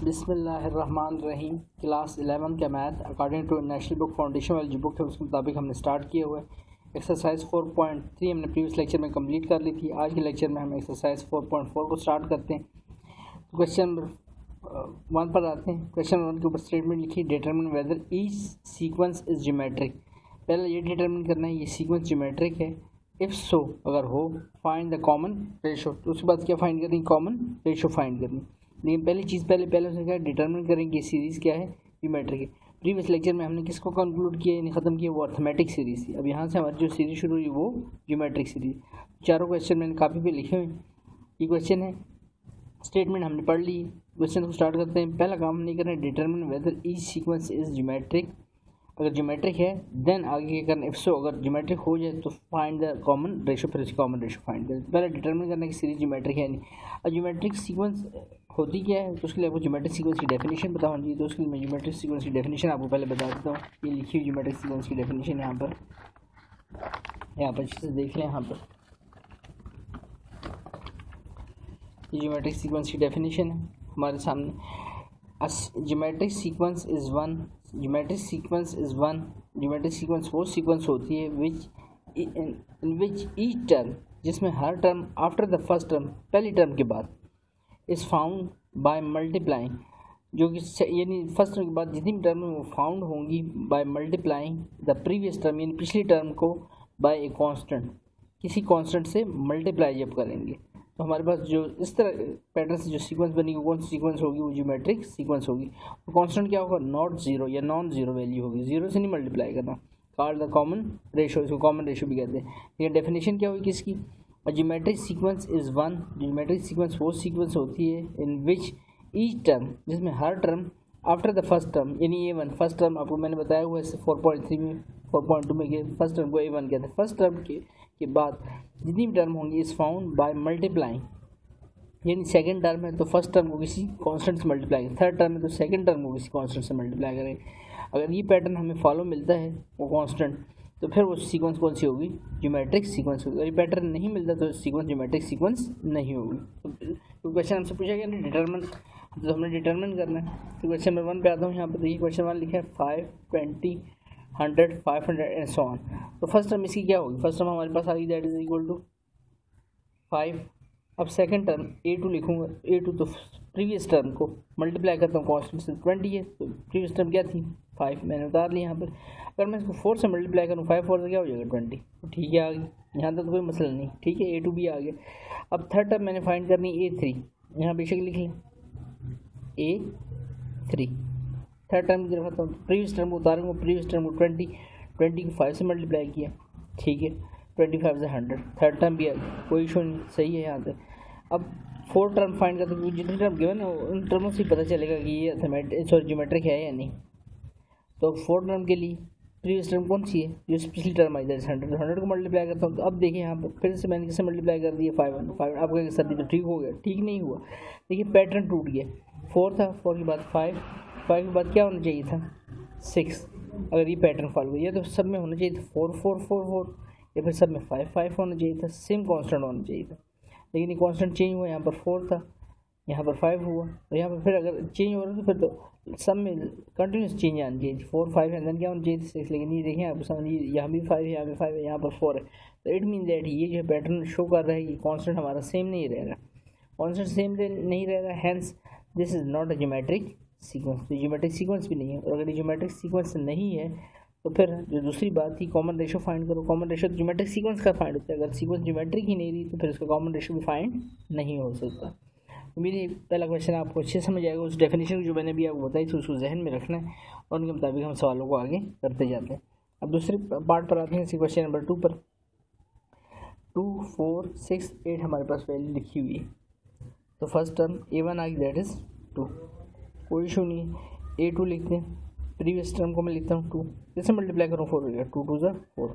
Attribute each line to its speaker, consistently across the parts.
Speaker 1: बिस्मिल्लाहिर्रहमानिर्रहीम। क्लास 11 का math according to national book foundation वाली जो बुक है उसके मुताबिक हमने स्टार्ट किया हुआ है। एक्सरसाइज 4.3 हमने प्रीवियस लेक्चर में कंप्लीट कर ली थी। आज के लेक्चर में हम एक्सरसाइज 4.4 को स्टार्ट करते हैं। क्वेश्चन नंबर 1 पर आते हैं। क्वेश्चन नंबर 1 के ऊपर स्टेटमेंट लिखी, determine whether each sequence is geometric. पहले ये डिटरमिन करना है ये सीक्वेंस ज्योमेट्रिक है। इफ़ सो अगर हो, फाइंड द कॉमन रेशो। तो उसके बाद क्या फाइंड करनी, कॉमन रेशो फाइंड करनी। लेकिन पहली चीज़ पहले उसने क्या डिटरमिन करेंगे कि सीरीज़ क्या है, ज्योमेट्रिक है। प्रीवियस लेक्चर में हमने किसको कंक्लूड किया, यानी ख़त्म किया, वो अर्थमेटिक सीरीज़ थी। अब यहाँ से हमारी जो सीरीज़ शुरू हुई वो ज्योमेट्रिक सीरीज़। चारों क्वेश्चन मैंने कापी पे लिखे हुए हैं। ये क्वेश्चन है, स्टेटमेंट हमने पढ़ ली। क्वेश्चन को स्टार्ट करते हैं। पहला काम नहीं करना है determine whether each sequence is geometric. अगर ज्योमेट्रिक है देन आगे क्या करना, इफ सो अगर ज्योमेट्रिक हो जाए तो फाइंड द कॉमन रेशो, फिर उसकी कॉमन रेशो फाइंड करें। पहले डिटरमिन करना कि सीरीज ज्योमेट्रिक है नहीं। अब ज्योमेट्रिक सीक्वेंस होती क्या है, तो उसके लिए आपको ज्योमेट्रिक सीक्वेंस की डेफिनेशन पता होनी चाहिए। तो उसके लिए मैं ज्योमेट्रिक सीक्वेंस की डेफिनेशन आपको पहले बता देता हूँ। ये लिखी हुई ज्योमेट्रिक सीक्वेंस की डेफिनेशन यहाँ पर अच्छे से देख लें। यहाँ पर ज्योमेट्रिक सीक्वेंस की डेफिनेशन है हमारे सामने। Geometric sequence is one, geometric sequence वो सीक्वेंस होती है इन विच ईच टर्म, जिसमें हर term after the first term, पहली टर्म के बाद, इज़ फाउंड बाय मल्टीप्लाइंग, जो कि यानी फर्स्ट टर्म के बाद जितनी भी टर्म वो फाउंड होंगी by multiplying the previous term, यानी पिछली टर्म को बाय ए कांस्टेंट, किसी कांस्टेंट से मल्टीप्लाई जब करेंगे तो हमारे पास जो इस तरह पैटर्न से जो सीक्वेंस बनेगी वो कौन सी सीक्वेंस होगी, वो ज्योमेट्रिक सीक्वेंस होगी। तो कांस्टेंट क्या होगा, नॉट जीरो या नॉन जीरो वैल्यू होगी, जीरो से नहीं मल्टीप्लाई करना। कॉल्ड द कॉमन रेशो, इसको कॉमन रेशो भी कहते हैं। ये डेफिनेशन क्या हुई किसकी, geometric sequence is one, geometric sequence वो सीक्वेंस होती है इन विच ईच टर्म, जिसमें हर term after the first term, यानी ए वन, फर्स्ट टर्म आपको मैंने बताया हुआ है 4.3 में 4.2 में फर्स्ट टर्म को ए वन कहते हैं। फर्स्ट टर्म के बाद जितनी भी टर्म होंगी इज फाउंड बाय मल्टीप्लाइंग, यानी सेकंड टर्म है तो फर्स्ट टर्म को किसी कांस्टेंट से मल्टीप्लाई करें, थर्ड टर्म है तो सेकंड टर्म को किसी कांस्टेंट से मल्टीप्लाई करें। अगर ये पैटर्न हमें फॉलो मिलता है वो कांस्टेंट, तो फिर वो सीक्वेंस कौन सी होगी, ज्योमेट्रिक सीक्वेंस होगी। अगर ये पैटर्न नहीं मिलता तो सीक्वेंस ज्योमेट्रिक सीक्वेंस नहीं होगी। तो क्वेश्चन हमसे पूछा गया ना डिटरमिन, तो हमने डिटरमिन करना है। तो क्वेश्चन नंबर 1 पे आता हूँ। यहाँ पर देखिए क्वेश्चन 1 लिखा है 5, 20, 100, 500 एंड सो ऑन। तो फर्स्ट टर्म इसकी क्या होगी, फर्स्ट टर्म हमारे पास आ गई, दैट इज इक्वल टू 5। अब सेकंड टर्म A2 लिखूंगा, A2 तो प्रीवियस टर्म को मल्टीप्लाई करता हूँ कांस्टेंट से, 20 है तो प्रीवियस टर्म क्या थी 5, मैंने उतार लिया यहाँ पर। अगर मैं इसको 4 से मल्टीप्लाई करूँ, 5 4 से क्या हो जाएगा 20, तो ठीक है आ गई, यहाँ तक तो कोई मसला नहीं, ठीक है A2 भी आ गया। अब थर्ड टर्म मैंने फाइंड करनी A3, यहाँ बेशक लिख लें A3। थर्ड टर्म की तरफ आता हूँ, प्रीवियस टर्म को उतारूँगा, प्रीवियस टर्म को 20 को 5 से मल्टीप्लाई किया, ठीक है 25 से 100, थर्ड टर्म भी आ गया, कोई इशू नहीं, सही है यहाँ तक। अब फोर्थ टर्म फाइंड करते हैं, जितने टर्म गिवन है उन टर्मों से पता चलेगा कि ये ज्योमेट्रिक है या नहीं। तो फोर्थ टर्म के लिए प्रीवियस टर्म कौन सी है, जो पिछली टर्म आई, दैट 100, 100 को मल्टीप्लाई करता हूँ। तो अब देखिए यहाँ पर फिर से मैंने किससे मल्टीप्लाई कर दिया 5, अब कहेंगे सर तो ठीक हो गया, ठीक नहीं हुआ। देखिए पैटर्न टूट गया, 4 था, 4 के बाद 5 के बाद क्या होना चाहिए था 6। अगर ये पैटर्न फॉलो किया तो सब में होना चाहिए था 4 4 4 4, या फिर सब में 5 5 होना चाहिए था, सेम कांस्टेंट होना चाहिए था। लेकिन ये कांस्टेंट चेंज हुआ, यहाँ पर 4 था, यहाँ पर 5 हुआ, और यहाँ पर फिर अगर चेंज हो रहा तो फिर तो सब में कंटिन्यूस चेंज आना चाहिए, 4 5 है, देन क्या होना चाहिए 6। लेकिन ये देखें आपको समझिए, यहाँ भी 5 है, यहाँ भी 5 है, यहाँ पर 4 है। तो इट मीन दैट ये जो पैटर्न शो कर रहा है कि कांस्टेंट हमारा सेम नहीं रहेगा, कांस्टेंट सेम नहीं रहेगा, hence this is not a geometric sequence. तो ज्योमेट्रिक सीक्वेंस भी नहीं है। और अगर ये ज्योमेट्रिक सीक्वेंस नहीं है तो फिर जो दूसरी बात थी कॉमन रेशो फाइंड करो। कॉमन रेशो तो ज्योमेट्रिक सीक्वेंस का फाइंड होता है, अगर सीक्वेंस ज्योमेट्रिक ही नहीं रही तो फिर उसका कॉमन रेशो भी फाइंड नहीं हो सकता। मेरी पहला क्वेश्चन आपको अच्छे समझ आएगा, उस डेफिनेशन जो मैंने भी आपको बताई थी उसको जहन में रखना है और उनके मुताबिक हम सवालों को आगे करते जाते हैं। अब दूसरे पार्ट पर आते हैं, इसी क्वेश्चन नंबर 2 पर। 2 4 6 8 हमारे पास वैल्यू लिखी हुई है। तो फर्स्ट टर्म A1 आ गई, दैट इज़ 2, कोई इशू नहीं है। A2 लिखते हैं, प्रीवियस टर्म को मैं लिखता हूँ 2, जैसे मल्टीप्लाई करूँ 4 हो गया, 2 2 ज़ा 4,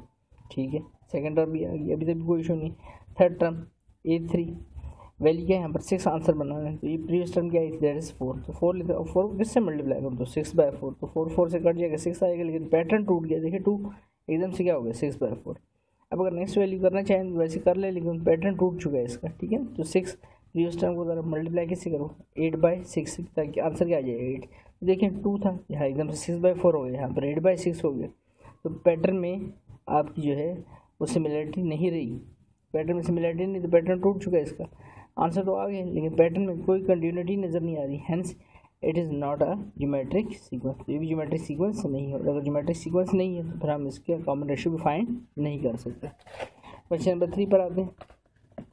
Speaker 1: ठीक है। सेकंड टर्म भी आ गई, अभी तक कोई इशू नहीं। थर्ड टर्म A3 वैल्यू क्या है यहाँ पर 6 आंसर बनाना है। तो ये प्रीवियस टर्म क्या आई थी, दैट इज़ 4, तो 4 लिखते हैं, 4 किससे मल्टीप्लाई करूँ तो 6/4, तो 4 4 से कट जाएगा 6 आएगा। लेकिन पैटर्न टूट गया, देखिए 2 एकदम से क्या हो गया 6/4। अब अगर नेक्स्ट वैल्यू करना चाहें तो वैसे कर ले, लेकिन पैटर्न टूट चुका है इसका, ठीक है। तो 6 प्रीवियस टर्म को ज़रा मल्टीप्लाई कैसे करो 8/6 ताकि आंसर क्या आ जाए 8। देखिए 2 था यहाँ एकदम से 6/4 हो गया, यहाँ पर 8/6 हो गया। तो पैटर्न में आपकी जो है वो सिमिलरिटी नहीं रही, पैटर्न में सिमिलरिटी नहीं, तो पैटर्न टूट चुका है, इसका आंसर तो आ गया लेकिन पैटर्न में कोई कंटिन्यूटी नज़र नहीं आ रही, hence it is not a geometric sequence. ये भी ज्योमेट्रिक सीक्वेंस नहीं है, अगर ज्योमेट्रिक सीक्वेंस नहीं है तो फिर हम इसके कॉमन रेशियो भी फाइंड नहीं कर सकते। क्वेश्चन नंबर 3 पर आते हैं।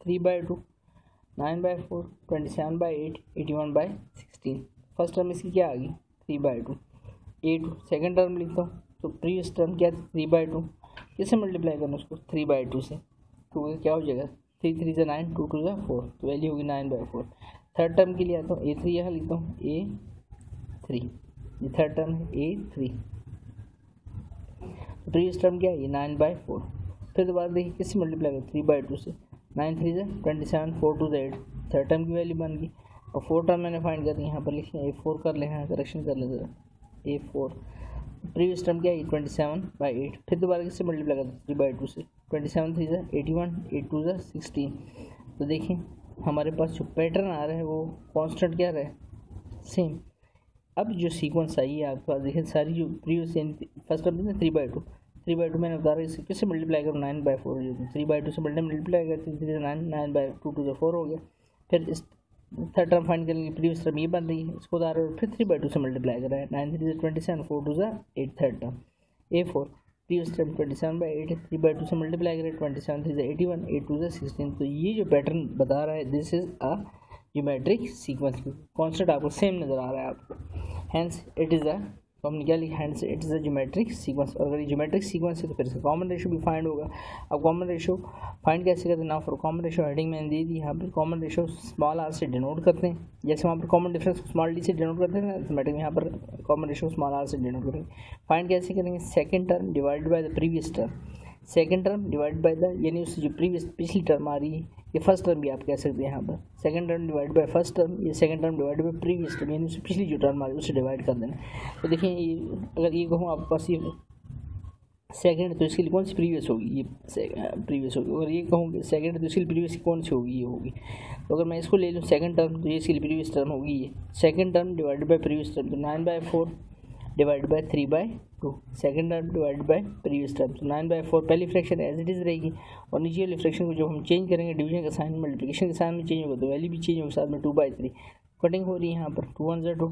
Speaker 1: 3/2, 9/4, 27/8, 81/16। फर्स्ट टर्म इसकी क्या आ गई 3/2, A2 सेकेंड टर्म लिखता हूँ तो प्रीवियस टर्म क्या 3/2, किससे मल्टीप्लाई करना उसको 3/2 से, तो क्या हो जाएगा 3 3 से 9, 2 2 4, तो वैल्यू होगी 9/4। थर्ड टर्म के लिए आता हूँ A3 यहाँ लिखता हूँ A3, ये थर्ड टर्म है A3, प्रीवियस टर्म क्या है ये 9/4। फिर दोबारा देखिए किससे मल्टीप्लाई करें 3/2 से, 9 3 से 27, 4 2 8, थर्ड टर्म की वैल्यू बन गई। और फोर्थ टर्म मैंने फाइंड कर दी, यहाँ पर लिखिए A4 कर ले, यहाँ करेक्शन कर ले ज़रा A4, प्रीवियस टर्म क्या है 27/8। फिर दोबारा किससे मल्टीप्लाई करते 3/2 से, 27 3 से 81, 8 2 से 16। तो देखिए हमारे पास जो पैटर्न आ रहा है वो कांस्टेंट क्या रहा है सेम। अब जो सीक्वेंस आई है आपके पास देखिए सारी जो प्रीवियस फर्स्ट टर्म है 3/2 मैंने बता रहा है, किससे मल्टीप्लाई करो 9/4, 3/2 से मल्टीप्लाई करते 3 से 9, 9/2 2 4 हो गया। फिर इस थर्ड टर्म फाइंड करेंगे, प्रीवियस टर्म ये बन रही है, इसको उतारो फिर 3/2 से मल्टीप्लाई कर रहा है, 9 3 से 27, 4 2 8, third term A4, previous term 27/8 है, 3/2 से मल्टीप्लाई करें 27 3 से 81, 8 2 16। तो ये जो पैटर्न बता रहा है this is a geometric sequence, constant आपको सेम नज़र आ रहा है आपको, हैंस इट इज़ अ, तो हमने क्या लिखा hence it is a geometric sequence. और अगर ये ज्योमेट्रिक सीक्वेंस है तो फिर इसका कॉमन रेशियो भी फाइंड होगा। अब कॉमन रेशियो फाइंड कैसे करते हैं, ना फॉर कॉमन रेशियो हेडिंग मैंने दे दी, यहाँ पर कॉमन रेशियो स्मॉल आर से डिनोट करते हैं, जैसे वहाँ पर कॉमन डिफरेंस स्मॉल डी से डिनोट करते हैं मैथमेटिक्स में, यहाँ पर कॉमन रेशियो स्मॉल आर से डिनोट करेंगे। फाइंड कैसे करेंगे, second term divide by the previous term, second term divide by the, यानी उससे जो पिछली टर्म आ रही है, ये फर्स्ट टर्म भी आप कह सकते हैं यहाँ पर, second term divide by first term, ये second term divide by previous term, यानी उससे पिछली जो टर्म आ रही है उससे डिवाइड कर देना। तो देखिए ये अगर ये कहूँ आपके पास ये सेकंड तो इसके लिए कौन सी प्रीवियस होगी, ये प्रीवियस होगी। अगर ये कहूँ सेकंड तो इसके लिए प्रीवियस कौन सी होगी, ये होगी। तो अगर मैं इसको ले लूँ सेकंड टर्म तो ये इसके लिए प्रीवियस टर्म होगी, ये second term divide by previous term, तो 9/4 divide by 3/2, second term divide by previous term, तो 9/4 पहली फ्रैक्शन एज इट इज़ रहेगी, और नीचे वाली फ्रैक्शन को जब हम चेंज करेंगे डिवीजन का साइन मल्टीप्लिकेशन के साइन में चेंज होगा तो वैल्यू भी चेंज होगी, साथ में 2/3 कटिंग हो रही है यहाँ पर, 2 1 2,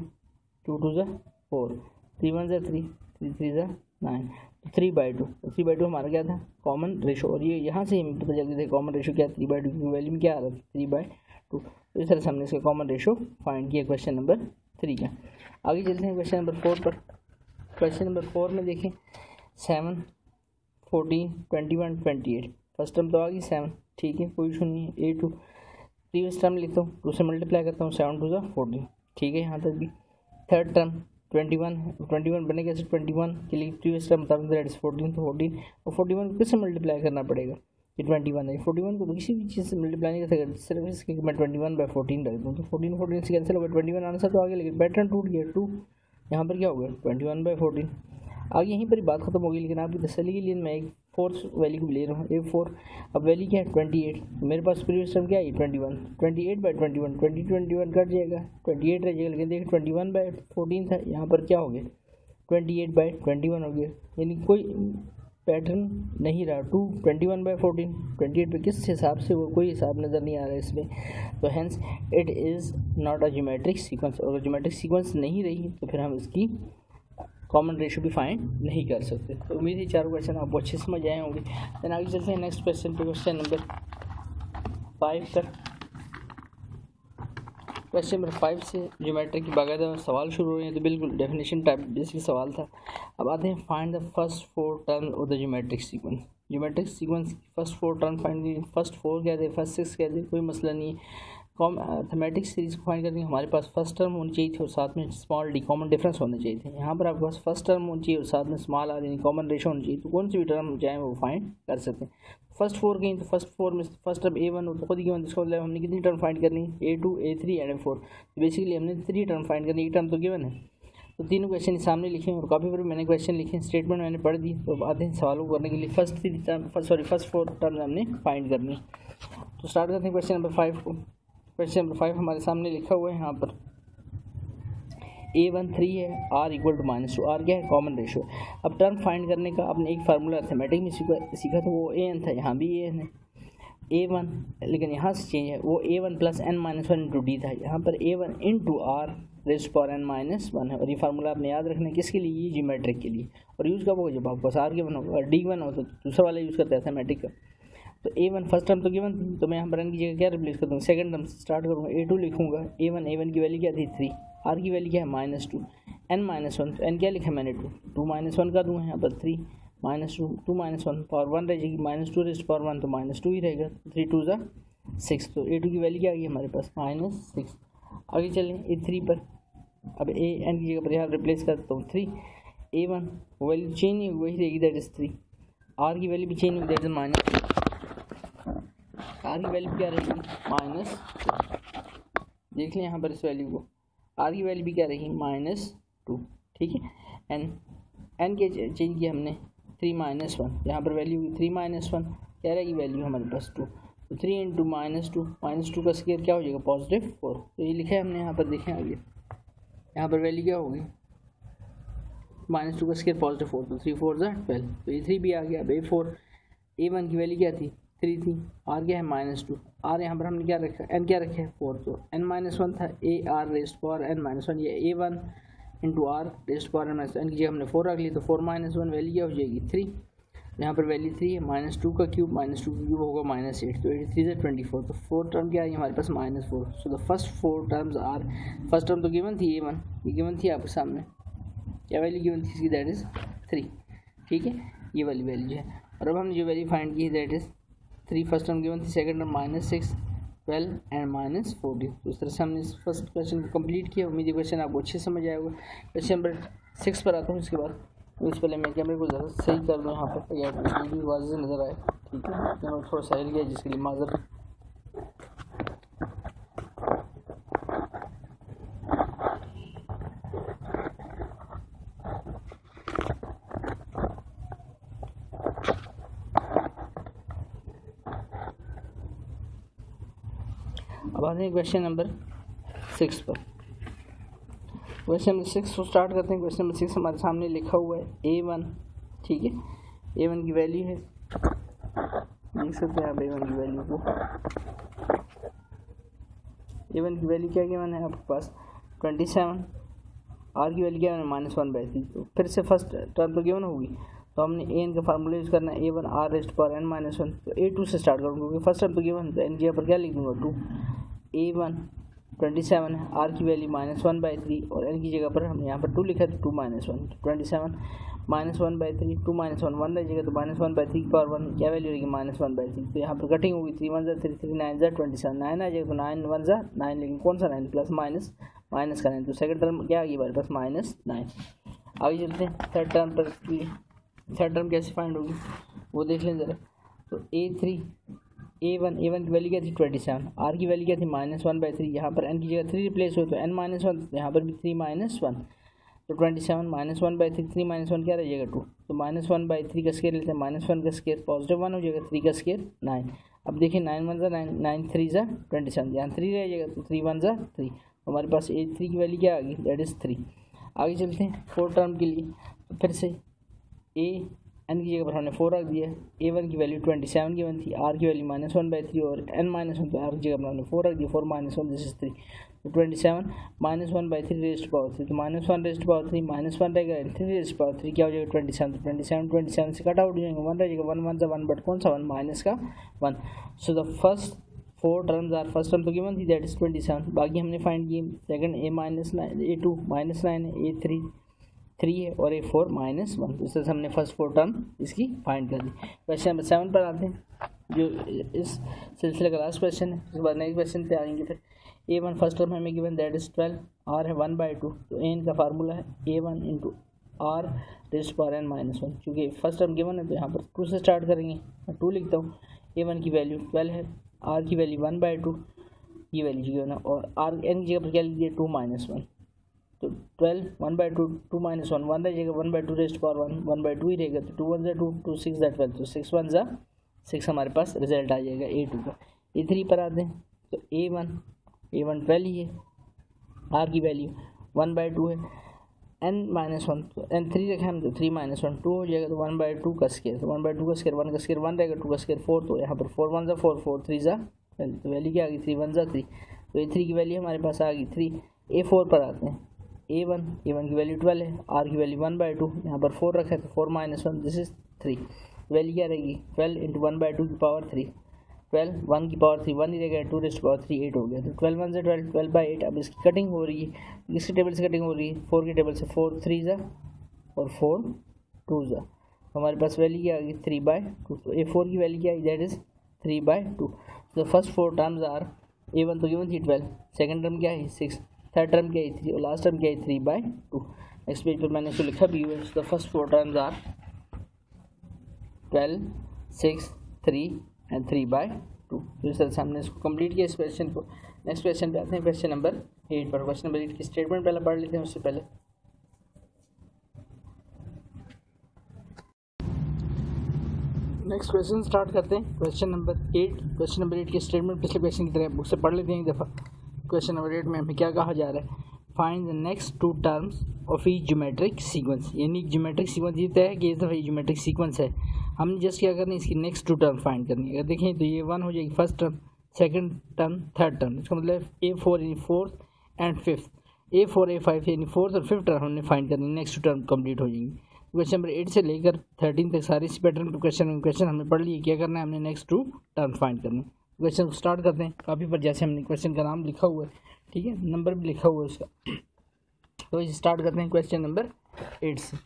Speaker 1: 2 2 4, 3 1 3, 3 3 9, तो 3/2, तो 3/2 हमारा क्या था कॉमन रेशो, और ये यहाँ से हमें पता चलती थी कॉमन रेशो क्या 3/2 की वैल्यू में क्या आ रहा था 3/2। तो इस तरह से हमने इसका कॉमन रेशो फाइंड किया क्वेश्चन नंबर 3 का। आगे चलते हैं क्वेश्चन नंबर 4 पर। क्वेश्चन नंबर 4 में देखें 7 14 21 28, फर्स्ट टर्म तो आ गई 7, ठीक है कोई इशू नहीं है। A2 प्रीवियस टर्म लिखता हूँ, 2 से मल्टीप्लाई करता हूँ 7 2 14, ठीक है यहाँ तक भी। थर्ड टर्म 21 बने कैसे 21 के लिए प्रीवियस टर्म बता दैट इज 14, तो 14 और 41 को किससे मल्टीप्लाई करना पड़ेगा, ये 21 है, 41 को तो किसी भी चीज़ से मल्टीप्लाई नहीं कर सकते, सिर्फ इसके मैं 21/14 रख दूँ तो 14 से कैंसिल हो गया, 21 आंसर तो आ गया लेकिन पैटर्न टूट गया, 2 यहाँ पर क्या हो गया 21/14। आगे यहीं पर ही बात खत्म होगी, लेकिन आपकी तसल्ली के लिए मैं एक फोर्थ वैल्यू को ले रहा हूँ A4। अब वैल्यू क्या है 28, तो मेरे पास प्रीवियस टर्म क्या है 21, 28/21, 21 कट जाएगा 28 रह जाएगा, लेकिन देखिए 21/14 था, यहाँ पर क्या हो गया 28/21 हो गया, यानी कोई पैटर्न नहीं रहा। 21/14 28 पे किस हिसाब से वो कोई हिसाब नज़र नहीं आ रहा है इसमें, तो hence it is not a geometric sequence. और अगर ज्योमेट्रिक सीक्वेंस नहीं रही तो फिर हम इसकी कॉमन रेशियो भी फाइंड नहीं कर सकते। तो उम्मीद है 4 क्वेश्चन आपको अच्छे समझ आए होंगे। देन आगे चलते हैं नेक्स्ट क्वेश्चन पे, क्वेश्चन नंबर 5 पर। क्वेश्चन नंबर 5 से ज्योमेट्री की बाकायदा सवाल शुरू हो रहे हैं, तो बिल्कुल डेफिनेशन टाइप बेसिक सवाल था। अब आते हैं find the first 4 term of the geometric sequence. Geometric sequence first 4 term find की, फर्स्ट 4 कहते हैं, फर्स्ट 6 कहते हैं, कोई मसला नहीं है। थमेटिक सीरीज़ को फाइंड करने के हमारे पास फर्स्ट टर्म होनी चाहिए थी और साथ में स्मॉल डी कॉमन डिफरेंस होने चाहिए थे। यहाँ पर आपके पास फर्स्ट टर्म होनी चाहिए और साथ में स्मॉल आर यानी कॉमन रेशो होनी चाहिए, तो कौन सी भी टर्म चाहे वो फाइंड कर सकते हैं। फर्स्ट 4 गई तो फर्स्ट 4 में फर्स्ट टर्म A1 हो तो खुद ही गिवन, इसको मतलब हमने कितनी टर्म फाइंड करनी है A2 A3 एंड A4, तो बेसिकली हमने 3 टर्म फाइंड करनी, एक टर्म तो गिवन है। तो तीनों क्वेश्चन सामने लिखे और काफ़ी पर मैंने क्वेश्चन लिखे, स्टेटमेंट मैंने पढ़ दी। तो आते हैं सवालों को करने के लिए फर्स्ट 4 टर्म हमने फाइंड करनी। तो स्टार्ट करते हैं क्वेश्चन नंबर 5 को। क्वेश्चन नंबर 5 हमारे सामने लिखा हुआ है यहाँ पर A1 3 है, R इक्वल टू -2, R क्या है कॉमन रेशो। अब टर्म फाइंड करने का आपने एक फार्मूला अर्थमेटिक में सीखा था, वो AN था, यहाँ भी AN है A1, लेकिन यहाँ से चेंज है, वो A1 plus n-1 into D था, यहाँ पर A1 into R rays power n-1 है। और ये फार्मूला आपने याद रखना है किसके लिए, ये ज्योमेट्रिक के लिए। और यूज़ कब होगा, जब आपके पास R गिवन होगा और D गिवन हो तो दूसरा वाला यूज़ करते हैं अर्थमेटिक का। तो A1 फर्स्ट टर्म तो गिवन थी, तो मैं यहाँ पर n की जगह क्या रिप्लेस कर दूँगा, सेकंड टर्म से स्टार्ट करूँगा, A2 लिखूँगा। A1 की वैल्यू क्या थी 3, R की वैल्यू क्या है -2, n-1, तो n क्या लिखा मैंने 2 -1 का दूँगा यहाँ पर 3 -2 2 -1 पावर 1 रह जाएगी, -2 रेज़ पावर 1 तो -2 ही रहेगा, 3 2 ज़ा 6, तो A2 की वैल्यू क्या आ गई हमारे पास -6। आगे चलें A3 पर, अब n की जगह पर यहाँ रिप्लेस करता हूँ 3, A1 वैल्यू चेंज नहीं हुई, वही रहेगी दैट इज़ 3, R की वैल्यू भी चेंज हुई दैट इज़ R की वैल्यू क्या रहेगी -2, देख लें यहाँ पर इस वैल्यू को, R की वैल्यू भी क्या रहेगी -2, ठीक है। n के चेंज किया हमने 3 -1, यहाँ पर वैल्यू 3 -1 क्या रहेगी वैल्यू हमारे पास 2, तो 3 इंटू -2 का स्क्वायर क्या हो जाएगा +4, तो ये लिखा है हमने यहाँ पर, देखें आगे यहाँ पर वैल्यू क्या होगी -2 का स्क्वायर +4, तो 3 4 ज़ा 12, तो ये 3 भी आ गया। अब A4 A1 की वैल्यू क्या थी 3 थी, R क्या है -2, R यहाँ पर हमने क्या रखा n क्या रखा है 4, तो n-1 था AR रेज़ पावर n-1, ये A1 into R rays power n की जगह हमने 4 रख ली, तो 4 -1 वैल्यू क्या हो जाएगी 3, यहाँ पर वैल्यू 3 है, -2 का क्यूब होगा -8, तो 8 3 ज़ा 24, तो 4 टर्म क्या है हमारे पास -4। So the first 4 terms are, first term तो गिवन थी A1, ये गिवन थी आपके सामने, क्या वैल्यू गिवन थी इसकी दैट इज़ 3, ठीक है, ये वाली वैल्यू है। और अब हमने जो वैल्यू फाइंड की है that is 3, first term given थी, सेकंड टर्म -6 12 एंड -14। तो इस तरह से हमने इस फर्स्ट क्वेश्चन को कंप्लीट किया। उम्मीद है क्वेश्चन आपको अच्छे समझ आया होगा। क्वेश्चन नंबर 6 पर आता हूँ, इसके बाद उससे पहले मैं कैमरे को ज़रा सही कर दूँ यहाँ पर, या वीडियो वाज़ेह नज़र आए, ठीक है। कैमरा थोड़ा सा हिल गया जिसके लिए माज़रत। अब आते हैं क्वेश्चन नंबर 6 पर। क्वेश्चन नंबर 6 को स्टार्ट करते हैं। क्वेश्चन नंबर 6 हमारे सामने लिखा हुआ है A1, ठीक है। A1 की वैल्यू है, देख सकते हैं आप A1 की वैल्यू को, A1 की वैल्यू क्या गिवन है आपके पास 27, R की वैल्यू क्या है -1/3। तो फिर से फर्स्ट टर्म तो गिवन होगी, तो हमने AN का फार्मूला यूज़ करना है A1 R raised power n-1, तो A2 से स्टार्ट करूँगा क्योंकि फर्स्ट टर्म तो गिवन, तो n की जगह पर क्या लिख दूँगा 2, A1 27 है, R की वैल्यू -1/3 और n की जगह पर हमने यहाँ पर 2 लिखा था, 2 -1, 27 -1/3 2 -1 1 रह जाएगा, तो -1/3 की पावर 1 क्या वैल्यू रहेगी -1/3। तो यहाँ पर कटिंग होगी, 3 1 ज़ा 3 3 9 ज़ा 27 9 आ जाएगा, तो 9 1 ज़ा 9, लेकिन कौन सा 9 प्लस माइनस का 9, तो सेकंड टर्म क्या आ गई हमारे पास -9। आगे चलते हैं थर्ड टर्म पर। थर्ड टर्म कैसे फाइंड होगी वो देख लें ज़रा। तो A1 की वैल्यू क्या थी 27, R की वैल्यू क्या थी -1/3, यहाँ पर n की जगह 3 रिप्लेस हो तो n-1, यहाँ पर भी 3 -1, तो 27 -1/3 3 -1 क्या रह जाएगा 2, तो -1/3 का स्क्वायर लेते हैं, -1 का स्क्वायर +1 हो जाएगा, 3 का स्क्वायर 9। अब देखिए 9 1 ज़ा 9 9 3 ज़ा 27, यहाँ 3 रह जाएगा, तो 3 1 ज़ा 3, हमारे पास A3 की वैल्यू क्या आ गई दैट इज़ 3। आगे चलते हैं फोर्थ टर्म के लिए। तो फिर से n की जगह पर हमने 4 रख दिया। A1 की वैल्यू 27 गिवन थी, R की वैल्यू -1/3 और n-1, तो R की जगह पर हमने 4 रख दिया, 4 -1 दिस इज 3, तो 27 -1/3 रेज़्ड पावर 3, तो -1 रेज़्ड पावर 3 -1 रहेगा, 3 रेज़्ड पावर 3 क्या हो जाएगा 27, तो 27 से कट आउट हो जाएंगे, 1 रह जाएगा, 1 1 ज़ा 1, बट कौन सा 1 माइनस का 1। So the first 4 terms are, first term तो गिवन थी दैट इज 27, बाकी हमने फाइंड किए। सेकंड A2 -9 है, A3 3 है और A4 -1, तो इस तरह से हमने फर्स्ट 4 टर्म इसकी फाइंड कर दी। क्वेश्चन नंबर 7 पर आते हैं, जो इस सिलसिले का लास्ट क्वेश्चन है। उसके बाद नेक्स्ट क्वेश्चन पे आएंगे। फिर A1 फर्स्ट टर्म हमें गिवन दैट इज 12, R है 1/2, तो AN का फार्मूला है A1 into R raised power n-1, क्योंकि फर्स्ट टर्म गिवन है तो यहाँ पर 2 से स्टार्ट करेंगे। मैं 2 लिखता हूँ। A1 की वैल्यू 12 है, R की वैल्यू 1/2, ये वैल्यू गिवन है, और R n की जगह पर क्या लिख दिया 2 -1, तो 12 1/2 2 -1 1 रह जाएगा, 1/2 रेज़्ड पावर 1 1/2 ही रहेगा, तो 2 1 ज़ा 2 2 6 ज़ा 12, तो 6 1 ज़ा 6 हमारे पास रिजल्ट आ जाएगा A2 का। A3 पर आते हैं। तो A1 A1 12 ही है, R की वैल्यू 1/2 है, n-1 तो n3 रखें हम तो 3-1 2 हो जाएगा, तो 1/2 का स्केयर, तो 1/2 का स्केयर 1 का स्केयर 1 रहेगा, 2 का स्केयर 4, तो यहाँ पर 4 1 ज़ा 4 4 3 ज़ा, तो वैल्यू क्या आ गई 3 1 ज़ा 3, तो A3 की वैल्यू हमारे पास आ गई 3। A4 पर आते हैं, A1 की वैल्यू 12 है, R की वैल्यू 1/2, यहाँ पर 4 रखा है तो 4-1 दिस इज 3, वैल्यू क्या रहेगी 12 इंटू 1/2 की पावर 3, 12 1 की पावर 3 1 ही रहेगा, 2 रेज़ टू पावर 3 8 हो गया, तो 12 1 से 12 12/8। अब इसकी कटिंग हो रही है, किसके टेबल से कटिंग हो रही है 4 के टेबल से, 4 3 ज़ा और 4 2 ज़ा, हमारे पास वैल्यू क्या आ गई 3/2, तो A4 की वैल्यू क्या आई दैट इज़ 3/2। तो फर्स्ट 4 टर्म्स आर A1 तो गिवन थी 12, सेकंड टर्म क्या है 6, थर्ड टर्म क्या है 3 और लास्ट टर्म क्या है 3/2। नेक्स्ट पेज पर मैंने इसको लिखा भी हुआ है, तो फर्स्ट 4 टर्म्स आर 12 6 3 एंड 3/2। तो इस तरह से हमने इसको कंप्लीट किया इस क्वेश्चन को। नेक्स्ट क्वेश्चन पे आते हैं, क्वेश्चन नंबर 8 पर। क्वेश्चन नंबर 8 की स्टेटमेंट पहले पढ़ लेते हैं, उससे पहले नेक्स्ट क्वेश्चन स्टार्ट करते हैं। क्वेश्चन नंबर 8 की स्टेटमेंट पिछले क्वेश्चन की तरह बुक से पढ़ लेते हैं एक दफ़ा। क्वेश्चन नंबर 8 में हमें क्या कहा जा रहा है, find the next 2 terms of each geometric sequence, यानी ज्योमेट्रिक सीक्वेंस ये तय है कि इस दफ़ा ये ज्योमेट्रिक सीक्वेंस है, हमने जस्ट क्या करना है इसकी नेक्स्ट 2 टर्म फाइंड करनी है। अगर देखें तो ये 1 हो जाएगी first term, second term, third term, इसका मतलब A4 यानी fourth and fifth, A4 A5 यानी फोर्थ और फिफ्थ टर्म हमने फाइंड करनी है, नेक्स्ट 2 टर्म कंप्लीट हो जाएंगी। क्वेश्चन नंबर 8 से लेकर 13 तक सारे इसी पैटर्न के क्वेश्चन हमने पढ़ लिए, क्या करना है हमने नेक्स्ट 2 टर्म फाइंड करनी है। क्वेश्चन को स्टार्ट करते हैं, कापी पर जैसे हमने क्वेश्चन का नाम लिखा हुआ है, ठीक है, नंबर भी लिखा हुआ है उसका। तो इसे स्टार्ट करते हैं क्वेश्चन नंबर 8 से।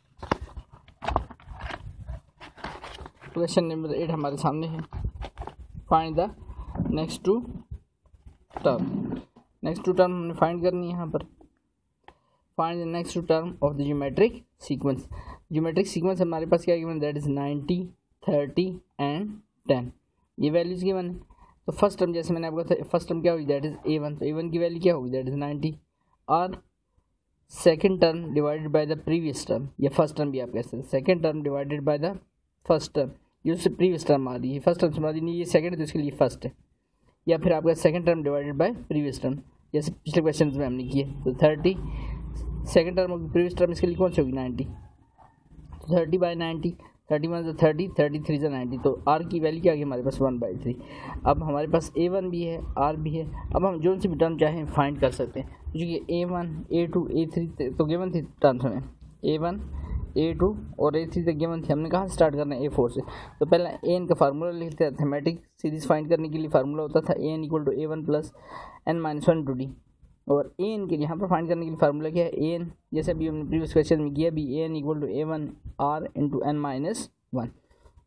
Speaker 1: क्वेश्चन नंबर 8 हमारे सामने है, find the next 2 term. Next 2 term हमने फाइंड करनी है यहाँ पर, find the next 2 term of the geometric sequence. Geometric sequence हमारे पास क्या गिवन, दैट इज 90 30 एंड 10, ये वैल्यूज गिवन है। तो फर्स्ट टर्म जैसे मैंने आपको बताया, फर्स्ट टर्म क्या होगी दैट इज A1, तो A1 की वैल्यू क्या होगी दैट इज 90, और second term divided by the previous term, या फर्स्ट टर्म भी आप कह सकते हैं, second term divided by the first term, ये उससे प्रीवियस टर्म आ रही है, फर्स्ट टर्म से नहीं, ये सेकंड है तो इसके लिए फर्स्ट है, या फिर आपका second term divided bye previous term, जैसे पिछले क्वेश्चन में हमने किए। तो 30 second term of previous term इसके लिए कौन सी होगी 90, तो 30/90, 31 से 30 33 से 90, तो R की वैल्यू क्या आ गई हमारे पास 1/3। अब हमारे पास A1 भी है R भी है, अब हम जो सी भी टर्म चाहें फाइंड कर सकते हैं, क्योंकि A1 A2 A3 तो गिवन थी टर्म्स में, A1 A2 और A3 तक गिवन थी, हमने कहाँ स्टार्ट करना है A4 से। तो पहले AN का फार्मूला लिखते हैं, थीमेटिक सीरीज फाइंड करने के लिए फार्मूला होता था AN = A1 + n-1 और AN के यहाँ पर फाइंड करने के लिए फार्मूला क्या है, AN जैसे अभी हमने प्रीवियस क्वेश्चन में किया भी, AN = A1 R × n-1।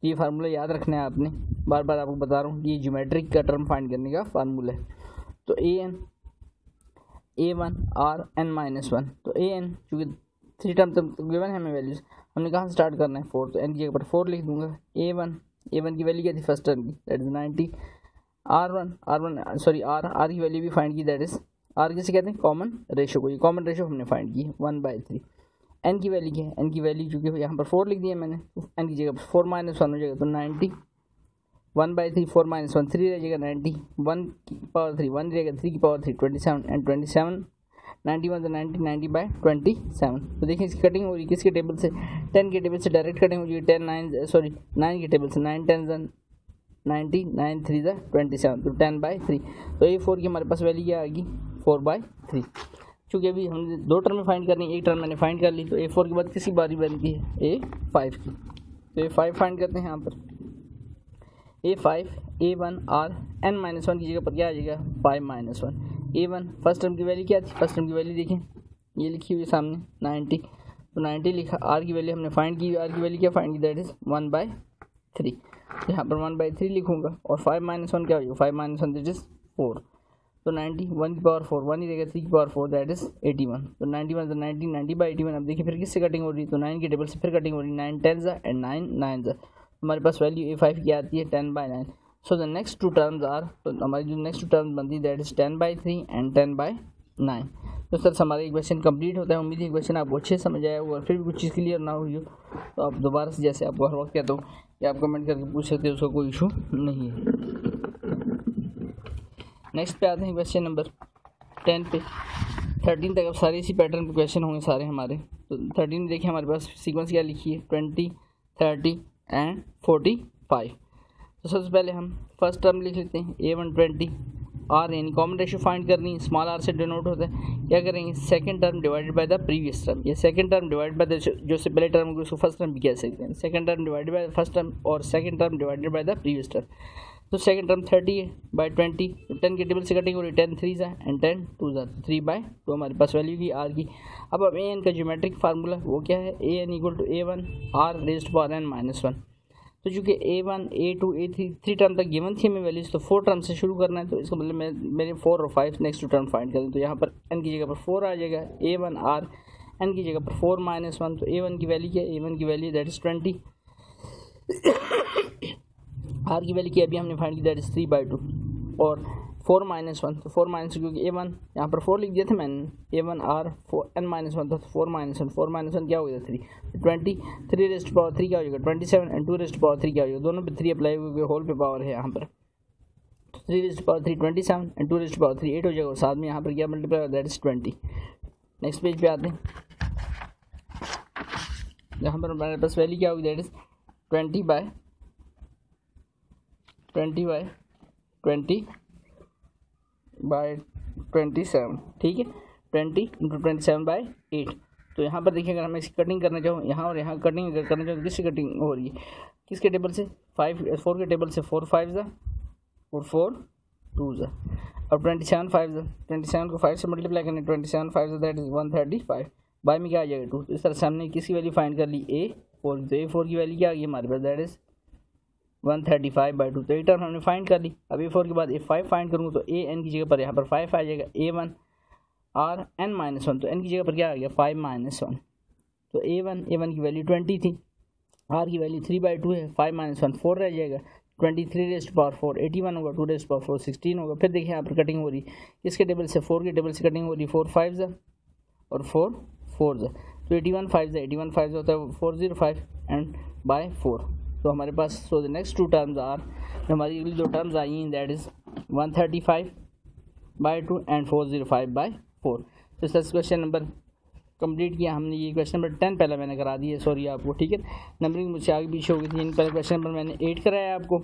Speaker 1: ये फार्मूला याद रखना है आपने, बार बार आपको बता रहा हूँ, ये ज्योमेट्रिक का टर्म फाइंड करने का फार्मूला है। तो AN A1 R n-1, तो AN चूँकि 3 टर्म तक गिवन है हमें वैल्यूज, हमने कहाँ स्टार्ट करना है 4, तो n की जगह पर 4 लिख दूंगा। A1 की वैल्यू क्या थी फर्स्ट टर्म की, दैट इज 90, R की वैल्यू भी फाइंड की, दैट इज R किसे कहते हैं कॉमन रेशो को, ये कॉमन रेशो हमने फाइंड की 1/3। n की वैल्यू क्या है, n की वैल्यू चूँकि यहाँ पर 4 लिख दिया मैंने, तो n की जगह पर 4-1 हो जाएगा, तो 90 1/3 4-1 3 रह जाएगा, 90 1 की पावर 3 1 रहेगा, 3 की पावर 3 27 एंड 27 91 तो 90/27। तो देखिए इसकी कटिंग हो रही है किसके टेबल से, 10 के टेबल से डायरेक्ट कटिंग हो रही है, 9 के टेबल से, 9 10 90 9 3 27, तो 10/3। तो A4 की हमारे पास वैल्यू क्या आएगी 4/3। चूँकि अभी हमने 2 टर्म में फाइंड करनी है, एक टर्म मैंने फाइंड कर ली, तो A4 के बाद किसी बारी बनती है A5 की, तो A5 फाइंड करते हैं यहाँ पर। A5 A1 R n-1 की जगह पर क्या आ जाएगा 5-1। A1 फर्स्ट टर्म की वैल्यू क्या थी, फर्स्ट टर्म की वैल्यू देखें ये लिखी हुई सामने 90, तो 90 लिखा, R की वैल्यू हमने फाइंड की, R की वैल्यू क्या फाइंड की, दैट इज 1/3, यहाँ पर 1/3 लिखूंगा, और 5-1 क्या हो जाएगा 5-1 दैट इज 4, तो 90 1 की पावर 4 1 ही रहेगा, 3 की पावर 4 दैट इज 81, तो 91 तो 90/81। अब देखिए फिर किससे कटिंग हो रही है, तो 9 के टेबल से फिर कटिंग हो रही है, 9 10 एंड 9 9 हमारे पास वैल्यू A5 की आती है 10/9। So the next 2 terms are, तो हमारी जो नेक्स्ट 2 टर्म्स बनती है दैट इज 10/3 एंड 10/9। तो सर हमारा एक क्वेश्चन कंप्लीट होता है। उम्मीद है क्वेश्चन आपको अच्छे समझ आया हो, और फिर भी कुछ चीज़ क्लियर ना हुई हो तो आप दोबारा से, जैसे आपको हर वक्त कहता हूँ कि आप कमेंट करके पूछ सकते हो, उसका कोई इशू नहीं है। नेक्स्ट पे आते हैं क्वेश्चन नंबर 10 पे 13 तक अब सारे इसी पैटर्न पे क्वेश्चन होंगे सारे हमारे। तो 13 में देखिए हमारे पास सीक्वेंस क्या लिखी है 20, 30 एंड 45। तो सबसे पहले हम फर्स्ट टर्म लिख लेते हैं A120 आर यानी कॉमन रेशियो फाइंड करनी है, स्मॉल आर से डिनोट होता है। क्या करेंगे second term divided by the previous term, ये second term divided by the जो से पहले टर्म को उसको फर्स्ट टर्म भी कह सकते हैं। Second term divided by first term और second term divided by the previous term. तो सेकंड टर्म 30 है बाय 20, तो 10 के टेबल से कटिंग हो रही है 10 3 एंड 10 2 3/2 हमारे पास वैल्यू की आर की। अब an का ज्योमेट्रिक फार्मूला वो क्या है an equal to a1 r raised power n minus 1। तो चूँकि a1 a2 a3 3 टर्म तक गिवन थी हमें वैल्यूज, तो 4 टर्म से शुरू करना है। तो इसका मतलब मेरे 4 और 5 नेक्स्ट टू टर्म फाइंड करें। तो यहाँ पर n की जगह पर 4 आ जाएगा, a1 r n की जगह पर 4 माइनस 1। तो a1 की वैल्यू क्या है, a1 की वैल्यू दैट इज़ 20, r की वैल्यू क्या अभी हमने फाइंड की दैट इज़ 3/2 और 4 माइनस 1। तो 4 माइनस क्योंकि a1 यहाँ पर 4 लिख दिया था मैंने, a1 r 4 n माइनस 1 था, तो 4 माइनस 1 4 माइनस 1 क्या हो गया 3, 20 3 रेस्ट पावर 3 क्या हो जाएगा 27 एंड 2 रेस्ट पावर 3 क्या हो जाएगा, दोनों पे 3 अप्लाई हुए होल पे पावर है यहाँ पर। तो 3 rest power 3 27 and 2 rest power 3 8 हो जाएगा और साथ में यहाँ पर क्या मल्टीप्लाई होगा दैट इज़ 20। नेक्स्ट पेज पे आते हैं, यहाँ पर हमारे पास वैल्यू क्या होगी दैट इज़ 20/27, ठीक है 20 × 27/8। तो यहाँ पर देखिए अगर मैं इसकी कटिंग करना चाहूँ यहाँ और यहाँ कटिंग अगर करना चाहूँ तो किससे कटिंग हो रही है, किसके टेबल से 4 के टेबल से 4 5 और 4 2 और 27 5 27 को 5 से मल्टीप्लाई करने 27 5 दैट इज़ 135 बाय में क्या आ जाएगा 2। तो इस तरह से हमने किसकी वैल्यू फाइंड कर ली A4 की। तो A4 की वैल्यू क्या आ गई हमारे पास दैट इज़ 135/2। तो ये टर्म हमने फाइंड कर ली। अब A4 के बाद A5 फाइंड करूँगा तो an की जगह पर यहाँ पर 5 आ जाएगा, a1 r n माइनस 1, तो n की जगह पर क्या आ गया 5 माइनस 1। तो a1 की वैल्यू 20 थी, r की वैल्यू 3/2 है, 5 माइनस 1 4 रह जाएगा, 23 रेस्ट पावर 4 81 होगा, 2 रेस्ट पावर 4 16 होगा। फिर देखिए यहाँ पर कटिंग हो रही है किसके टेबल से 4 के टेबल से कटिंग हो रही है 4 5 और 4 4 तो 81 5 होता है 405 एंड बाय 4। तो हमारे पास so the next two terms are, हमारी अगली दो टर्म्स आई हैं दैट इज़ 135/2 एंड 405/4। तो इस क्वेश्चन नंबर कंप्लीट किया हमने। ये क्वेश्चन नंबर 10 पहले मैंने करा दी है, सॉरी आपको, ठीक है नंबरिंग मुझसे आगे पीछे हो गई थी। पहले क्वेश्चन नंबर मैंने 8 कराया आपको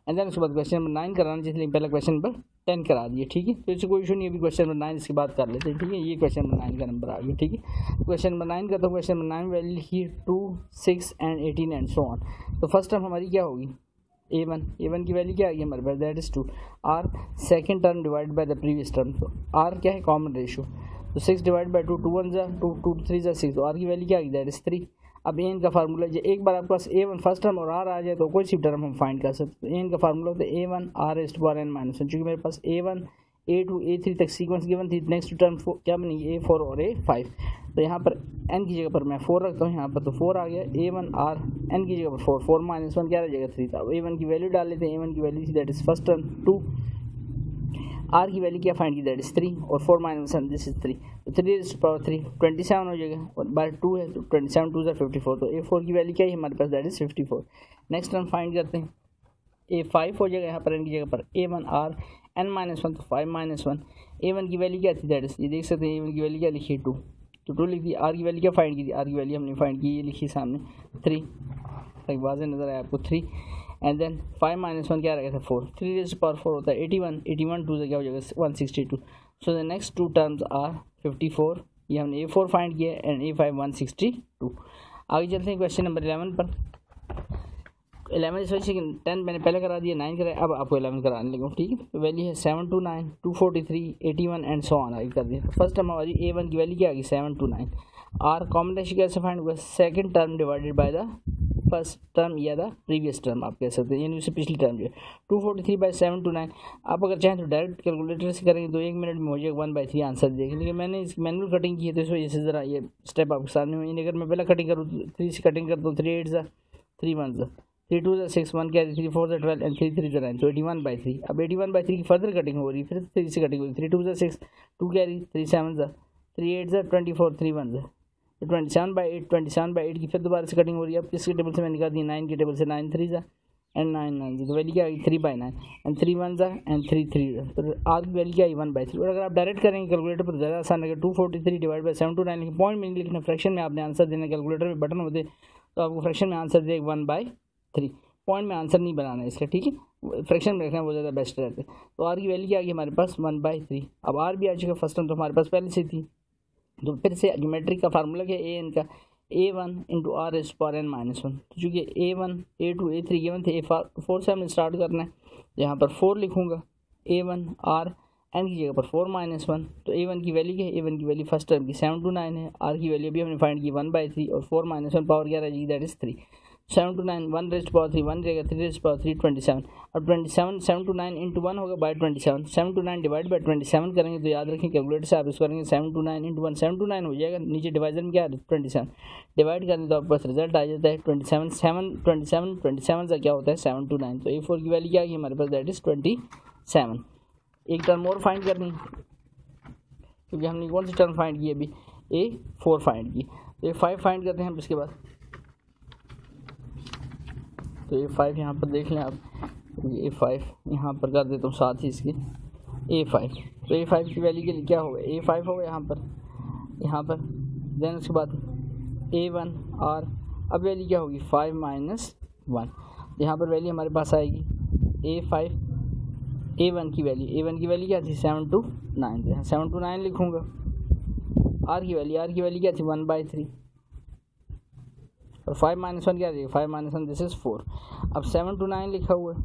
Speaker 1: एंड देन उसके बाद क्वेश्चन नंबर 9 कराना, जिसलिए पहले क्वेश्चन नंबर 10 करा दिए, ठीक है। तो इससे कोई इशू नहीं, अभी क्वेश्चन नंबर 9 इसके बाद कर लेते हैं, ठीक है। ये क्वेश्चन नंबर 9 का नंबर आ गया, ठीक है। क्वेश्चन नंबर 9 का, तो क्वेश्चन नंबर 9 वैल्यू लिखिए 2 6 एंड 18 एंड सो ऑन। तो फर्स्ट टर्म हमारी क्या होगी a1 की वैल्यू क्या आ गई हमारे पास that is 2 r second term divide by the previous term. तो r क्या है कॉमन रेशियो, तो 6 डिवाइड बाय 2 2 1 2 2 3 6, तो r की वैल्यू क्या आ गई दैट इज़ 3। अब an का फार्मूला जो एक बार आपके पास a1 फर्स्ट टर्म और r आ जाए तो कोई सी टर्म हम फाइंड कर सकते हैं। an का फार्मूला होता है a1 r raised power n minus 1। चूँकि मेरे पास a1 a2 a3 तक सीक्वेंस गिवन थी, नेक्स्ट टर्म क्या बनेगी a4 और a5। तो यहाँ पर n की जगह पर मैं 4 रखता हूँ, यहाँ पर तो 4 आ गया, a1 r n की जगह पर 4 4 माइनस 1 क्या रह जाएगा 3 था। a1 की वैल्यू डाल लेते हैं, a1 की वैल्यू थी that is first term 2, r की वैल्यू क्या फाइंड की दैट इज़ 3 और 4 माइनस 1 दिस इज़ 3, तो 3 रेज़्ड पावर 3 27 हो जाएगा और बाय 2 है तो 27 2 54। तो a4 की वैल्यू क्या है हमारे पास that is 54। Next term find करते हैं, a5 हो जाएगा यहाँ पर n की जगह पर a1 r n माइनस 1 तो 5 माइनस 1। a1 की वैल्यू क्या थी दैट इज़, ये देख सकते हैं a1 की वैल्यू क्या लिखी है 2, तो 2 लिख दी। r की वैल्यू क्या फाइंड की थी, r की वैल्यू हमने फाइंड की, ये लिखी सामने 3, तक वाज़ेह नज़र आया आपको 3 एंड देन 5 माइनस 1 क्या रहेगा था 4, 3 रेज़्ड पावर 4 होता है 81 2 से क्या हो जाएगा 162। So the next two terms are 54, ये हमने a4 फाइंड किया एंड a5 162। आगे चलते हैं क्वेश्चन नंबर 11 पर। 11 इस वजह से 10 मैंने पहले करा दिया, 9 कराया, अब आपको 11 कराने लगा, ठीक है। तो वैल्यू है 729 243 81 एंड सो ऑन आगे कर दिया। फर्स्ट टर्म हमारी a1 की वैल्यू क्या आ गई 729, r कॉमन रेशियो कैसे फाइंड हुआ, second term divided by the first term या द प्रीवियस टर्म आप कह सकते हैं, यानी उससे पिछली टर्म जो है 243/729। आप अगर चाहें तो डायरेक्ट कैलकुलेटर से करेंगे तो 1 मिनट में हो जाएगा 1/3 आंसर देखें, लेकिन मैंने इसकी मैनुअल कटिंग की है तो इस वजह से ज़रा ये स्टेप आपके सामने हुई। अगर मैं पहले कटिंग करूँ 3 से कटिंग करता हूँ, 3 8 3 1 3 2 6 1 कैरी 3 4 12 एंड 3 3 9, तो 81/3। अब 81/3 की फर्दर कटिंग हो रही है, फिर 3 से कटिंग हो रही है, 3 2 6 2 कैरी 3 7 3 8 24 3 1 तो 27/8 की फिर दोबारा से कटिंग हो रही है। अब किसके टेबल से मैंने निकाल दी 9 के टेबल से 9 3 एंड 9 9 तो वैल्यू क्या आएगी 3/9 एंड 3 1 एंड 3 3 तो आर की वैल्यू क्या आई 1/3। और अगर आप डायरेक्ट करेंगे कैलकुलेटर पर ज़्यादा आसान है, 243 डिवाइड बाई 729 लिखें, पॉइंट में नहीं लिखना, फ्रैक्शन में आपने आंसर देना, कैलकुलेटर में बटन होते तो आपको फ्रैक्शन में आंसर दे 1/3, पॉइंट में आंसर नहीं बनाना है इसका, ठीक है, फ्रैक्शन में रखना वो ज़्यादा बेस्ट रहता है। तो आर की वैल्यू क्या आ गई हमारे पास 1/3। अब आर भी आ चुका फर्स्ट टर्म तो हमारे पास पहले से थी, तो फिर से ज्योमेट्रिक का फार्मूला क्या है a n का a1 into R S power n minus 1। तो चूँकि a1 a2 a3 गिवन थे, a4 से हमने स्टार्ट करना है, यहाँ पर 4 लिखूँगा, a1 r n की जगह पर 4 माइनस 1। तो a1 की वैल्यू क्या है, a1 की वैल्यू फर्स्ट टर्म की 729 है, r की वैल्यू भी हमने फाइंड की 1/3 और 4 माइनस 1 पावर क्या रहेगी दैट इज़ 3। 729 1 रेस्ट पावर 3 1 रहेगा, 3 रेस्ट पावर 3 27। अब 27 729 इंटू 1 होगा बाई 27, 729 डिवाइड बाई 27 करेंगे तो याद रखें कैलकुलेटर से आप इसको करेंगे 729 इंटू 1 729 हो जाएगा, नीचे डिवाइजर में क्या है 27, डिवाइड करें तो आपके पास रिजल्ट आ जाता है 27 27 से क्या होता है 729। तो a4 की वैल्यू क्या है हमारे पास दैट इज़ 27। एक टर्म और फाइंड करनी क्योंकि हमने कौन सी टर्म फाइंड की अभी a4 फाइंड की, तो a5 फाइंड करते हैं हम इसके बाद। तो a5 यहाँ पर देख लें आप, a5 यहाँ पर कर देता हूँ साथ ही इसके a5। तो a5 की वैल्यू के लिए क्या होगा a5 होगा यहाँ पर देन उसके बाद a1 r, अब वैल्यू क्या होगी 5 माइनस 1, यहाँ पर वैल्यू हमारे पास आएगी a5 a1 की वैल्यू क्या थी 729, तो यहाँ 729 लिखूँगा। r की वैल्यू क्या थी 1/3 और 5 माइनस 1 क्या रहेगा 5 माइनस 1 दिस इज 4। अब 729 लिखा हुआ है,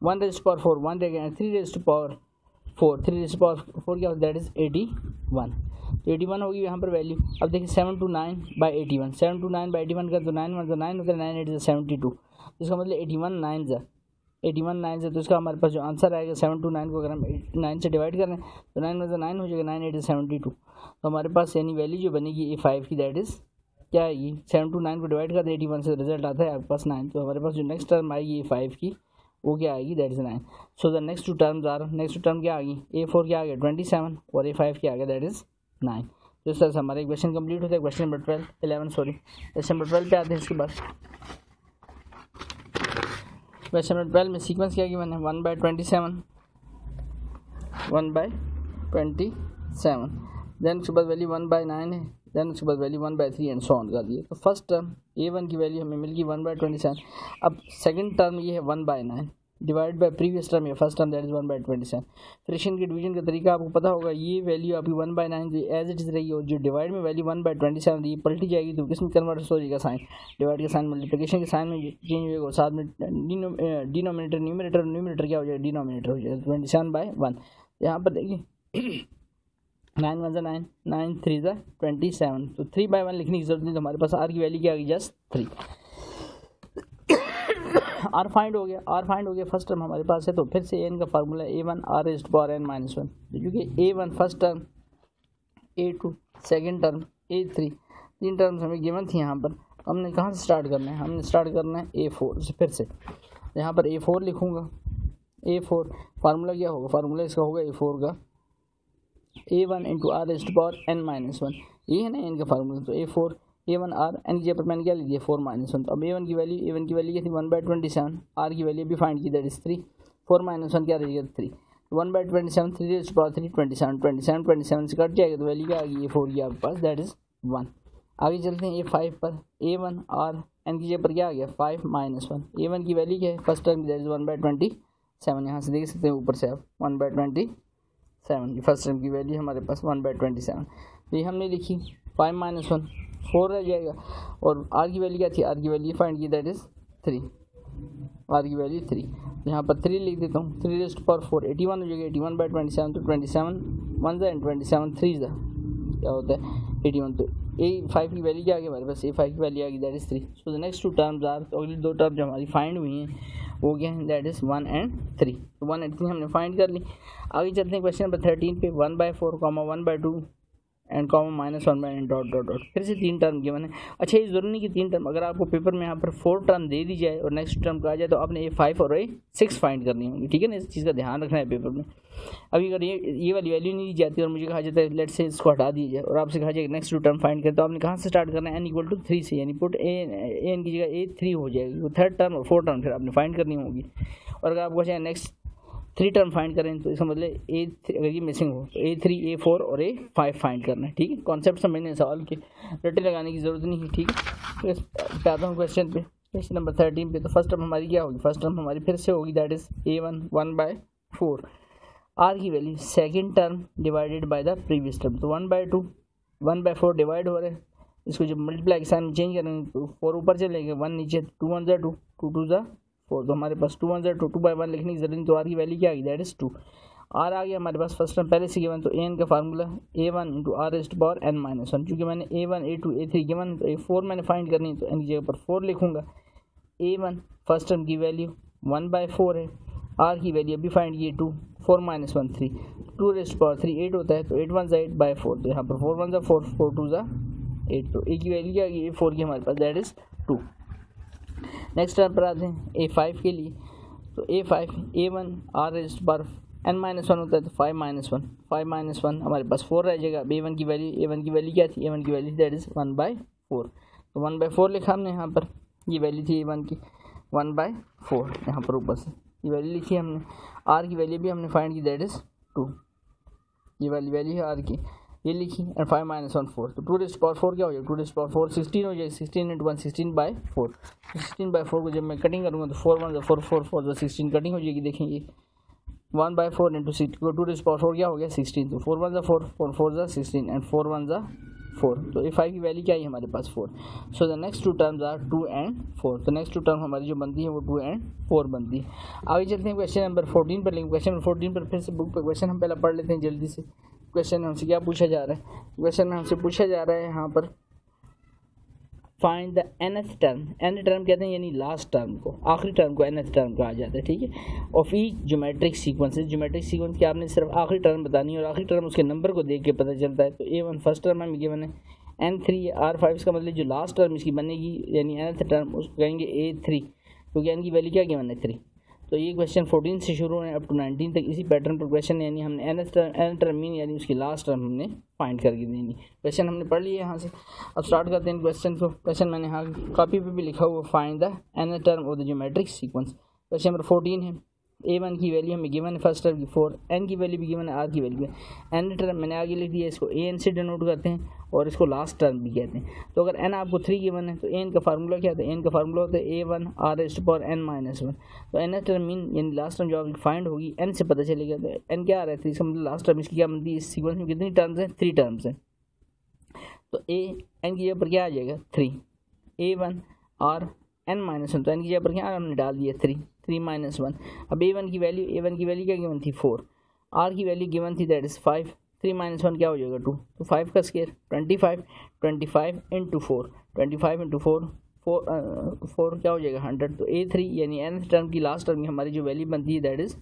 Speaker 1: 1 रेज़्ड पावर 4 1 रहेगा, 3 रेज़्ड पावर 4 3 रेज़्ड पावर 4 क्या होता है दैट इज 81। तो 81 होगी यहाँ पर वैल्यू। अब देखिए 729/81, 729/81 का तो 9 1 9 होता है, 9 8 72, तो इसका मतलब 81 9 से तो इसका हमारे पास जो आंसर आएगा 729 को अगर हम 9 से डिवाइड करें तो 9 1 9 हो जाएगा, 9 8 72। तो हमारे पास यानी वैल्यू जो बनेगी a5 की दैट इज़ क्या आएगी 729 को डिवाइड करते 81 से रिजल्ट आता है आपके पास 9। तो हमारे पास जो नेक्स्ट टर्म आएगी a5 की वो क्या आएगी that is 9। So the next two term क्या आ गई a4 क्या आ गया 27 और a5 क्या आ गया दैट इज़ 9। तो इस तरह से हमारा क्वेश्चन कंप्लीट होता है। क्वेश्चन नंबर 12 पे आते हैं। इसके बाद क्वेश्चन नंबर 12 में सीक्वेंस क्या गिवन है 1/27 देन उसके बाद वैल्यू 1/9 है, देन उसके बाद वैल्यू 1/3 एंड सो ऑन कर दिए। तो फर्स्ट टर्म a1 की वैल्यू हमें मिल गई 1/27। अब सेकंड टर्म ये है 1/9 डिवाइड बाय प्रीवियस टर्म या first term that is 1/27। Fraction के डिवीजन का तरीका आपको पता होगा, ये वैल्यू आपकी 1/9 जो एज इट इज रही है, जो डिवाइड में वैल्यू 1/27 रही पलटी जाएगी तो किस में कन्वर्ट हो जाएगा साइन, डिवाइड का साइन मल्टीप्लिकेशन के साइन में चेंज होगा और साथ में डिनोमिनेटर न्यूमरेटर क्या हो जाएगा डिनोमिनेटर हो जाएगा 27/1। यहाँ पर देखिए 9 1 9 9 3 27, तो 3/1 लिखने की जरूरत नहीं, तो हमारे पास आर की वैल्यू क्या आ गई जस्ट 3। आर फाइंड हो गया फर्स्ट टर्म हमारे पास है। तो फिर से एन का formula a1 r raised power n minus 1, क्योंकि a1 first term, a2 second term, a3 तीन टर्म्स हमें गिवन थी। यहाँ पर हमने कहाँ से स्टार्ट करना है, हमने स्टार्ट करना है a4 से। फिर से यहाँ पर a4 लिखूँगा, a4 फार्मूला क्या होगा, फार्मूला इसका होगा a4 का a1 into r raised power n minus 1, ये है ना एन का फार्मूला। तो a4 a1 r n की जगह पर मैंने क्या लिख दिया 4 माइनस 1। तो अब a1 की वैल्यू क्या थी 1/27, r की वैल्यू भी फाइंड की दैट इज 3, 4 माइनस 1 क्या रहेगा 3, 1/27 3 रेज़्ड पावर 3 27 से कट जाएगा तो वैल्यू क्या आ गई a4 की आपके पास दैट इज 1। आगे चलते हैं a5 पर, a1 r n की जगह पर क्या आ गया 5 माइनस 1, a1 की वैल्यू क्या है फर्स्ट टर्म दैट इज 1/27, यहाँ से देख सकते हैं ऊपर से आप 1/27 की फर्स्ट टर्म की वैल्यू हमारे पास 1/27। तो ये हमने लिखी 5 माइनस 1 4 रह जाएगा और आर की वैल्यू क्या थी, आर की वैल्यू फाइंड की दैट इज 3, आर की वैल्यू 3। यहाँ पर 3 लिख देता हूँ, 3 रेज़्ड पावर 4 81 हो जाएगा, 81/27 तो 27 1 एंड 27 3 क्या होता है 81। तो a5 की वैल्यू क्या आ गई हमारे पास, a5 की वैल्यू आ गई that is 3। So the next two terms are, तो अगली दो टर्म जो हमारी फाइंड हुई हैं वो क्या है दैट इज 1 and 3। तो 1 and 3 हमने फाइंड कर ली। आगे चलते हैं क्वेश्चन नंबर 13 पे, 1/4, 1/2 and comma minus one by n dot dot dot, फिर से 3 टर्म गिवन है। अच्छा ये जरूरी नहीं कि 3 टर्म, अगर आपको पेपर में यहाँ पर 4 टर्म दे दी जाए और नेक्स्ट टर्म का आ जाए तो आपने A5 और A6 फाइंड करनी होगी, ठीक है ना, इस चीज़ का ध्यान रखना है पेपर में। अभी अगर ये वाली वैल्यू नहीं दी जाती और मुझे कहा जाता है लेट से इसको हटा दी जाए और आपसे कहा जाए नेक्स्ट 2 टर्म फाइंड करें, तो आपने कहाँ से स्टार्ट करना है, n इक्वल टू 3 से, यानी पुट एन की जगह A3 हो जाएगी, वो 3rd टर्म और 4th टर्म फिर आपने फाइंड करनी होगी। और अगर आपको चाहे नेक्स्ट 3 टर्म फाइंड करें तो इसका मतलब A3 अगर ये मिसिंग हो तो A3 A4 और A5 फाइंड करना है, ठीक है। कॉन्सेप्ट समझने सवाल के रटे लगाने की ज़रूरत नहीं है, ठीक है। तो आता हूँ क्वेश्चन पे, क्वेश्चन नंबर 13 पे। तो फर्स्ट टर्म हमारी क्या होगी, फर्स्ट टर्म हमारी फिर से होगी दैट इज़ A1 1/4, आर की value second term divided by the previous term, तो 1/2 1/4 डिवाइड हो रहे हैं, इसको जब मल्टीप्लाई के साथ में चेंज करेंगे तो 4 ऊपर चलेंगे, 1 नीचे, 2 1 2 2 2 4, तो हमारे पास 2 1 2 2/1 लिखने की जरूरत नहीं, तो आर की वैल्यू क्या आ गई दैट इज़ 2। आर आ गया हमारे पास फर्स्ट टर्म पहले से गिवन, तो एन का formula A1 into r is to power n minus 1, चूँकि मैंने A1 A2 A3 गिवन तो A4 मैंने फाइंड करनी है, तो n की जगह पर 4 लिखूँगा। A1 फर्स्ट टर्म की वैल्यू 1/4 है, आर की वैल्यू अभी फाइंड की 2, 4 - 1 3, 2 रेज़ टू पावर 3 8 होता है, तो 8 1 8/4, तो यहाँ पर 4 1 4 4 2 8, तो ए की वैल्यू क्या आ गई A4 की हमारे पास दैट इज़ 2। नेक्स्ट टर्म पर आते हैं A5 के लिए, तो A5 A1 r raise to power n - 1 होता है, तो 5 - 1 हमारे पास 4 रह जाएगा। A1 की वैल्यू क्या थी, A1 की वैल्यू दैट इज़ 1/4, तो 1/4 लिखा हमने यहाँ पर, ये वैल्यू थी A1 की 1/4, यहाँ पर ऊपर से ये वैल्यू लिखी हमने। आर की वैल्यू भी हमने फाइंड की दैट इज़ 2, ये वाली वैल्यू है आर की, ये लिखी, एंड 5 - 1 4, तो 2 रेज़ टू पावर 4 क्या हो जाएगा, 2 रेज़ टू पावर 4 16 हो जाएगा, 16 × 1 16/4, 16/4 को जब मैं कटिंग करूँगा तो 4 1 4 4 4 16 कटिंग हो जाएगी, देखेंगे 1/4 इंटू 6, 2 रेज़ टू पावर 4 क्या हो गया 16, तो 4 1 4 4 4 16 एंड 4 1 4, तो A5 की वैल्यू क्या है हमारे पास 4। So the next 2 terms are 2 and 4, तो नेक्स्ट 2 टर्म हमारी जो बनती है वो 2 एंड 4 बनती है। आगे चलते हैं क्वेश्चन नंबर 14 पर, लेकिन क्वेश्चन नंबर 14 पर फिर से बुक पर क्वेश्चन हम पहले पढ़ लेते हैं जल्दी से। क्वेश्चन में हमसे क्या पूछा जा रहा है, क्वेश्चन में हमसे पूछा जा रहा है यहाँ पर find the nth term, nth term कहते हैं यानी लास्ट टर्म को, आखिरी टर्म को nth टर्म कहा जाता है, ठीक है। Of each geometric sequence, geometric sequence की आपने सिर्फ आखिरी टर्म बतानी है और आखिरी टर्म उसके नंबर को देख के पता चलता है। तो A1 फर्स्ट टर्म हमें गिवन है, N3 R5 इसका मतलब जो लास्ट टर्म इसकी बनेगी यानी nth टर्म उसको कहेंगे A3, क्योंकि n की वैल्यू क्या गिवन है 3। तो ये क्वेश्चन 14 से शुरू है अप टू 19 तक इसी पैटर्न पर क्वेश्चन, यानी हमने nth टर्म मीन यानी उसकी लास्ट टर्म हमने फाइंड करके देनी। क्वेश्चन हमने पढ़ लिया यहाँ से, अब स्टार्ट करते हैं क्वेश्चन को। क्वेश्चन मैंने यहाँ कॉपी पे भी लिखा हुआ, find the nth term of the geometric sequence. Question number 14 है, A1 की वैल्यू हमें गिवन है फर्स्ट टर्म की 4, n की वैल्यू भी गिवन है, r की वैल्यू है। n टर्म मैंने आगे लिख दिया, इसको an से डिनोट करते हैं और इसको लास्ट टर्म भी कहते हैं। तो अगर n आपको 3 गिवन है तो n का फार्मूला क्या होता है, n का फार्मूला होता है A1 r⁻n-1, तो n टर्म मीन यानी लास्ट टर्म जो आपकी फाइंड होगी n से पता चलेगा, तो n क्या आ रहा है 3, इसका मतलब लास्ट टर्म इसकी क्या बनती है, इस सीक्वेंस में कितनी टर्म्स हैं 3 टर्म्स हैं, तो n की जगह पर क्या आ जाएगा 3, A1 r⁻n-1, तो n की जगह पर क्या हमने डाल दिया 3 -1। अब A1 की वैल्यू क्या गिवन थी 4, r की वैल्यू गिवन थी दैट इज़ 5, 3 - 1 क्या हो जाएगा 2, तो 5 का स्क्वायर 25 इंटू 4, 25 इंटू 4 क्या हो जाएगा 100, तो A3 यानी nth टर्म की लास्ट टर्म की हमारी जो वैल्यू बनती है दैट इज़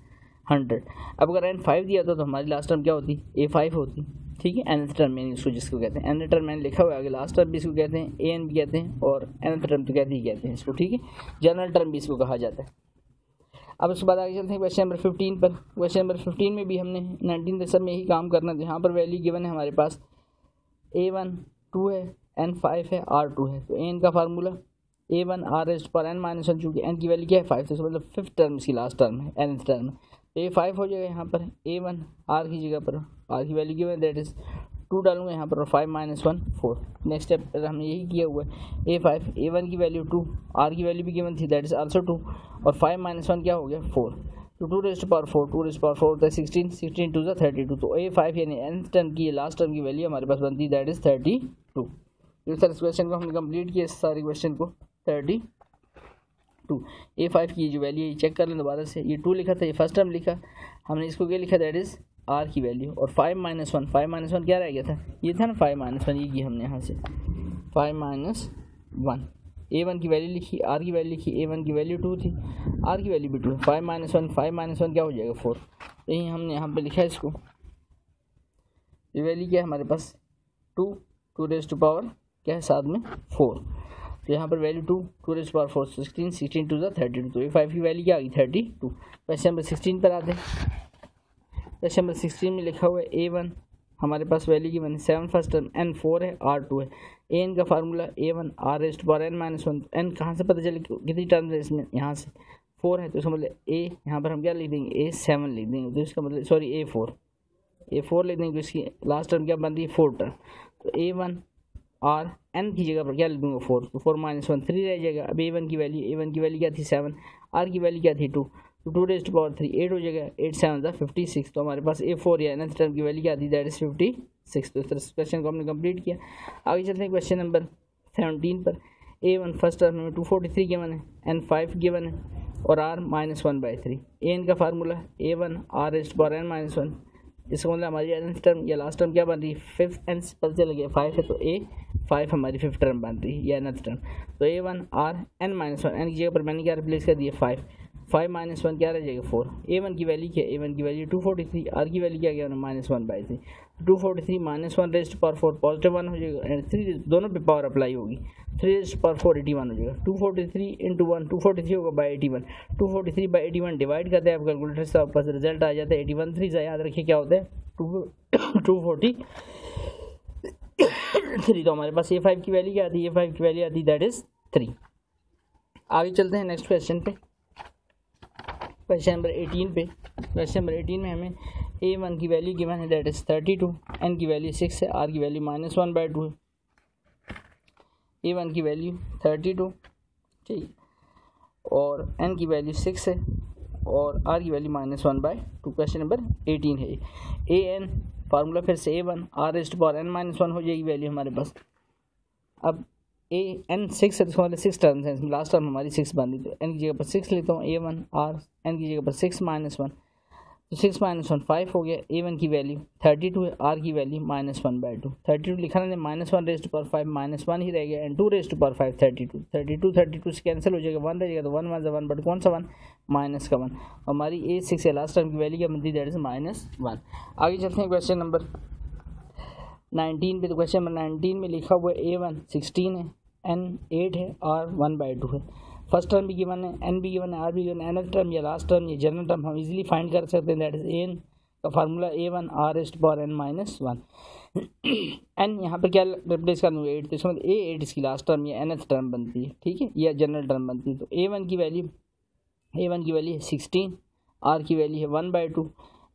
Speaker 1: 100। अब अगर n 5 दिया था तो हमारी लास्ट टर्म क्या होती A5 होती, ठीक है। nth टर्म यानी उसको जिसको कहते हैं nth टर्म मैंने लिखा हुआ है आगे, लास्ट टर्म भी इसको कहते हैं, an भी कहते हैं और nth टर्म तो कहते हैं इसको, ठीक है। जनरल टर्म भी इसको कहा जाता है। अब उसके बाद आगे चलते हैं क्वेश्चन नंबर 15 पर। क्वेश्चन नंबर 15 में भी हमने 19 तक सब में यही काम करना था। यहाँ पर वैल्यू गिवन है हमारे पास A1 2 है, n 5 है, r 2 है, तो n का फार्मूला A1 r⁻n-1, चूँकि n की वैल्यू क्या है 5, तो मतलब 5th टर्म इसकी लास्ट टर्म है, nth टर्म, तो ये 5 हो जाएगा यहाँ पर। A1 r की जगह पर r की वैल्यू गिवन दैट इज़ 2 डालूंगा यहाँ पर और 5 - 1 4। नेक्स्ट स्टेप हमने यही किया हुआ है, A1 की वैल्यू 2, r की वैल्यू भी गिवन थी दैट इज़ आल्सो 2 और 5 - 1 क्या हो गया 4, तो 2 रेज़ टू पावर 4 होता है 16, 16 2 32, तो A5 यानी nth टर्म की लास्ट टर्म की वैल्यू हमारे पास बनती है दैट इज़ 32। इस तरह इस क्वेश्चन को हमने कंप्लीट किया, इस सारे क्वेश्चन को 32। A5 की जो वैल्यू है चेक कर लें दोबारा से, ये 2 लिखा था, ये फर्स्ट टर्म लिखा, हमने इसको क्या लिखा दैट इज़ r की वैल्यू, और 5 - 1 क्या रह गया था, ये था ना 5 - 1, ये की हमने यहाँ से 5 - 1, A1 की वैल्यू लिखी, r की वैल्यू लिखी, A1 की वैल्यू 2 थी, r की वैल्यू भी 2, 5 - 1 क्या हो जाएगा 4, यही हमने यहाँ पे लिखा है इसको। ये वैल्यू क्या है हमारे पास 2 2 रेज़ टू पावर क्या है साथ में 4, तो यहाँ पर value 2 2 raise to power 4 16 16 to the 32, तो ये 5 की वैल्यू क्या आ गई 32। क्वेश्चन नंबर 16 पर आते हैं। क्वेश्चन नंबर 16 में लिखा हुआ है A1 हमारे पास वैल्यू की 7 फर्स्ट टर्म n 4 है r 2 है। an का formula A1 r raise to power n minus 1, n कहाँ से पता चले कितनी टर्म है इसमें, यहाँ से 4 है, तो इसका मतलब a यहाँ पर हम क्या लिख देंगे A7 लिख देंगे, तो इसका मतलब सॉरी A4 लिख देंगे, तो इसकी लास्ट टर्म क्या बन रही है 4 टर्म, तो A1 r n की जगह पर क्या लिख दूँगा 4, तो 4 माइनस 1 3 रह जाएगा। अब A1 की वैल्यू क्या थी 7, r की वैल्यू क्या थी 2, तो 2 रेज़ टू पावर 3 8 हो जाएगा, 8 7 56, तो हमारे पास A4 या nth टर्म की वैल्यू क्या थी दैट इज़ 56। तो इस तरह से क्वेश्चन को हमने कंप्लीट किया। आगे चलते हैं क्वेश्चन नंबर 17 पर। A1 फर्स्ट टर्म में 243 गिवन है, n 5 गिवन है और r -1/3। an का formula A1 r raise to power n minus 1, इसका मतलब हमारी nth टर्म या लास्ट टर्म क्या बन रही है 5, n पता चल गया 5 है, तो A5 हमारी 5th टर्म बन रही है या nth टर्म, तो A1 r n minus 1, n की जगह पर मैंने क्या रिप्लेस कर दिया 5 माइनस 1 क्या रह जाएगा 4। A1 की वैल्यू क्या है, A1 की वैल्यू 243, r की वैल्यू क्या गया -1/3, 243 -1 रेज़ टू पावर 4 पॉजिटिव 1 हो जाएगा, एंड 3 दोनों पे पावर अप्लाई होगी, 3 रेज़ टू पावर 4 81 हो जाएगा। 243 इंटू 1 243 होगा बाई 81, 243 बाई 81 डिवाइड करते हैं आप कैलकुलेटर से, आपके पास रिजल्ट आ जाता है 81 3 याद रखिए क्या होता है 243, तो हमारे पास A5 की वैल्यू क्या आती है, A5 की वैल्यू आती है दैट इज़ 3। आगे चलते हैं नेक्स्ट क्वेश्चन पे, क्वेश्चन नंबर 18 पे। क्वेश्चन नंबर 18 में हमें A1 की वैल्यू गिवन है दैट इज़ 32, n की वैल्यू 6 है, r की वैल्यू -1/2 है। A1 की वैल्यू 32 ठीक, और n की वैल्यू 6 है और r की वैल्यू -1/2। क्वेश्चन नंबर 18 है। an फार्मूला फिर से A1 r raise to power n minus 1 हो जाएगी वैल्यू हमारे पास। अब n 6 है, तो 6 टर्म्स हैं इसमें, लास्ट टर्म हमारी 6 बन रही, तो n की जगह पर 6 लेता हूँ A1 r, n की जगह पर 6 माइनस 1, तो 6 माइनस 1 5 हो गया। A1 की वैल्यू 32 है, r की वैल्यू -1/2, 32 लिखा ना -1 रेज़ टू पावर 5 -1 ही रह गया, एंड 2 रेज़ टू पावर 5 32 से कैंसिल हो जाएगा, 1 रह जाएगा, तो 1 1 1, बट कौन सा 1 माइनस का 1, हमारी A6 है लास्ट टर्म की वैल्यू क्या बनती दैट इज़ -1। आगे चलते हैं क्वेश्चन नंबर 19 पे। तो क्वेश्चन नंबर 19 में लिखा हुआ है A1 16 है, n 8 है, r 1/2 है। फर्स्ट टर्म भी गिवन है, n भी गिवन है, r भी गिवन है, nth टर्म या लास्ट टर्म या जनरल टर्म हम इजीली फाइंड कर सकते हैं दैट इज n का formula A1 r raise to power n minus 1। n यहाँ पर क्या रिप्लेस कर दूँगा 8, तो इसमें A8 इसकी लास्ट टर्म या nth टर्म बनती है, ठीक है, या जनरल टर्म बनती है। तो A1 की वैल्यू है 16, r की वैल्यू है 1/2,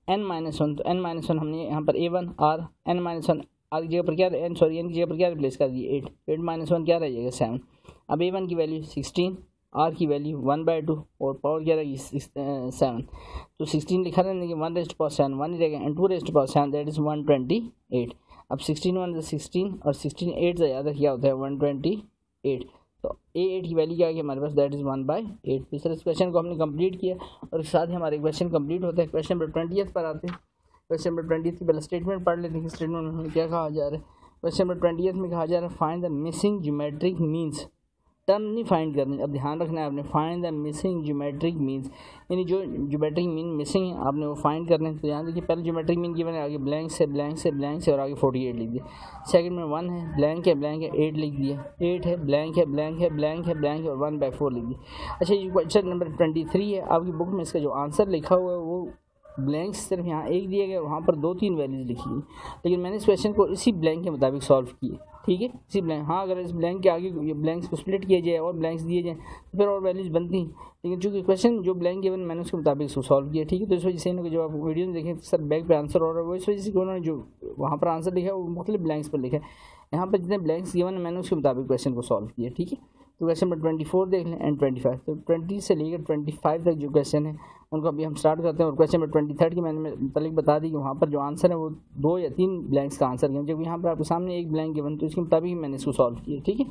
Speaker 1: n-1, तो n-1 हमने यहाँ पर A1 r n-1 r की जगह पर क्या n की जगह पर क्या रिप्लेस कर दिए 8 -1 क्या रह जाएगा 7। अब A1 की वैल्यू 16, r की वैल्यू 1/2 और पावर क्या रहेगी 7, तो 16 लिखा रहने 1 रेज़ टू पावर 7 1 ही रहेगा, and 2 raise to power 7 that is 128। अब 16 1 16 और 16 8 से ज़्यादा क्या होता है 128, तो A8 की वैल्यू क्या है हमारे पास दैट इज़ 1/8। इस तरह इस क्वेश्चन को हमने कंप्लीट किया और इसके साथ ही हमारे क्वेश्चन कंप्लीट होता है। क्वेश्चन नंबर 20 पर आते हैं। क्वेश्चन नंबर 20 की पहले स्टेटमेंट पढ़ लेते हैं, स्टेटमेंट में क्या कहा जा रहा है। क्वेश्चन नंबर 20 में कहा जा रहा है find the missing geometric means, term नहीं फाइंड करनी, अब ध्यान रखना है आपने, find the missing geometric means, यानी जो ज्योमेट्रिक मीन मिसिंग है आपने वो फाइंड करने हैं। तो यहाँ देखिए पहले ज्योमेट्रिक मीन गिवन है, आगे ब्लैंक से और आगे 48 लिख दिया। सेकंड में 1 है, ब्लैंक है 8 लिख दिया, 8 है, ब्लैंक है और 1/4 लिख दिया। अच्छा ये क्वेश्चन नंबर 23 है आपकी बुक में, इसका जो आंसर लिखा हुआ है वो ब्लैंक्स सिर्फ यहाँ एक दिया गया, वहाँ पर 2-3 वैल्यूज लिखी है, लेकिन मैंने इस क्वेश्चन को इसी ब्लैंक के मुताबिक सॉल्व किए, ठीक है, इसी ब्लैंक। हाँ अगर इस ब्लैंक के आगे ये ब्लैंक्स को स्प्लिट किया जाए और ब्लैंक्स दिए जाए तो फिर और वैल्यूज बनती हैं, लेकिन चूँकि क्वेश्चन जो ब्लैंक गिवन मैंने उसके मुताबिक उसको सॉल्व किया, ठीक है। तो इस वजह से इन्होंने जब आप वीडियो में देखें सर बैक पे आंसर हो रहा है, वो इस वजह से उन्होंने जो वहाँ पर आंसर लिखा है वो मुख्तलिफ ब्लैंक्स पर लिखा है। यहाँ पर जितने ब्लैंक्स गिवन है मैंने उसके मुताबिक क्वेश्चन को सॉल्व किया, ठीक है। तो क्वेश्चन नंबर 24 देख लें एंड 25, तो 20 से लेकर 25 तक जो क्वेश्चन है उनको अभी हम स्टार्ट करते हैं। और क्वेश्चन नंबर 23 की मैंने मतलब बता दी कि वहाँ पर जो आंसर है वो 2 या 3 ब्लैंक्स का आंसर है, जब यहाँ पर आपके सामने एक ब्लैंक गिवन, तो इसके मुताबिक मैंने इसको सॉल्व किया, ठीक है।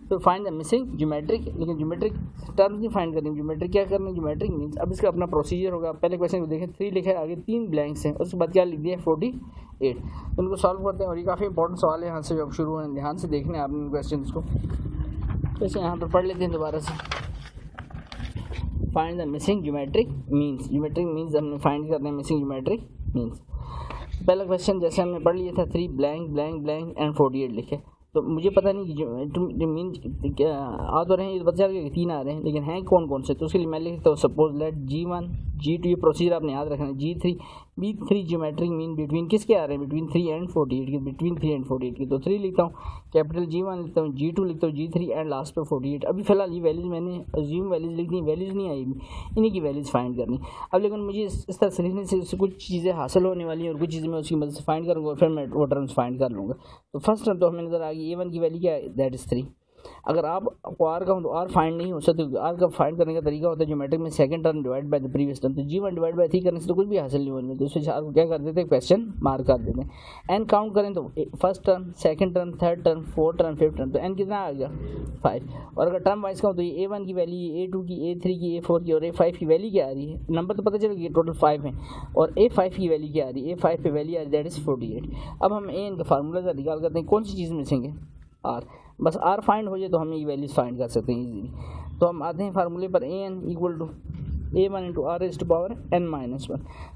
Speaker 1: तो फाइंड द मिसिंग ज्योमेट्रिक, लेकिन ज्योमेट्रिक टर्म्स नहीं फाइंड करेंगे, ज्योमेट्रिक क्या करना है, ज्योमेट्रिक मीन्स। अब इसका अपना प्रोसीजर होगा। पहले क्वेश्चन को देखें 3 लिखा है, आगे 3 ब्लैंक्स हैं, उसके बाद क्या लिख दिया 48, तो उनको सॉल्व करते हैं। और ये काफ़ी इंपॉर्टेंट सवाल है, यहाँ से जब शुरू है ध्यान से देखना है आपने क्वेश्चन को। वैसे यहाँ पर पढ़ लेते हैं दोबारा से। Find the missing geometric means, geometric means हमने फाइंड करना है मिसिंग ज्योमेट्रिक मीन्स। पहला क्वेश्चन जैसे हमने पढ़ लिया था 3 ब्लैंक ब्लैंक ब्लैंक एंड 48 लिखे, तो मुझे पता नहीं कि जो मीन क्या आ तो रहे हैं, ये तो बता कि 3 आ रहे हैं, लेकिन हैं कौन कौन से, तो उसके लिए मैं लिखता हूँ सपोज लेट G1 G2, ये प्रोसीजर आपने याद रखना है, G3 B3 geometric mean between किसके आ रहे हैं, बिटवीन 3 एंड 48 के, बिटवीन 3 एंड 48 की, तो 3 लिखता हूँ, कैपिटल G1 लिखता हूँ, G2 लिखता हूँ, G3 एंड लास्ट पे 48। अभी फिलहाल ये वैल्यूज मैंने अज्यूम वैल्यूज लिख दी, वैल्यूज नहीं आई, इन्हीं की वैल्यूज फाइंड करनी। अब लेकिन मुझे इस तरह से लिखने से कुछ चीज़ें हासिल होने वाली हैं और कुछ चीज़ें मैं उसकी मदद से फाइंड करूँगा और फिर मैं वो टर्म्स फाइंड कर लूँगा। तो फर्स्ट टर्म तो हमें नजर आ गई A1 की वैल्यू क्या है, दैट इज़ 3। अगर आप आर का तो आर फाइंड नहीं हो सकता, आर का फाइंड करने का तरीका होता है ज्योमेट्रिक में second term divide by the previous term, तो G1 डिवाइड बाय 3 करने से तो कुछ भी हासिल नहीं होने, तो उससे आर को क्या कर देते हैं, क्वेश्चन मार्क कर देते हैं। एन काउंट करें तो first term, second term, third term, fourth term, fifth term, तो एन कितना आ गया 5। और अगर टर्म वाइज का तो ये A1 की वैल्यू, A2 की, A3 की, A4 की और A5 की वैल्यू क्या आ रही है, नंबर तो पता चलेगा टोटल 5 है, और A5 की वैल्यू क्या आ रही है, A5 पे वैल्यू आ रही है दैट इज़ 48। अब हम एन का फार्मूला का निकाल करते हैं, कौन सी चीज़ मिसिंग है, आर, बस आर फाइंड हो जाए तो हम ये वैल्यूज फाइंड कर सकते हैं इजीली। तो हम आते हैं फार्मूले पर, A N equal to A1 into R raise to power n-1,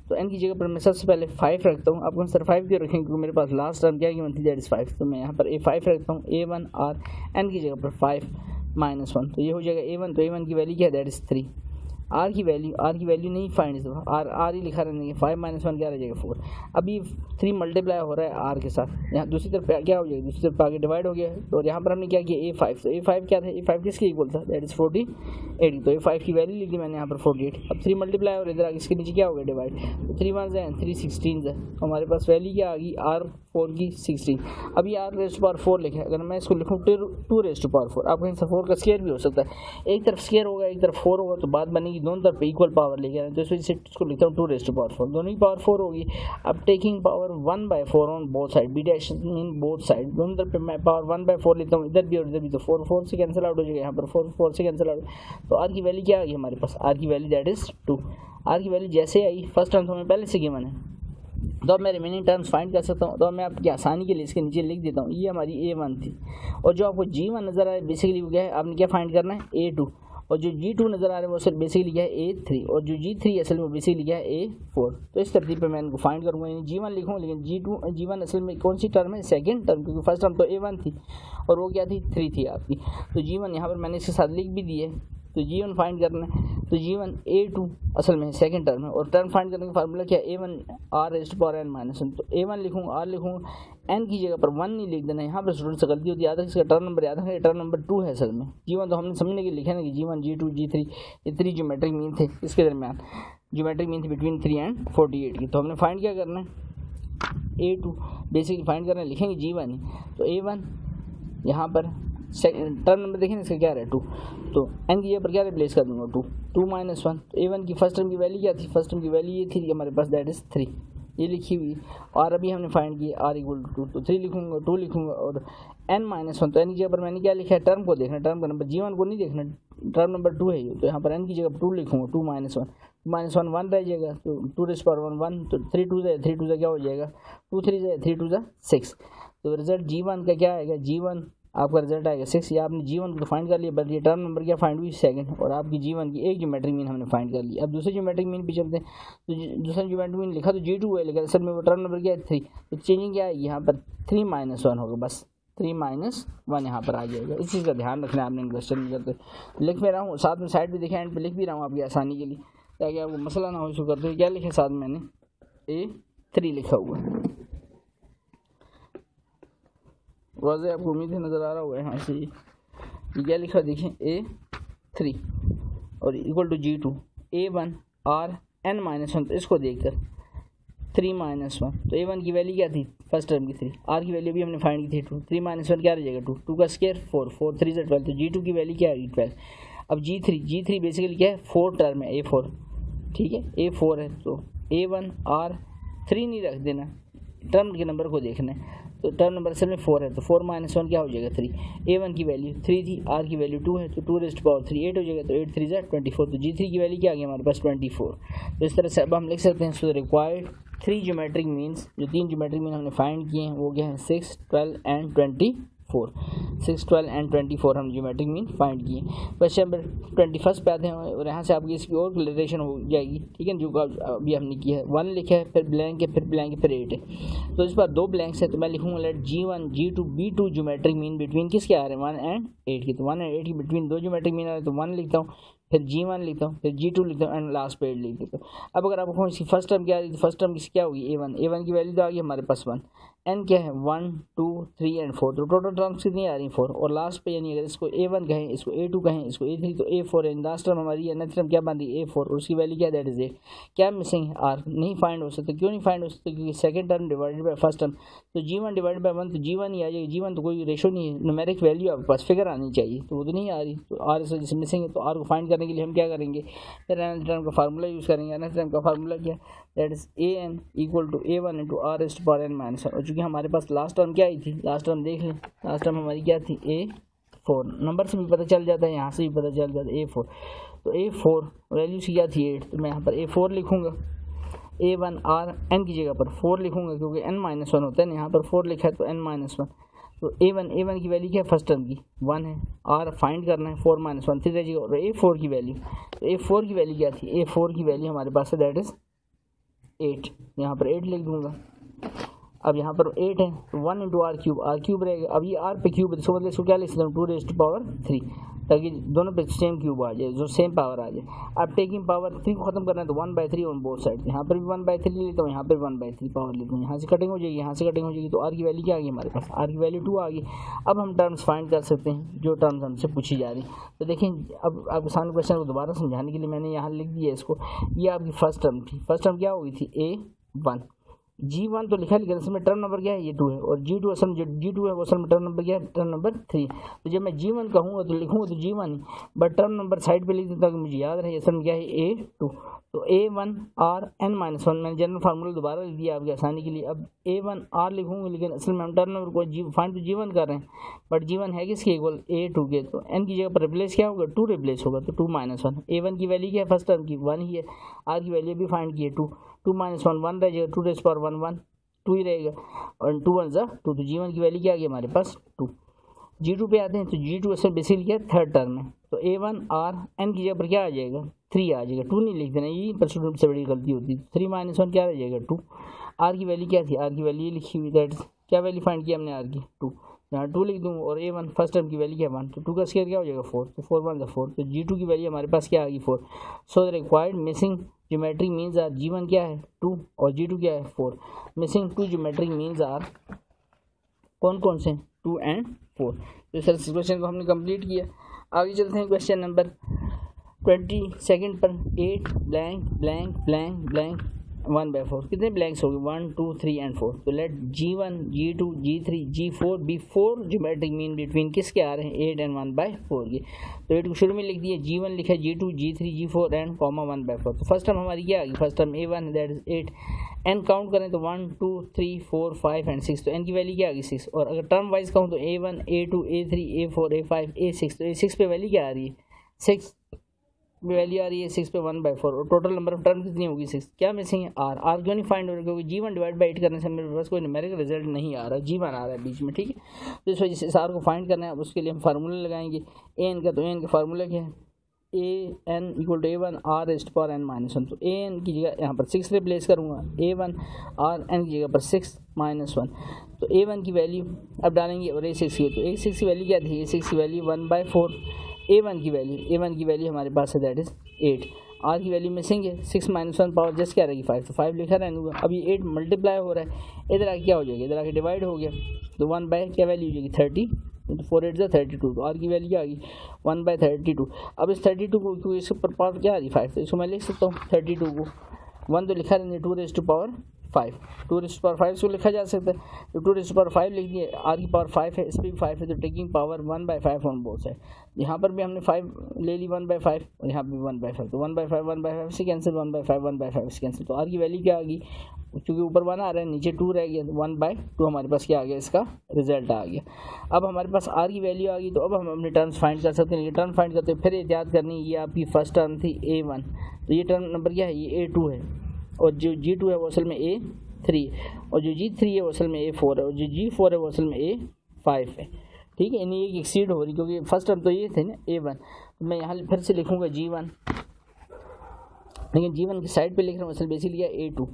Speaker 1: तो n की जगह पर मैं सबसे पहले 5 रखता हूँ। आपको सर 5 क्यों रखेंगे, क्योंकि मेरे पास लास्ट टर्म क्या गिवन थी, दैट इज़ 5, तो मैं यहाँ पर A5 रखता हूँ, A1 R n की जगह पर 5-1, तो ये हो जाएगा A1, तो A1 की वैल्यू क्या है, दैट इज़ 3। आर की वैल्यू नहीं फाइंड, इस दफ़ा आर ही लिखा रहने, 5-1 क्या रह जाएगा 4। अभी 3 मल्टीप्लाई हो रहा है आर के साथ, यहाँ दूसरी तरफ क्या हो जाएगा, दूसरी तरफ आगे डिवाइड हो गया है, तो यहाँ पर हमने क्या किया A5, तो A5 क्या था, A5 किसके इक्वल था, दैट इज़ 48, तो A5 की वैल्यू लिख दी मैंने यहाँ पर 48। अब 3 मल्टीप्लाई और इधर आगे इसके नीचे क्या हो गया डिवाइड, तो 3 1 है 3 16 है, तो हमारे पास वैल्यू क्या आ गई R4 की 16। अभी R रेज़ टू पावर 4 लिखा है, अगर मैं इसको लिखूँ 2 रेज़ टू पावर 4, आप कहीं से 4 का स्क्वायर भी हो सकता है, एक तरफ स्क्वायर होगा एक तरफ 4 होगा, तो बात बनेगी दोनों तरफ इक्वल पावर लेके आए, तो इस वजह से इसको लिखता हूँ 2 रेज़ टू पावर 4, दोनों की पावर 4 होगी। अब taking power 1/4 on both side, b dash mean both side, दोनों तरफ पे मैं पावर 1/4 लेता हूँ, इधर भी और इधर भी, तो 4 से कैंसिल आउट हो जाएगा, यहाँ पर 4 से कैंसिल आउट, तो आर की वैल्यू क्या आ गई हमारे पास, आर की वैल्यू दैट इज़ 2। आर की वैल्यू जैसे आई, फर्स्ट टर्म तो हमें पहले से गिवन है, तो अब मैं रिमेनिंग टर्म्स फाइंड कर सकता हूँ, तो मैं आपकी आसानी के लिए इसके नीचे लिख देता हूँ, ये हमारी A1 थी, और जो आपको G1 नज़र आ रहा है बेसिकली वो क्या है, आपने क्या फाइंड करना है, A2, और जो G2 नज़र आ रहा है वो असल बेसिकली क्या है A3, और जो G3 असल में बेसिकली क्या है A4। तो इस तरतीब पे मैं इनको फाइंड करूँगा, यानी G1 लिखूँ, लेकिन G1 असल में कौन सी टर्म है, सेकंड टर्म, क्योंकि फर्स्ट टर्म तो A1 थी और वो क्या थी 3 थी आपकी, तो G1 यहाँ पर मैंने इसके साथ लिख भी दी है, तो G1 फाइंड करना है, तो G1 A2 असल में सेकंड टर्म है, और टर्म फाइंड करने का फार्मूला क्या है, A1 R raise to power n-1, तो A1 लिखूँगा, R लिखूँगा, n की जगह पर 1 नहीं लिख देना, यहाँ पर स्टूडेंट से गलती होती है, याद है इसका टर्म नंबर याद है, टर्म नंबर 2 है असल में। G1 तो हमने समझने के लिए लिखा ना कि G1 G2 G3 ये 3 ज्योमेट्रिक मीन थे, इसके दरमियान ज्योमेट्रिक मीन थे बिटवीन 3 एंड 48 की, तो हमने फाइंड क्या करना है, A2 बेसिकली फाइंड करना है, लिखेंगे G1 ही, तो A1 यहाँ पर टर्म नंबर देखें इसका क्या है 2, तो n की जगह पर क्या रिप्लेस कर दूँगा 2-1, तो A1 की फर्स्ट टर्म की वैल्यू क्या थी, फर्स्ट टर्म की वैल्यू ये थी हमारे पास दैट इज़ 3, ये लिखी हुई, और अभी हमने फाइंड किया R इक्वल टू 2, तो 3 लिखूँगा, 2 लिखूँगा, और n-1, तो n की जगह पर मैंने क्या लिखा है, टर्म को देखना, टर्म का नंबर, G1 को नहीं देखना, टर्म नंबर 2 है ये, तो यहाँ पर n की जगह पर 2 लिखूँगा, 2-1 1 रह जाएगा, तो 2 रेज़ पावर 1, तो 3 2 क्या हो जाएगा, 2 3 2 6, तो रिजल्ट G1 का क्या आएगा, G1 आपका रिजल्ट आएगा 6। या आपने G1 को फाइंड कर लिया, बट ये टर्म नंबर क्या फाइंड हुई सेकंड, और आपकी G1 की एक ज्योमेट्रिक मीन हमने फाइंड कर ली। अब दूसरे ज्योमेट्रिक मीन पे चलते हैं, तो दूसरा ज्योमेट्रिक मीन लिखा तो G2 है, लेकिन असल में वो टर्म नंबर क्या है 3, तो चेंजिंग क्या है यहाँ पर 3-1 होगा, बस 3-1 यहाँ पर आ जाएगा। इस चीज़ का ध्यान रखना है आपने क्वेश्चन में करते, लिख में रहा हूँ साथ में साइड पर देखें, एंड पे लिख भी रहा हूँ आपकी आसानी के लिए, ताकि आपको मसला ना हो इसको करते। क्या लिखे साथ में मैंने A3 लिखा हुआ, वाज़े आपको उम्मीद है नज़र आ रहा होगा यहाँ से, ये क्या लिखा देखें A3 और equal to G2 A1 R n-1, तो इसको देखकर 3-1, तो A1 की वैल्यू क्या थी फर्स्ट टर्म की 3, R की वैल्यू भी हमने फाइंड की थी 2, 3-1 क्या रह जाएगा 2 का स्क्वायर 4 3 से 12, तो G2 की वैल्यू क्या है 12। अब G3 बेसिकली क्या है 4 टर्म है A4, ठीक है A4 है, तो A1 R 3 नहीं रख देना, टर्म के नंबर को देखना है, तो टर्म नंबर असल में 4 है, तो 4-1 क्या हो जाएगा 3, A1 की वैल्यू 3 थी, R की वैल्यू 2 है, तो 2 रेज़ टू पावर 3 8 हो जाएगा, तो 8 3 24, तो G3 की वैल्यू क्या आ गई हमारे पास 24। तो इस तरह से अब हम लिख सकते हैं, सो रिक्वायर्ड 3 ज्योमेट्रिक मीन्स, जो 3 ज्योमेट्रिक मीन हमने फाइंड किए हैं वो क्या है 6 12 एंड 24। 4, 6, 12 एंड 24 हम ज्योमेट्रिक मीन फाइंड किए। क्वेश्चन नंबर 21 पे आते हैं और यहाँ से आपकी इसकी और क्लियरेशन हो जाएगी, ठीक है। जो अभी हमने किया है 1 लिखा है, फिर ब्लैंक है, फिर ब्लैंक है, फिर 8 है। तो इस पर 2 ब्लैंक्स है, तो मैं लिखूँगा late G1 G2 B2 geometric mean between किसके आ रहे हैं 1 एंड 8 की। तो 1 एंड 8 की बिटवीन 2 ज्योमेट्रिक मीन आ रहे हैं, तो 1 लिखता हूँ, फिर G1 लिखता हूँ, फिर G2 लिखता हूँ एंड लास्ट पे 8 लिख देता हूँ। अब अगर आपको इसकी फर्स्ट टर्म क्या आ रही है, तो फर्स्ट टर्म किसकी क्या होगी A1 की वैल्यू तो आ गई हमारे पास 1, n क्या है 1 2 3 एंड 4, तो टोटल टर्म्स कितनी आ रही हैं 4। और लास्ट पे यानी अगर इसको A1 कहें, इसको A2 कहें, इसको A3, तो A4 है। लास्ट टर्म हमारी नेक्स्ट टर्म क्या बन रही है A4 और उसकी वैल्यू क्या दैट इज 8। क्या मिसिंग है R, नहीं फाइंड हो सकता। क्यों नहीं फाइंड हो सकता, क्योंकि second term divided by first term, तो G1 डिवाइडेड बाय 1 तो G1 ही आ जाएगी। G1 तो कोई रेशो नहीं है, न्यूमेरिक वैल्यू आपके पास फिगर आनी चाहिए, तो वो तो नहीं आ रही, तो R इस वजह से मिसिंग है। तो R को फाइंड करने के लिए हम क्या करेंगे, फिर एन टर्म का फार्मूला यूज़ करेंगे। एन टर्म का फार्मूला क्या है, that is AN equal to A1 into R raised to power n minus 1। और चूँकि हमारे पास लास्ट टर्म क्या आई थी, लास्ट टर्म देख लें, लास्ट टर्म हमारी क्या थी A4, नंबर से भी पता चल जाता है, यहाँ से भी पता चल जाता है A4। तो A4 वैल्यू सी क्या थी 8, तो मैं यहाँ पर A4 लिखूँगा, A1 R n की जगह पर 4 लिखूँगा क्योंकि n माइनस 1 होता है ना, यहाँ पर 4 लिखा है तो n माइनस 1। तो A1 की वैल्यू क्या है फर्स्ट टर्म की 1 है, R फाइंड करना है 4 माइनस 1 3 रहेगी। और A4 की वैल्यू, तो A4 की वैल्यू क्या थी, A4 की वैल्यू हमारे पास है दैट इज़ 8, यहाँ पर 8 लिख दूँगा। अब यहाँ पर 8 है तो 1 इंटू R क्यूब रहेगा। अब ये R पे क्यूब है, तो मतलब इसको क्या लिख सकता हूँ 2 रेज़ टू पावर 3, ताकि दोनों पे सेम क्यूब आ जाए, जो सेम पावर आ जाए। अब टेकिंग पावर 3 को खत्म करना है तो 1/3 ऑन बोथ साइड, यहाँ पर भी 1/3 लेता हूँ, यहाँ पर 1/3 पावर लेता हूँ। यहाँ से कटिंग हो जाएगी, यहाँ से कटिंग हो जाएगी, तो R की वैल्यू क्या आ गई हमारे पास, R की वैल्यू 2 आ गई। अब हम टर्म्स फाइंड कर सकते हैं जो टर्म्स हमसे पूछी जा रही। तो देखिए अब आपको सामने क्वेश्चन को दोबारा समझाने के लिए मैंने यहाँ लिख दिया इसको। ये आपकी फर्स्ट टर्म थी, फर्स्ट टर्म क्या हो गई थी A1, G1 तो लिखा लेकिन असल में टर्म नंबर क्या है ये 2 है, और G2 असल में G2 है वो असल में टर्म नंबर क्या है टर्म नंबर 3। तो जब मैं G1 कहूँगा तो लिखूँगा तो G1, but term number side पे लिख देता हूँ मुझे याद रहे असल में क्या है A2। तो A1 R n माइनस 1 मैंने जनरल फार्मूला दोबारा लिख दिया आपकी आसानी के लिए। अब A1 R लिखूँगा लेकिन असल में हम टर्म नंबर को फाइंड तो G1 कर रहे हैं, बट G1 है किसके इक्वल A2 के, तो n की जगह पर रिप्लेस क्या होगा 2 रिप्लेस होगा, तो 2 माइनस 1। A1 की वैल्यू क्या है फर्स्ट टर्म की 1 ही है, R की वैल्यू भी फाइंड की है 2 माइनस 1 1 रह जाएगा, 2 रेज़ टू पावर 1 2 ही रहेगा, और 2 1 2, तो G1 की वैल्यू क्या आ गई हमारे पास 2। G2 पे आते हैं तो G2 असल बेसिकली क्या थर्ड टर्म है, तो A1 R n की जगह पर क्या आ जाएगा 3 आ जाएगा, 2 नहीं लिख देना, यही पर स्टूडेंट से बड़ी गलती होती है। 3 माइनस 1 क्या रह जाएगा 2। R की वैल्यू क्या थी, R की वैल्यू लिखी हुई दैट क्या वैल्यू फाइंड किया हमने R की 2, यहाँ 2 लिख दूँ, और A1 फर्स्ट टर्म की वैल्यू क्या 1, तो 2 का स्क्वायर क्या हो जाएगा 4, तो 4 1 4, तो G2 की वैल्यू हमारे पास क्या आ गई 4। So the required missing geometric means are G1 क्या है 2 और G2 क्या है 4। मिसिंग 2 ज्योमेट्रिक मीन्स आर कौन कौन से 2 एंड 4। तो इस क्वेश्चन को हमने कंप्लीट किया। आगे चलते हैं क्वेश्चन नंबर 22 पर 8 ब्लैंक ब्लैंक ब्लैंक ब्लैंक 1/4, कितने ब्लैंक्स हो गए 1 2 3 एंड 4। तो let G1 G2 G3 G4 be 4 geometric mean between किसके आ रहे हैं 8 एंड 1/4 के। तो 8 को शुरू में लिख दिए, G1 लिखा है G2 G3 G4 एंड 1/4। तो फर्स्ट टर्म हमारी क्या आ गई, first term A1 that is 8, n count करें तो 1 2 3 4 5 एंड 6, तो n की वैल्यू क्या आ गई 6। और अगर टर्म वाइज कहूँ तो A1 A2 A3 A4 A5 A6, तो A6 पे वैल्यू क्या आ रही है 6 वैल्यू आ रही है 6 पे 1/4, और टोटल नंबर ऑफ टर्म कितनी होगी 6। क्या मिसिंग है R क्यों नहीं फाइंड हो रहा, क्योंकि G1 डिवाइड बाई 8 करने से मेरे पास कोई न्यूमेरिकल रिजल्ट नहीं आ रहा, G1 आ रहा है बीच में, ठीक है। तो इस वजह से R को फाइंड करना है, उसके लिए हम फार्मूला लगाएंगे AN का। तो AN का फार्मूला क्या है AN equal to A1 R raised to power n minus 1। तो AN की जगह यहाँ पर 6 रिप्लेस करूँगा, A1 R n की जगह पर 6 माइनस 1, तो A1 की वैल्यू अब डालेंगे, और A6 की, तो A6 की वैल्यू क्या थी, A6 की वैल्यू 1/4। A1 की वैल्यू हमारे पास है दैट इज़ 8। R की वैल्यू मिसिंग है, 6 माइनस 1 पावर जस्ट क्या रहेगी 5, तो 5 लिखा रहने दूँगा। अब ये 8 मल्टीप्लाई हो रहा है, इधर आके क्या हो जाएगा, इधर आके डिवाइड हो गया, तो 1 बाय क्या वैल्यू हो जाएगी 30, तो 4 8 32, तो R की वैल्यू क्या आ गई 1/32। अब इस 32 को क्योंकि इसके ऊपर पावर क्या आ रही 5, तो इसको मैं लिख सकता हूँ 32 को 1 तो लिखा रहने 2 raised to power 5, 2 raised to power 5 को लिखा जा सकता है, तो 2 रेज़्ड टू पावर 5 लिख दिए। R की पावर 5 है, इस पर भी 5 है, तो taking power 1/5 on both side, यहाँ पर भी हमने 5 ले ली 1/5 और यहाँ पर भी 1/5, तो 1/5 से कैंसिल 1/5 से कैंसिल, तो R की वैल्यू क्या आ गई, क्योंकि ऊपर 1 आ रहा है नीचे 2 रह गया, 1/2 हमारे पास क्या आ गया, इसका रिजल्ट आ गया। अब हमारे पास R की वैल्यू आ गई, तो अब हम अपने टर्म्स फाइंड कर सकते हैं। ये टर्म फाइंड करते हैं, फिर एहतियात करनी, ये आपकी फर्स्ट टर्म थी A1, तो ये टर्म नंबर क्या है ये A2 है, और जो G2 है वो असल में A3, और जो G3 है वो असल में A4 है, और जो G4 है वो असल में A5 है। ठीक है, यानी ये एक्सीड हो रही, क्योंकि फर्स्ट टर्म तो ये थे ना A1, तो मैं यहाँ फिर से लिखूँगा G1, लेकिन G1 की साइड पे लिख रहा हूँ, असल बेसिकली A2,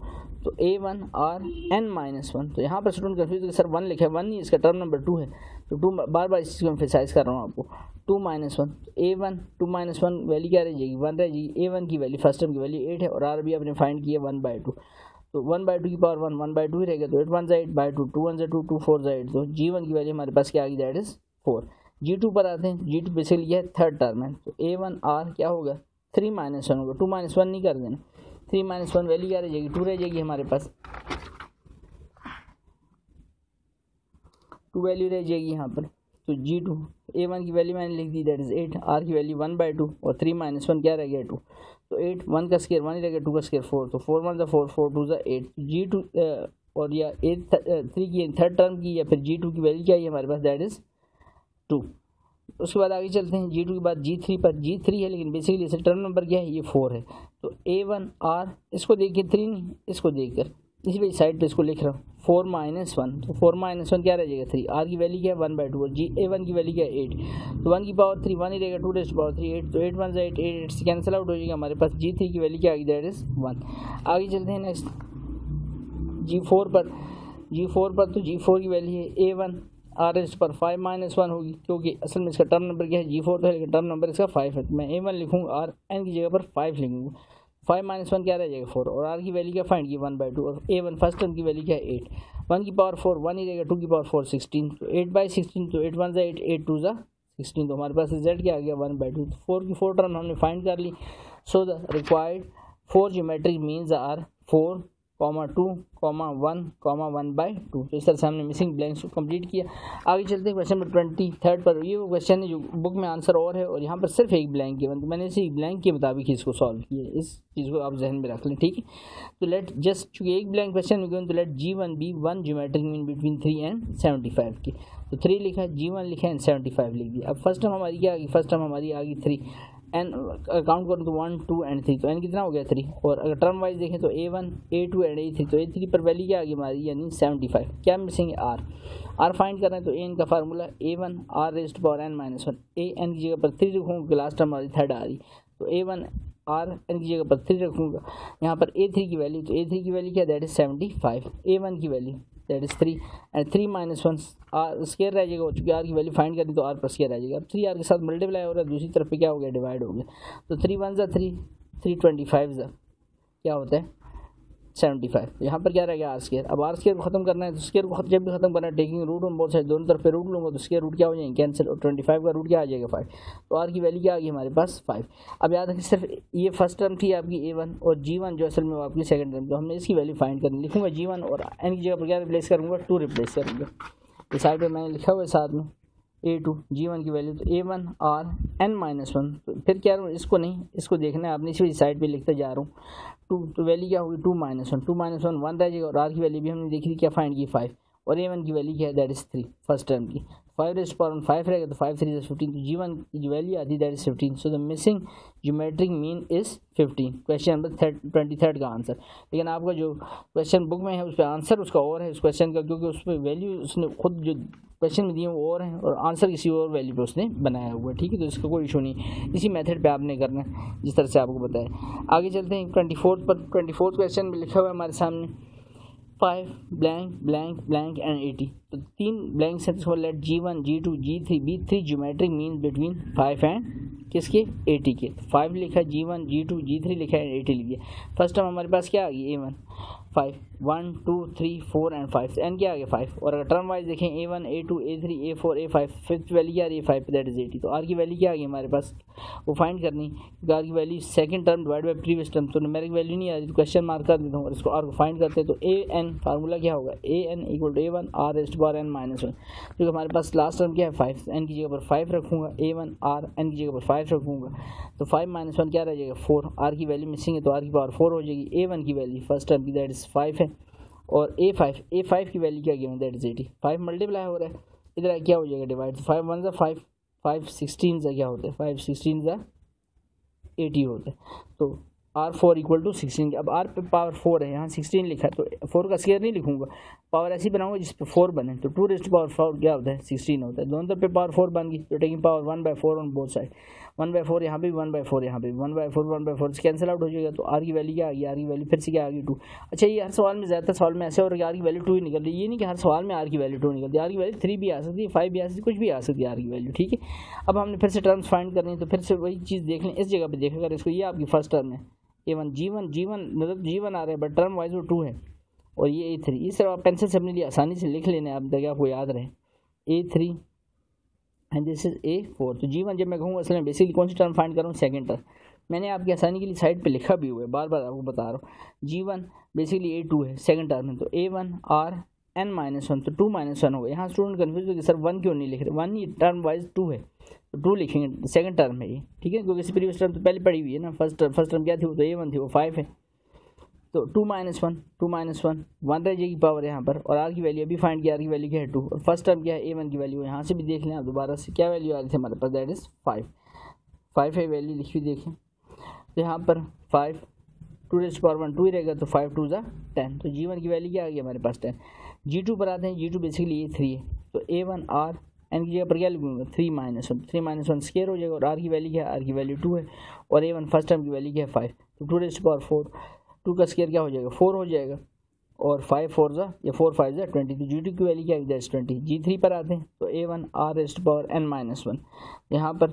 Speaker 1: तो A1 और n-1। तो यहाँ पर स्टूडेंट कंफ्यूज है सर 1 लिखा है, 1 नहीं, इसका टर्म नंबर 2 है, तो 2 बार बार इस चीज़ को एम्फेसाइज कर रहा हूँ आपको। 2-1, A1 2-1 वैल्यू क्या रह जाएगी, 1 रह जाएगी। A1 की वैल्यू फर्स्ट टर्म की वैल्यू 8 है, और R भी आपने फाइंड किया 1/2, तो 1/2 की पावर 1/2 ही रहेगा, तो 8 1 8 बाई 2, 2 1 2, 2 4 8, तो G1 की वैल्यू हमारे पास क्या आ गई, दैट इज 4। G2 पर आते हैं, G2 बेसिकली है थर्ड टर्म है, तो A1 R क्या होगा 3-1 होगा, 2-1 नहीं कर देना, 3-1 वैल्यू क्या रह जाएगी, 2 रह जाएगी हमारे पास, 2 वैल्यू रह जाएगी यहाँ पर। तो G2 A1 की वैल्यू मैंने लिख दी, दैट इज 8, R की वैल्यू 1/2, और 3-1 क्या रह गया 2, तो 8 1 का स्केयर 1 ही रहेगा, 2 का स्केयर 4, तो 4 1 4, 4 2 8। G2 और या 3 की थर्ड टर्म की या फिर G2 की वैल्यू क्या है हमारे पास, दैट इज 2। उसके बाद आगे चलते हैं, G2 के बाद G3 पर, G3 है लेकिन बेसिकली इसे टर्म नंबर क्या है, ये 4 है, तो A1 R इसको देखिए 3 नहीं, इसको देखकर इसी वजह साइड पे इसको लिख रहा हूँ 4-1, तो 4-1 क्या रह जाएगा 3, R की वैल्यू क्या है 1/2, और A1 की वैल्यू क्या है 8, तो 1 की पावर 3 1 ही रहेगा, 2 रेज़ टू पावर 3 8, तो 8 1 8 8 से कैंसिल आउट हो जाएगा, हमारे पास G3 की वैल्यू क्या आ गई, दैट इज 1। आगे चलते हैं नेक्स्ट G4 पर, तो G4 की वैल्यू है A1 R इस पर 5-1 होगी, क्योंकि असल में इसका टर्म नंबर क्या है, G4 तो है लेकिन टर्म नंबर इसका 5 है, तो मैं A1 लिखूँगा और N की जगह पर 5 लिखूँगा, 5-1 क्या रह जाएगा 4, और R की वैल्यू क्या फाइंड की 1/2, और A1 फर्स्ट टर्म की वैल्यू क्या है 8, 1 की पावर 4 1 ही रहेगा, 2 की पावर 4 16, तो 8/16, तो 8 1 8 8 2 16, तो हमारे पास रिजल्ट क्या आ गया 1/2, तो 4 की 4 टर्म हमने फाइंड कर ली। So the required 4 geometric means are 4, 2, 1, 1/2, तो इस तरह से हमने मिसिंग ब्लैंक्स को कंप्लीट किया। आगे चलते हैं क्वेश्चन नंबर 23 पर, ये वो क्वेश्चन है जो बुक में आंसर और है, और यहाँ पर सिर्फ एक ब्लैंक है, तो मैंने इसी ब्लैंक के मुताबिक ही इसको सॉल्व किया, इस चीज़ को आप जहन में रख लें, ठीक है। तो लेट जस्ट चूँकि एक ब्लैंक क्वेश्चन है, तो let G1 be 1 geometric mean between 3 and 75 की, तो 3 लिखा है, G1 लिखा है, 75 लिख दिया। अब फर्स्ट टर्म हमारी क्या आ गई, फर्स्ट टर्म हमारी आ गई 3, एन काउंट करूँ तो 1 2 and 3, तो एन कितना हो गया 3, और अगर टर्म वाइज देखें तो A1 A2 and A3, तो A3 पर वैल्यू क्या आ गई हमारी, यानी 75, क्या मिसिंग है R फाइंड करना है, तो एन का formula A1 R raised to power n-1, a n की जगह पर 3 रखूँगा, लास्ट टर्म हमारी थर्ड आ रही, तो A1 R एन की जगह पर 3 रखूँगा, यहाँ पर A3 की वैल्यू, तो A3 की वैल्यू क्या, दैट इज 75, A1 की value that is 3, and 3-1 r square रह जाएगा, चूँकि आर की वैल्यू फाइंड करनी तो आर पर स्केयर रह जाएगा। अब 3 आर के साथ मल्टीप्लाई हो रहा है, दूसरी तरफ पे क्या हो गया, डिवाइड हो गया, तो 3 1 3 3 25 क्या होता है 75, यहाँ पर क्या रह गया आर स्केयर। अब आर स्केयर को खत्म करना है, तो स्केयर को जब भी खत्म करना है, taking root on both side, दोनों तरफ पे रूट लूँगा तो स्केयर रूट क्या हो जाएंगे कैंसिल, और 25 का रूट क्या आ जाएगा 5, तो आर की वैल्यू क्या आ गई हमारे पास 5। अब याद रखें सिर्फ ये फर्स्ट टर्म थी आपकी A1, और G1 जो असल में आपकी सेकंड टर्म, तो हमने इसकी वैल्यू फाइंड करनी, लिखूँगा G1 और एन की जगह पर क्या रिप्लेस करूँगा 2 रिप्लेस करूँगा, इस साइड पर मैंने लिखा हुआ है साथ में A2 G1 की वैल्यू, तो A1 R n-1, तो फिर क्या इसको नहीं, इसको देखना है आपने, इसी साइड पे लिखते जा रहा हूँ 2, तो वैल्यू क्या होगी 2-1 1 रह जाएगा, और R की वैल्यू भी हमने देखी थी क्या फाइंड की 5, और A1 की वैल्यू क्या है, दैट इज 3 फर्स्ट टर्म की, 5 रेज़्ड टू पावर 5 रहेगा, तो 5 3 15, तो G1 की जो वैल्यू आती है that is 15, so the missing geometric mean is 15। Question number 23 का आंसर, लेकिन आपका जो क्वेश्चन बुक में है उस पर आंसर उसका और है उस क्वेश्चन का, क्योंकि उस पर वैल्यू उसने खुद जो क्वेश्चन में दिए वो और हैं, और आंसर किसी और वैल्यू पे उसने बनाया हुआ है, ठीक है, तो इसका कोई इशू नहीं, इसी मेथड पे आपने करना है जिस तरह से आपको बताया। आगे चलते हैं 24 पर, 24 क्वेश्चन में लिखा हुआ है हमारे सामने 5 ब्लैंक ब्लैंक ब्लैंक एंड 80, तो 3 ब्लैंक से let G1 G2 G3 B3 geometric mean between 5 and किसके 80 के, 5 लिखा है, G1 G2 G3 लिखा है, 80 लिख दिया। फर्स्ट टर्म हमारे पास क्या आ गई A1 5 1 2 3 4 एंड 5, एन क्या आ गया 5, और अगर टर्म वाइज देखें A1 A2 A3 A4 A5, fifth value क्या आ रही है 5 दैट इज 80, तो आर की वैल्यू क्या आ गई हमारे पास, वो फाइंड करनी, क्योंकि आर की value second term divide by previous term, तो न्यूमेरिक वैल्यू नहीं आ रही, तो क्वेश्चन मार्क कर देता हूँ और इसको आर को फाइंड करते हैं, तो A n फार्मूला क्या होगा, AN equal to A1 R raised to power n-1, क्योंकि हमारे पास लास्ट टर्म क्या है 5, एन की जगह पर 5 रखूँगा, A1 R एन की जगह पर 5 रखूँगा, तो 5-1 क्या रह जाएगा 4, आर की वैल्यू मिसिंग है तो आर की पावर 4 हो जाएगी, A1 की वैल्यू फर्स्ट टर्म की दैट इज 5 है, और A5 की वैल्यू क्या गिवन दैट इज 80, 5 मल्टीप्लाई हो रहा है, इधर क्या हो जाएगा डिवाइड, 5 1 5 5 16 क्या होता है, 5 16 80 होता है, तो R4 इक्वल टू 16। अब R पे पावर 4 है, यहाँ 16 लिखा है तो 4 का स्क्वायर नहीं लिखूंगा, पावर ऐसी बनाऊंगा जिस पे 4 बने। तो 2 रेज़ टू पावर 4 क्या होता है 16 होता है। दोनों तरफ पे पावर 4 बन गई तो taking power 1/4 on both side. 1/4 यहाँ पे भी 1/4 यहाँ पे भी 1/4 से कैंसिल आउट हो जाएगा। तो R की वैल्यू क्या आ गई, R की वैल्यू फिर से क्या आ गई 2। अच्छा ये हर सवाल में ज़्यादातर सवाल में ऐसे हो रहा है कि R की वैल्यू 2 ही निकल रही है। ये नहीं कि हर सवाल में R की वैल्यू 2 निकलती है, R की वैल्यू 3 भी आ सकती है, 5 भी आ सकती है, कुछ भी आ सकती है R की वैल्यू। ठीक है, अब हमने फिर से टर्म्स फाइंड करनी है तो फिर से वही चीज़ देख लें, इस जगह पर देखा अगर इसको, ये आपकी फर्स्ट टर्म है A1 G1 मतलब G1 आ रहा है बट टर्म वाइज वो 2 है, और ये A3। इस तरह आप पेंसिल से अपने लिए आसानी से लिख लेना, आप ताकि आपको याद रहे A3 and this is A4। तो G1 जब मैं कहूँगा असल में बेसिकली कौन सी टर्म फाइंड कर रहा हूँ, सेकंड टर्म। मैंने आपकी आसानी के लिए साइड पे लिखा भी हुआ है, बार बार आपको बता रहा हूँ। G1 बेसिकली A2 है सेकंड टर्म है, तो A1 R n-1 तो 2-1 होगा। यहाँ स्टूडेंट कन्फ्यूज होगी सर 1 क्यों नहीं लिख रहे, 1 ही टर्म वाइज 2 है तो 2 लिखेंगे, सेकंड टर्म है ये। ठीक है, क्योंकि प्रीवियस टर्म तो पहले पड़ी हुई है ना, फर्स्ट टर्म क्या थी वो तो A1 थी, वो 5 है। तो 2-1 1 रह जाएगी पावर यहाँ पर, और R की वैल्यू अभी फाइंड किया, R की वैल्यू क्या है 2, और फर्स्ट टर्म क्या है A1 की वैल्यू। यहाँ से भी देख लें आप दोबारा से, क्या वैल्यू आ रही थी हमारे पास, दैट इज़ 5 है वैल्यू लिखी हुई देखें। तो यहाँ पर 5 2 रेज़ टू पावर 1 2 ही रहेगा, तो 5 2 10। तो G1 की वैल्यू क्या आ गई हमारे पास 10। G2 पर आते हैं, G2 बेसिकली A3 है, तो A1 R n की जगह पर क्या लिखूंगा 3-1 स्क्वायर हो जाएगा, और R की वैल्यू क्या है, R की वैल्यू 2 है, और A1 फर्स्ट टर्म की वैल्यू क्या है 5, तो 2 रेज़ टू पावर 4 2 का स्क्वायर क्या हो जाएगा 4 हो जाएगा, और 5 4 या 4 5 20। तो G2 की वैल्यू क्या है दैट्स 20। G3 पर आते हैं तो A1 R raise to power n-1, यहाँ पर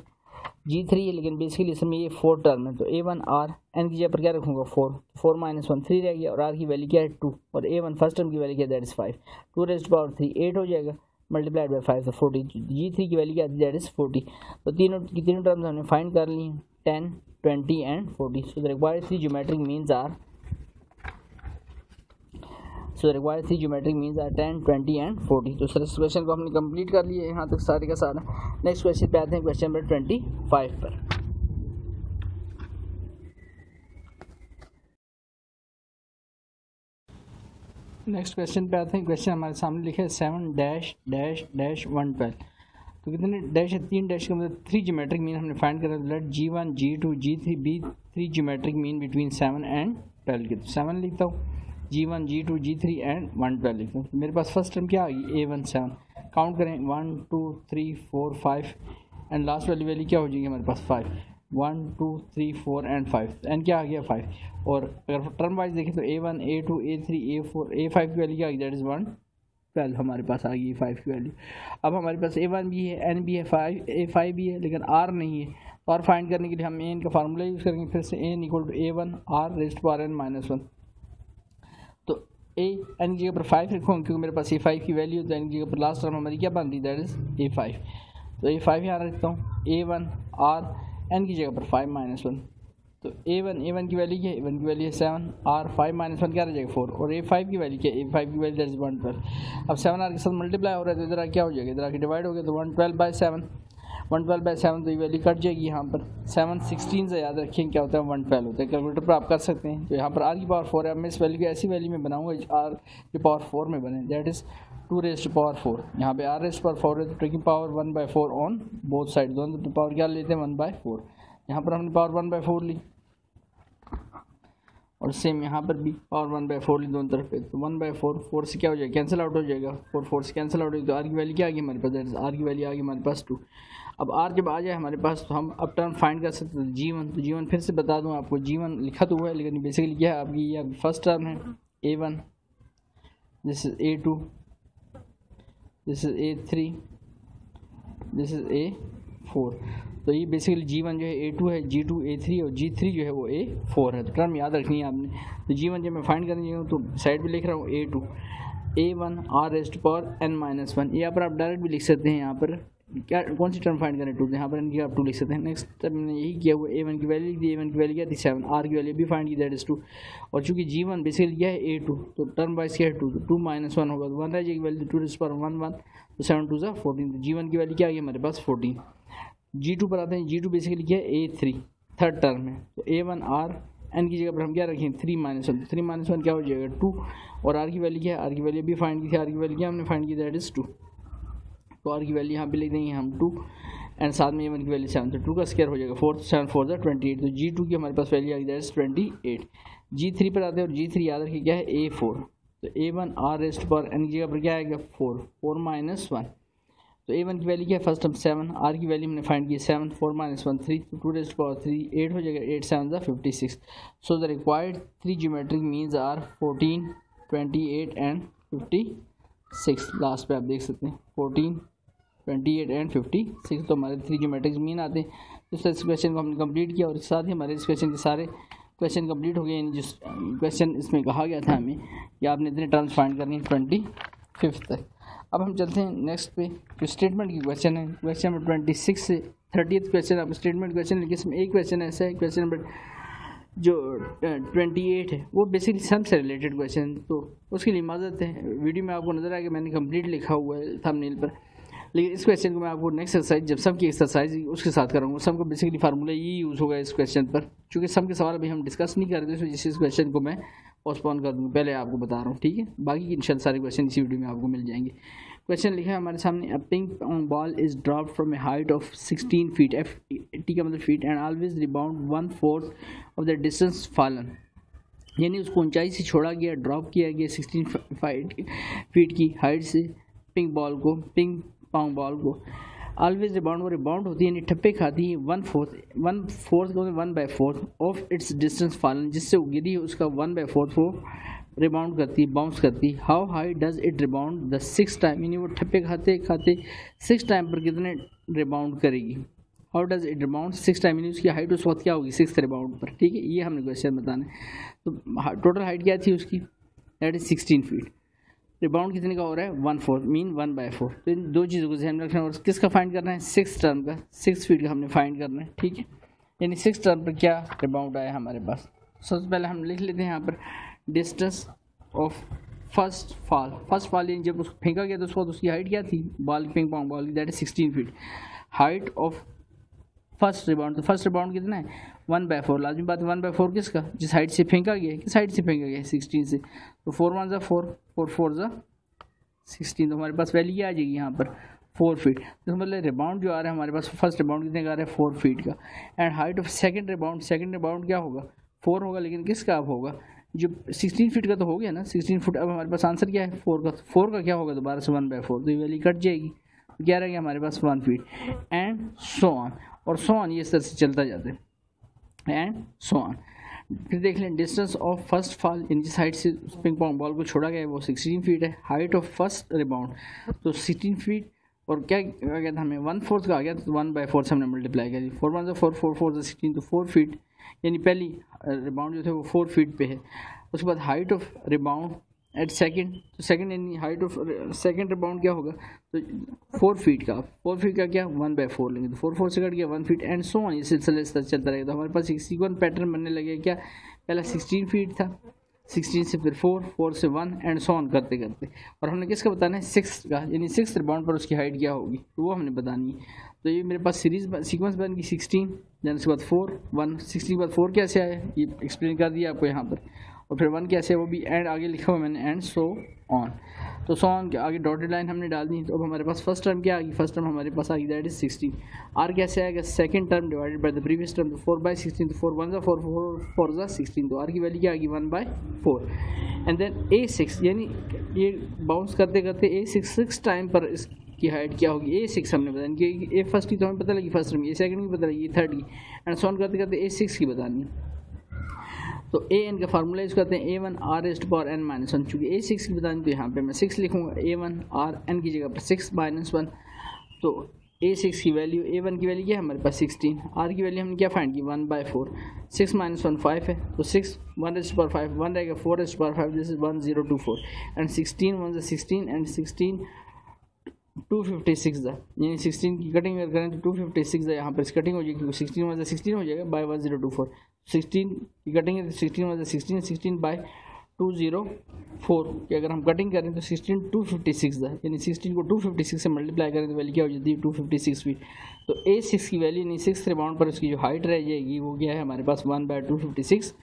Speaker 1: G3 है लेकिन बेसिकली इसमें ये 4 टर्म है, तो A1 R n की जगह पर क्या रखूँगा 4-1 3 रह गया, और R की वैल्यू क्या है 2, और A1 फर्स्ट टर्म की वैल्यू क्या है that is 5 2 raise to power 3 8 हो जाएगा, मल्टीप्लाइड बाई 5 तो 40। G3 की वैल्यू क्या आती है दैट इज़ 40। तो तीनों टर्म्स हमने फाइंड कर ली 10 20 and 40। So the required 3 geometric means are 10 20 and 40। तो सर इस क्वेश्चन को हमने कंप्लीट कर लिया यहाँ तक सारे का सारा। नेक्स्ट क्वेश्चन पे आते हैं, क्वेश्चन नंबर 25 पर। नेक्स्ट क्वेश्चन पे आते हैं, क्वेश्चन हमारे सामने लिखा है 7-112। तो कितने डैश है, 3 डैश का मतलब 3 ज्योमेट्रिक मीन हमने फाइंड करा। Let G1 G2 G3 be 3 geometric mean between 7 and 12 के। तो 7 लिखता हूँ, G1 G2 G3 एंड 112 लिखता हूँ। तो मेरे पास फर्स्ट टर्म क्या आ गई A1 7, काउंट करें 1 2 3 4 5 एंड लास्ट वाली वैल्यू क्या हो जाएगी हमारे पास 5 1 2 3 4 एंड 5 एंड क्या आ गया 5। और अगर टर्म वाइज देखें तो A1 A2 A3 A4 A5 की वैल्यू क्या आ गई दैट इज़ 112 हमारे पास आ गई 5 की वैल्यू। अब हमारे पास A1 भी है N भी है 5 A5 भी है लेकिन R नहीं है। और फाइंड करने के लिए हम N का फार्मूला यूज़ करेंगे फिर से N equal to A1 R raised to power n-1। तो N की जगह पर 5 रखूँगा क्योंकि मेरे पास A5 की वैल्यू है, तो N की जगह पर लास्ट टर्म हमारी क्या बन रही दैट इज़ A5। तो A5 यहाँ रखता हूँ, A1 R N की जगह पर 5-1। तो A1 की वैल्यू क्या है, A1 की वैल्यू है 7 R 5-1 क्या रह जाएगा 4, और A5 की वैल्यू क्या है, A5 की वैल्यू दैट इज़ 112। अब 7 R के साथ मल्टीप्लाई हो रहा है तो इधर क्या हो जाएगा, इधर आके डिवाइड हो गया तो 112/7 तो ये वैल्यू कट जाएगी यहाँ पर। 7 16 से याद रखें क्या होता है 112 होता है, कैलकुलेटर पर आप कर सकते हैं। तो यहाँ पर R की पावर 4 है, अब मैं इस वैल्यू को ऐसी वैल्यू में बनाऊंगा R की पावर 4 में बने, that is 2 raise to power 4। यहाँ पे R रेज़ टू पावर 4 है तो taking power 1/4 on both side, दोनों पावर क्या लेते हैं 1/4। यहाँ पर हमने पावर 1/4 ली और सेम यहाँ पर भी पावर 1/4 ली दोनों तरफ पे, तो 1/4 4 से क्या हो जाएगा कैंसिल आउट हो जाएगा, 4 से कैंसिल आउट हो जाएगा। तो R की वैल्यू क्या आ गई हमारे पास, दैट इज़ R की वैल्यू आ गई हमारे पास 2। अब R जब आ जाए हमारे पास तो हम अब टर्म फाइंड कर सकते हैं G1। तो G1 फिर से बता दूँ आपको, G1 लिखा तो हुआ है लेकिन बेसिकली क्या है आपकी, ये आपकी फर्स्ट टर्म है A1, this is A2, this is A3, this is A4। तो ये बेसिकली G1 जो है A2 है, G2 A3 और G3 जो है वो A4 है। तो टर्म याद रखनी है आपने। तो G1 जब मैं फाइंड करने जाऊँ तो साइड पे लिख रहा हूँ A2 A1 R raised to power n-1। यहाँ पर आप डायरेक्ट भी लिख सकते हैं, यहाँ पर क्या कौन सी टर्म फाइंड करें 2, यहाँ पर इनकी आप 2 लिख सकते हैं। नेक्स्ट टर्म मैंने यही किया हुआ, A1 की वैल्यू दी, A1 की वैल्यू क्या थी 7, R की वैल्यू भी फाइंड की दैट इज़ 2। और चूँकि G1 बेसिकली क्या है A2 तो टर्म वाइज क्या है 2, तो 2-1 होगा तो 1 रह जाएगी वैल्यू 2 रेज़्ड टू पावर 1 तो 7 2 14। तो G1 की वैल्यू क्या आ गई हमारे पास 14। G2 पर आते हैं, G2 बेसिकली क्या है A3 थर्ड टर्म है, तो A1 R N की जगह पर हम क्या रखें 3-1, तो 3-1 क्या हो जाएगा 2। और R की वैल्यू क्या है, R की वैल्यू भी फाइंड की थी, R की वैल्यू क्या हमने फाइंड की दैट इज़ 2। तो R की वैल्यू यहाँ पे लिख देंगे हम 2 एंड साथ में A1 की वैल्यू 7, तो 2 का स्क्वायर हो जाएगा 4, 7 4 28, तो G2 की हमारे पास वैल्यू आ गई दैट इज 28। G3 पर आते हैं और G3 याद रखिए क्या है A4, तो A1 R रेस्ट पर n की जगह पर क्या आएगा 4, 4 माइनस 1, तो A1 की वैल्यू क्या है फर्स्ट हम 7, R की वैल्यू हमने फाइंड की 7, 4 माइनस 1 3, तो 2 रेस्ट पावर 3 8 हो जाएगा, 8 7 56। So the required 3 geometric means are 14, 28 and 56। Last पे आप देख सकते हैं 14, 28 एंड 56, तो हमारे 3 ज्योमेट्रिक मीन आते हैं। तो इस क्वेश्चन को हमने कंप्लीट किया और साथ ही हमारे इस क्वेश्चन के सारे क्वेश्चन कंप्लीट हो गए। यानी जिस क्वेश्चन इसमें कहा गया था हमें कि आपने इतने टर्म्स फाइंड करनी है 25 तक। अब हम चलते हैं नेक्स्ट पे जो स्टेटमेंट की क्वेश्चन है, क्वेश्चन नंबर 26 से 30th क्वेश्चन आप स्टेटमेंट क्वेश्चन, लेकिन इसमें एक क्वेश्चन ऐसा है, क्वेश्चन नंबर जो 28 है वो बेसिकली सम से रिलेटेड क्वेश्चन, तो उसके लिए माजरत है वीडियो में आपको नज़र आएगा मैंने कंप्लीट लिखा हुआ है थंबनेल पर, लेकिन इस क्वेश्चन को मैं आपको नेक्स्ट एक्सरसाइज जब सम की एक्सरसाइज उसके साथ कराऊंगा। सम का बेसिकली फार्मूला ये यूज़ होगा इस क्वेश्चन पर, क्योंकि सम के सवाल अभी हम डिस्कस नहीं कर रहे थे, इस वजह से इस क्वेश्चन को मैं पोस्टपोन कर दूँगा, पहले आपको बता रहा हूँ, ठीक है। बाकी की इंशाल्लाह सारे क्वेश्चन इसी वीडियो में आपको मिल जाएंगे। क्वेश्चन लिखा है हमारे सामने, a pink ball is dropped from a height of 16 feet, T का मतलब feet, and always rebound 1/4 of the distance fallen, यानी उसको ऊंचाई से छोड़ा गया, ड्रॉप किया गया 16 फीट की हाइट से पिंक पॉन्ग बॉल को। ऑलवेज रिबाउंड, वो रिबाउंड होती है यानी ठप्पे खाती है 1/4 1/4 ऑफ इट्स डिस्टेंस फॉलन, जिससे वो गिरी उसका 1/4 वो रिबाउंड करती है, बाउंस करती है। How high does it rebound the 6 time, यानी वो ठप्पे खाते 6 टाइम पर कितने रिबाउंड करेगी। How does it rebound 6 time, यानी उसकी हाइट उस वक्त क्या होगी 6 रिबाउंड पर, ठीक है। ये हमने क्वेश्चन बताना है। तो टोटल हाइट क्या थी उसकी, दैट इज 16 फीट, रिबाउंड कितने का हो रहा है 1/4 मीन 1/4। तो इन दो चीज़ों को ध्यान में रखना है। और किसका फाइंड करना है 6 टर्म का, 6 फीट का हमने फाइंड करना है, ठीक है। यानी 6 टर्म पर क्या रिबाउंड आया हमारे पास। सबसे पहले हम लिख लेते हैं यहाँ पर डिस्टेंस ऑफ फर्स्ट फॉल यानी जब उसको फेंका गया तो उस वक्त उसकी हाइट क्या थी बॉल, पिंग पॉन्ग बॉल की, that is 16 feet. Height of first rebound, तो फर्स्ट रिबाउंड कितना है 1/4, लाजमी बात है 1/4 किसका, जिस हाइट से फेंका गया है, किस हाइट से फेंका गया है 16 से, तो 4 1 4 4 4 16, तो हमारे पास वैल्यू क्या आ जाएगी यहाँ पर 4 फीट। तो मतलब रिबाउंड जो आ रहा है हमारे पास फर्स्ट रिबाउंड कितने का आ रहा है 4 फीट का। And height of second rebound क्या होगा 4 होगा, लेकिन किसका अब होगा जो 16 फीट का तो हो गया ना 16 फुट। अब हमारे पास आंसर क्या है 4 का क्या होगा दोबारा से 1/4, तो ये वैल्यू कट जाएगी, तो क्या रह गया हमारे पास 1 फीट एंड सो ऑन, और सो ऑन ये इस तरह से चलता जाता है एंड सो ऑन। फिर देख लें डिस्टेंस ऑफ फर्स्ट फॉल, यानी जिस हाइट से पिंग पॉन्ग बॉल को छोड़ा गया है वो 16 फीट है। हाइट ऑफ फर्स्ट रिबाउंड तो 16 फीट, और क्या आ गया था हमें 1/4 का आ गया, तो 1/4 से हमने मल्टीप्लाई किया, 4 1 4 4 4 16, तो 4 फीट, यानी पहली रिबाउंड जो थे वो 4 फीट पे है। उसके बाद height of rebound at second, तो सेकंड यानी हाइट ऑफ सेकंड रिबाउंड क्या होगा तो 4 फीट का, 4 फीट का क्या 1/4 लेंगे, तो 4 4 से कट गया 1 फीट एंड सो ऑन, ये सिलसिला इस तरह चलता रहेगा। तो हमारे पास एक सीक्वेंस पैटर्न बनने लगे, क्या पहला 16 फीट था, 16 से फिर 4 4 से 1 एंड सो ऑन करते करते, और हमने किसका बताना है 6 का, यानी 6 रिबाउंड पर उसकी हाइट क्या होगी तो वो हमने बतानी है। तो ये मेरे पास सीक्वेंस बन गई 16, देन उसके बाद 4 1, 16 के बाद 4 कैसे आया ये एक्सप्लेन कर दिया आपको यहाँ पर, और फिर 1 कैसे है वो भी एंड आगे लिखा हुआ मैंने एंड सो ऑन। तो सो ऑन के आगे डॉटेड लाइन हमने डाल दी, तो अब हमारे पास फर्स्ट टर्म क्या आ गई, फर्स्ट टर्म हमारे पास आ गई दैट इज 16। आर कैसे आएगा second term divided by the previous term, तो 4/16, तो 4 1 4 4 16, तो आर की वैल्यू क्या आ गई 1/4 एंड देन A6, यानी ये बाउंस करते करते A6 टाइम पर इसकी हाइट क्या होगी A6 हमने बतानी, क्योंकि ए फर्स्ट की तो हमें पता लगी फर्स्ट टर्म, ये सेकंड की पता लगी, ये थर्ड की, एंड सो ऑन करते करते A6 की बतानी है। तो A_n का फार्मूला यूज़ करते हैं A1 R⁻n-1, चूँकि A6 की बतानी तो यहाँ पे मैं 6 लिखूँगा, A1 R n की जगह पर 6 - 1, तो A6 की वैल्यू A1 की वैल्यू क्या है हमारे पास 16, R की वैल्यू हमने क्या फाइंड की 1/4, 6 - 1 5 है, तो 6 1/5 1 रहेगा 4/5, दिस इज 1024 एंड 16 1 16 एंड 16 256 यानी 16 की कटिंग अगर करें तो 256 यहाँ पर कटिंग हो जाएगी, क्योंकि 16 1 16 हो जाएगा बाय 1024, 16 की कटिंग है तो 16 1 16 16 बाय 204 कि अगर हम कटिंग करें तो 16 256 यानी 16 को 256 से मल्टीप्लाई करें तो वैल्यू क्या हो जाती है 256 फीट। तो A6 की वैल्यू यानी 6 रिबाउंड पर उसकी जो हाइट रह जाएगी वो क्या है हमारे पास 1/256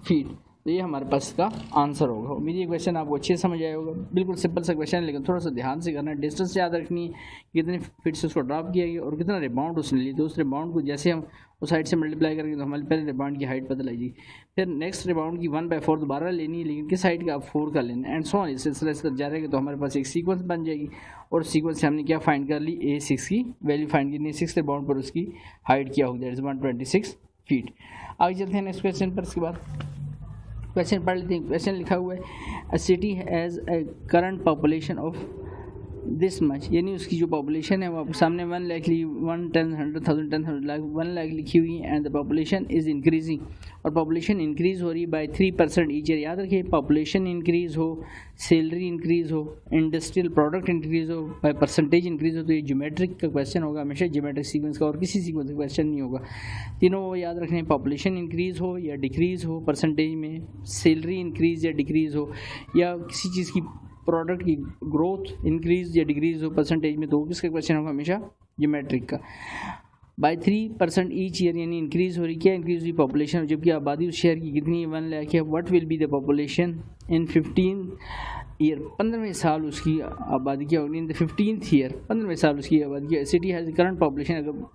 Speaker 1: फीट। तो ये हमारे पास इसका आंसर होगा। उम्मीद ये क्वेश्चन आपको अच्छे समझ आया होगा। बिल्कुल सिंपल सा क्वेश्चन है, लेकिन थोड़ा सा ध्यान से करना है। डिस्टेंस याद रखनी है, कितने फीट से उसको ड्रॉप किया गया और कितना रिबाउंड उसने ली। तो उस रिबाउंड को जैसे हम उस हाइट से मल्टीप्लाई करेंगे तो हमारे पहले रिबाउंड की हाइट पता लगेगी। फिर नेक्स्ट रिबाउंड की 1/4 दोबारा लेनी है, लेकिन किस हाइट का, आप 4 का लेना है, एंड सो ऑन। इस सिलसिले से जा रहेगा तो हमारे पास एक सीक्वेंस बन जाएगी, और सीक्वेंस से हमने क्या फाइंड कर ली, A6 की वैल्यू फाइंड करनी है। 6 रिबाउंड पर उसकी हाइट क्या होगी, दैट इज 126 फीट। आगे चलते हैं नेक्स्ट क्वेश्चन पर। इसके बाद क्वेश्चन पढ़ लेते हैं। क्वेश्चन लिखा हुआ है, अ city has a current population of this much, यानी उसकी जो पॉपुलेशन है वो आपके सामने 1 लाख ली, 1, 10, 100,000, 10,000 लाख, 1 लाख लिखी हुई है। And the population is increasing, और पॉपुलेशन इंक्रीज हो रही है बाय 3% ईच ईयर। याद रखिए, पॉपुलेशन इंक्रीज हो, सैलरी इंक्रीज हो, इंडस्ट्रियल प्रोडक्ट इंक्रीज हो, बाय परसेंटेज इंक्रीज हो, तो ये ज्योमेट्रिक का क्वेश्चन होगा हमेशा, ज्योमेट्रिक सीक्वेंस का, और किसी सीक्वेंस का क्वेश्चन नहीं होगा। तीनों वो याद रखने हैं, पॉपुलेशन इंक्रीज हो या डिक्रीज हो परसेंटेज में, सैलरी इंक्रीज या डिक्रीज हो, या किसी चीज़ की प्रोडक्ट की ग्रोथ इंक्रीज या डिक्रीज हो परसेंटेज में, तो किसका क्वेश्चन होगा, हमेशा ज्योमेट्रिक का। बाय 3% ईच ईयर, यानी इंक्रीज हो रही, क्या इंक्रीज हुई, पॉपुलेशन, जबकि आबादी उस शहर की कितनी है, 1 लाख है। What will be the population in 15 year, 15वें साल उसकी आबादी क्या होगी, इन द 15th ईयर, 15वें साल उसकी आबादी क्या। सिटी हैज़ करंट पॉपुलेशन, अगर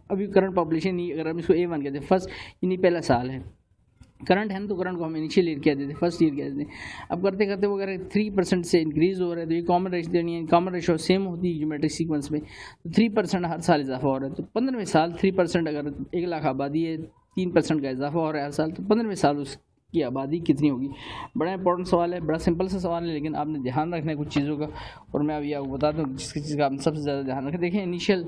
Speaker 1: अभी करंट पॉपुलेशन नहीं, अगर हम इसको A1 कहते हैं, फर्स्ट यानी पहला साल है, करंट है ना, तो करंट को हम इनिशियल ईयर कह देते हैं, फर्स्ट ईयर कह देते हैं। अब करते करते वो अगर 3% से इंक्रीज हो रहा है, तो ये कॉमन रेशो देनी है, कॉमन रेशो सेम होती है ज्योमेट्रिक सीक्वेंस में, तो 3% हर साल इजाफा हो रहा है। तो 15वें साल 3%, अगर 1 लाख आबादी है, 3% का इजाफा हो रहा है हर साल, तो 15वें साल उसकी आबादी कितनी होगी। बड़ा इंपॉर्टेंट सवाल है, बड़ा सिंपल सा सवाल है, लेकिन आपने ध्यान रखना है कुछ चीज़ों का, और मैं अभी आपको बता दूँ जिसकी चीज़ का आप सबसे ज़्यादा ध्यान रखें। देखिए इनिशियल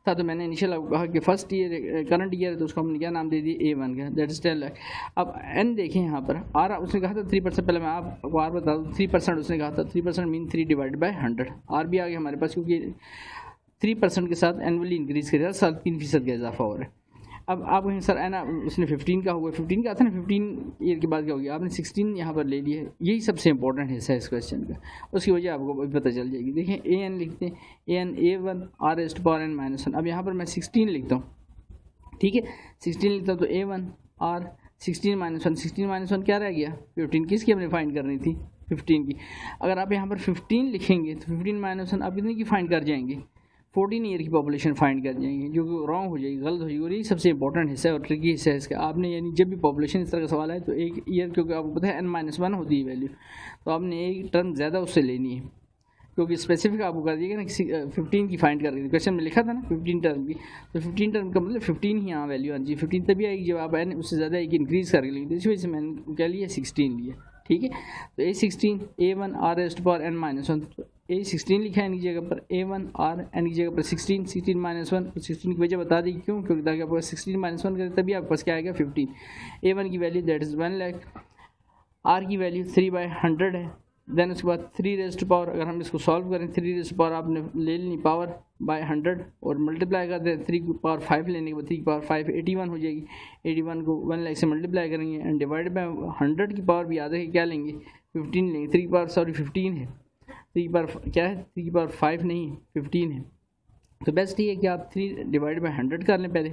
Speaker 1: था, तो मैंने इनिशियल कहा कि फर्स्ट ईयर करंट ईयर है, तो उसको हमने क्या नाम दे दिया, A1 का, दैट इज 10 लाख। अब एन देखें यहाँ पर, आर उसने कहा था 3%, पहले मैं आपको आर बता दूँ, 3% उसने कहा था, 3% मीन 3/100। आर भी आ गया हमारे पास, क्योंकि 3% के साथ एनुअली इंक्रीज कर रहा है, साल 3% का इजाफा हो रहा है। अब आप कहें सर है ना, उसने 15 का हुआ, 15 का था ना, 15 ईयर के बाद क्या हो गया, आपने 16 यहाँ पर ले लिया है। यही सबसे इंपॉर्टेंट हिस्सा है इस क्वेश्चन का, उसकी वजह आपको पता चल जाएगी। देखें AN लिखते हैं, AN A1 R⁻n-1। अब यहाँ पर मैं 16 लिखता हूँ, ठीक है, 16 लिखता हूँ, तो A1 R 16-1, 16-1 क्या रह गया, 15, किसकी हमने फाइंड करनी थी, 15 की। अगर आप यहाँ पर 15 लिखेंगे तो 15-1 आप कितने की फाइंड कर जाएंगे, 14 ईयर की पॉपुलेशन फाइंड कर जाएंगे, जो कि रॉन्ग हो जाएगी, गलत हो जाएगी। और ये सबसे इंपॉर्टेंट हिस्सा है और ट्रिकी हिस्सा है इसका। आपने यानी जब भी पॉपुलेशन इस तरह का सवाल है, तो एक ईयर, क्योंकि आपको पता है n-1 होती है वैल्यू, तो आपने एक टर्म ज़्यादा उससे लेनी है, क्योंकि स्पेसिफिक आपको कर दिएगा ना, किसी 15 की फाइंड कर रही क्वेश्चन में लिखा था ना 15 टर्म की, तो 15 टर्म का मतलब 15 ही यहाँ वैल्यू आनी चाहिए। 15 तभी आएगी जब आप n उससे ज़्यादा एक इंक्रीज़ करके लेंगे, तो इस वजह से मैंने क्या लिया, 16 लिया, ठीक है। तो A16 A1 R⁻n-1, तो A16 लिखा है इनकी जगह पर, A1 R एन की जगह पर 16 16-1, तो 16 की वजह बता दी क्यों, क्योंकि ताकि आपको 16-1 करें तभी आपके पास क्या आएगा, 15। A1 की value that is 1 lakh, R की वैल्यू 3/100 है। देन उसके बाद 3⁻, अगर हम इसको सॉल्व करें, 3⁻ आपने ले लेनी पावर बाय 100 और मल्टीप्लाई कर दें, 3⁻5 लेने के बाद 3⁻5 81 हो जाएगी। 81 को 1 लाख से मल्टीप्लाई करेंगे एंड डिवाइड बाय 100 की पावर भी याद है कि क्या लेंगे, 15 लेंगे। 15 है, 3 क्या है, 3⁻5 नहीं 15 है। तो बेस्ट ये है कि आप 3/100 कर लें, पहले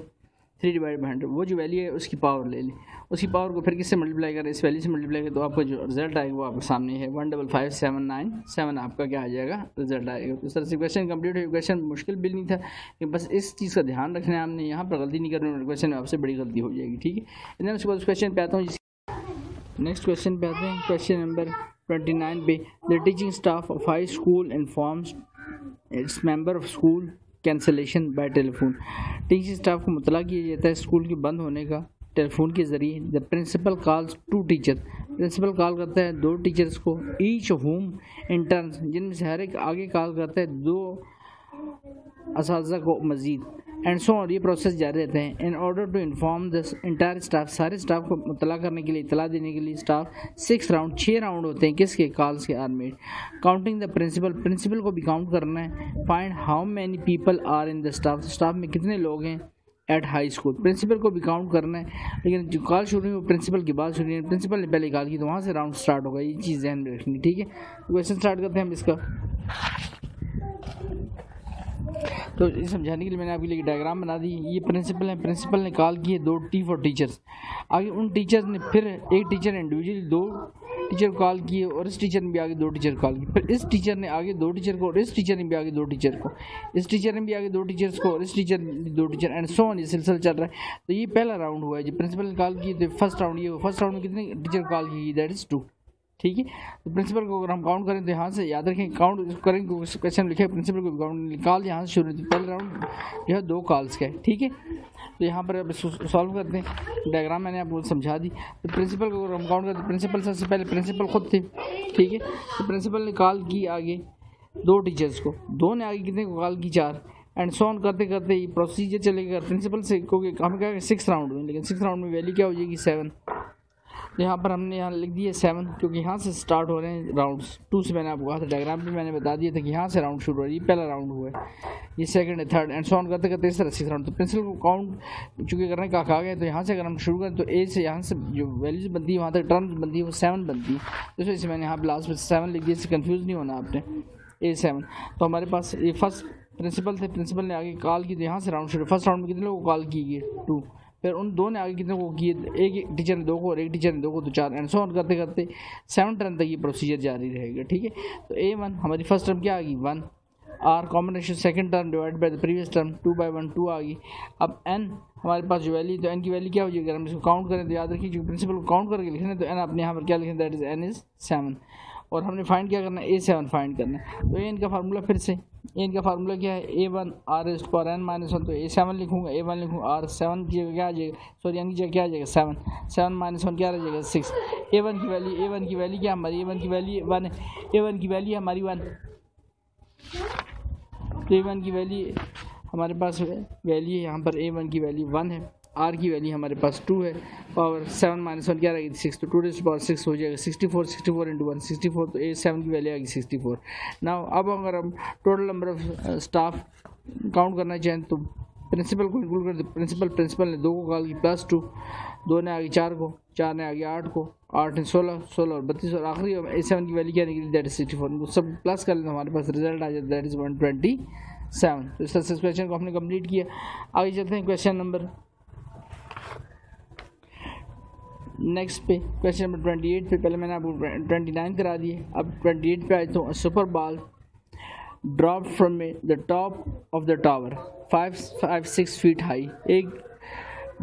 Speaker 1: 3/100 वो जो वैल्यू है उसकी पावर ले लें, उसकी पावर को फिर किससे मल्टीप्लाई करें, इस वैल्यू से मल्टीप्लाई करें, तो आपका जो रिजल्ट आएगा वो आपके सामने है, 155,797 आपका क्या आ जाएगा, रिजल्ट आएगा। तो इस तरह से क्वेश्चन कंप्लीट हो। क्वेश्चन मुश्किल भी नहीं था, लेकिन बस इस चीज़ का ध्यान रखना है, हमने यहाँ पर गलती नहीं करनी, क्वेश्चन में आपसे बड़ी गलती हो जाएगी, ठीक है। उसके बाद उस क्वेश्चन पे आता हूँ, नेक्स्ट क्वेश्चन पे आते हैं, क्वेश्चन नंबर 29 पे, the teaching staff of high school informs its member of school cancellation bye telephone. Teaching staff को मुतला किया जाता है स्कूल के बंद होने का टेलीफोन के ज़रिए। The principal calls 2 teacher, principal call करता है 2 टीचर्स को, ईच ऑफ हुम इन टर्न, जिनमें से हर एक आगे कॉल करता है 2 असातिज़ा को मज़ीद, एंड सो ऑन, ये प्रोसेस जारी रहते हैं। In order to inform the entire staff, सारे स्टाफ को मुतला करने के लिए, इतला देने के लिए स्टाफ 6 राउंड होते हैं, किसके, कॉल्स के are made. Counting the principal को भी काउंट करना है। Find how many people are in the staff में कितने लोग हैं एट हाई स्कूल। प्रिंसिपल को भी काउंट करना है, लेकिन जो कॉल शुरू हुई वो प्रिंसिपल की बात शुरू हुई, प्रिंसिपल ने पहले कॉल की, तो वहाँ से राउंड स्टार्ट होगा, ये चीज़ ध्यान में रखनी, ठीक है। क्वेश्चन स्टार्ट करते हैं हम इसका। तो ये समझाने के लिए मैंने आपके लिए डायग्राम बना दी। ये प्रिंसिपल है, प्रिंसिपल ने कॉल किए 2 T फॉर टीचर्स। आगे उन टीचर्स ने फिर एक टीचर ने इंडिविजुअली 2 टीचर कॉल किए और इस टीचर ने भी आगे 2 टीचर कॉल किए। फिर इस टीचर ने आगे 2 टीचर को और इस टीचर ने भी आगे 2 टीचर को, इस टीचर ने भी आगे 2 टीचर्स को और इस टीचर ने 2 टीचर एंड सो ऑन। ये सिलसिला चल रहा है। तो ये पहला राउंड हुआ है जो प्रिंसिपल ने कॉल किए। तो फर्स्ट राउंड ये हुआ। फर्स्ट राउंड में कितने टीचर कॉल किए? That is 2। ठीक है। तो प्रिंसिपल को अगर हम काउंट करें तो यहाँ से याद रखें काउंट करेंगे, क्वेश्चन लिखे प्रिंसिपल को काउंट निकाल यहाँ से शुरू। पहले राउंड जो है 2 कॉल्स का है। ठीक है। तो यहाँ पर अब सॉल्व करते हैं। डायग्राम मैंने आपको समझा दी। तो प्रिंसिपल को अगर हम काउंट करते प्रिंसिपल सबसे पहले प्रिंसिपल खुद थे। ठीक है। तो प्रिंसिपल ने कॉल की आगे 2 टीचर्स को, 2 ने आगे कितने को कॉल की? 4 एंड सो ऑन करते करते ही प्रोसीजर चलेगा प्रिंसिपल से। क्योंकि हमें क्या 6 राउंड हुए, लेकिन 6 राउंड में वैल्यू क्या हो जाएगी? 7। यहाँ पर हमने यहाँ लिख दिया 7 क्योंकि यहाँ से स्टार्ट हो रहे हैं राउंड्स। 2 से मैंने आपको कहा था, डायग्राम पे मैंने बता दिया था कि यहाँ से राउंड शुरू हो रहा है। ये पहला राउंड हुआ है, ये सेकंड है, थर्ड एंड सो ऑन करते करते इस तरह 6 राउंड। तो प्रिंसिपल को काउंट चूँकि करने का कहा गया, तो यहाँ से अगर हम शुरू करें तो ए से यहाँ से जो वैल्यूज बनती है वहाँ तक टर्म्स बनती है वो 7 बनती है। तो इस वजह से मैंने यहाँ पर लास्ट में 7 लिख दिया, इससे कन्फ्यूज़ नहीं होना आपने। A7। तो हमारे पास ये फर्स्ट प्रिंसिपल थे, प्रिंसिपल ने आगे कॉल की तो यहाँ से राउंड शुरू। फर्स्ट राउंड में कितने लोगों को कॉल की गई? 2। फिर उन 2 ने आगे कितने को किए? एक टीचर ने 2 को और एक टीचर ने 2 को, तो 4 एंड सो ऑन करते करते 7 टर्म तक ये प्रोसीजर जारी रहेगा। ठीक है। तो A1 हमारी फर्स्ट टर्म क्या आ गई? 1। R common ratio second term divide by the previous term 2/1 2 आ गई। अब N हमारे पास जो वैल्यू, तो N की वैल्यू क्या हो जाएगी? अगर हम इसको काउंट करें तो याद रखिए जो प्रिंसिपल को काउंट करके लिखना तो N अपने यहाँ पर क्या लिखें? That is N is 7। और हमने फाइंड क्या करना है? A7 फाइंड करना है। तो A n का फार्मूला फिर से, A n का फार्मूला क्या है? A1 R⁻n-1। तो A7 लिखूँगा, A1 लिखूँगा, R7 की जगह क्या आ जाएगा? सॉरी N की जगह क्या आ जाएगा? 7। 7 - 1 क्या आ जाएगा? 6। A1 की वैल्यू क्या हमारी? A1 की वैल्यू 1 है। A1 की वैल्यू हमारी 1। तो A1 की वैल्यू हमारे पास वैल्यू यहाँ पर A1 की वैल्यू 1 है। R की वैल्यू हमारे पास 2 है। पावर 7 - 1 क्या रहेगी? 6। तो 2 टू द पावर 6 हो जाएगा 64। 64 × 1 64। तो A7 की वैल्यू आएगी 64। नाउ अब अगर हम total number of staff count करना चाहें तो प्रिंसिपल को इंक्लूड कर दो। प्रिंसिपल ने 2 को कॉल की +2, 2 ने आगे 4 को, 4 ने आगे 8 को, 8 ने 16, 16 और 32 और आखिरी A7 की वैल्यू क्या निकली? That is 64। इनको सब प्लस कर लें तो हमारे पास रिजल्ट आ जाता है, दैट इज 127। तो इस तरह से क्वेश्चन को हमने कंप्लीट किया। आगे चलते हैं क्वेश्चन नंबर नेक्स्ट पे, क्वेश्चन नंबर 28 पे। पहले मैंने आपको 29 करा दिए, अब 28 पे आए तो super ball drop from the top of the tower 5-6 feet high. एक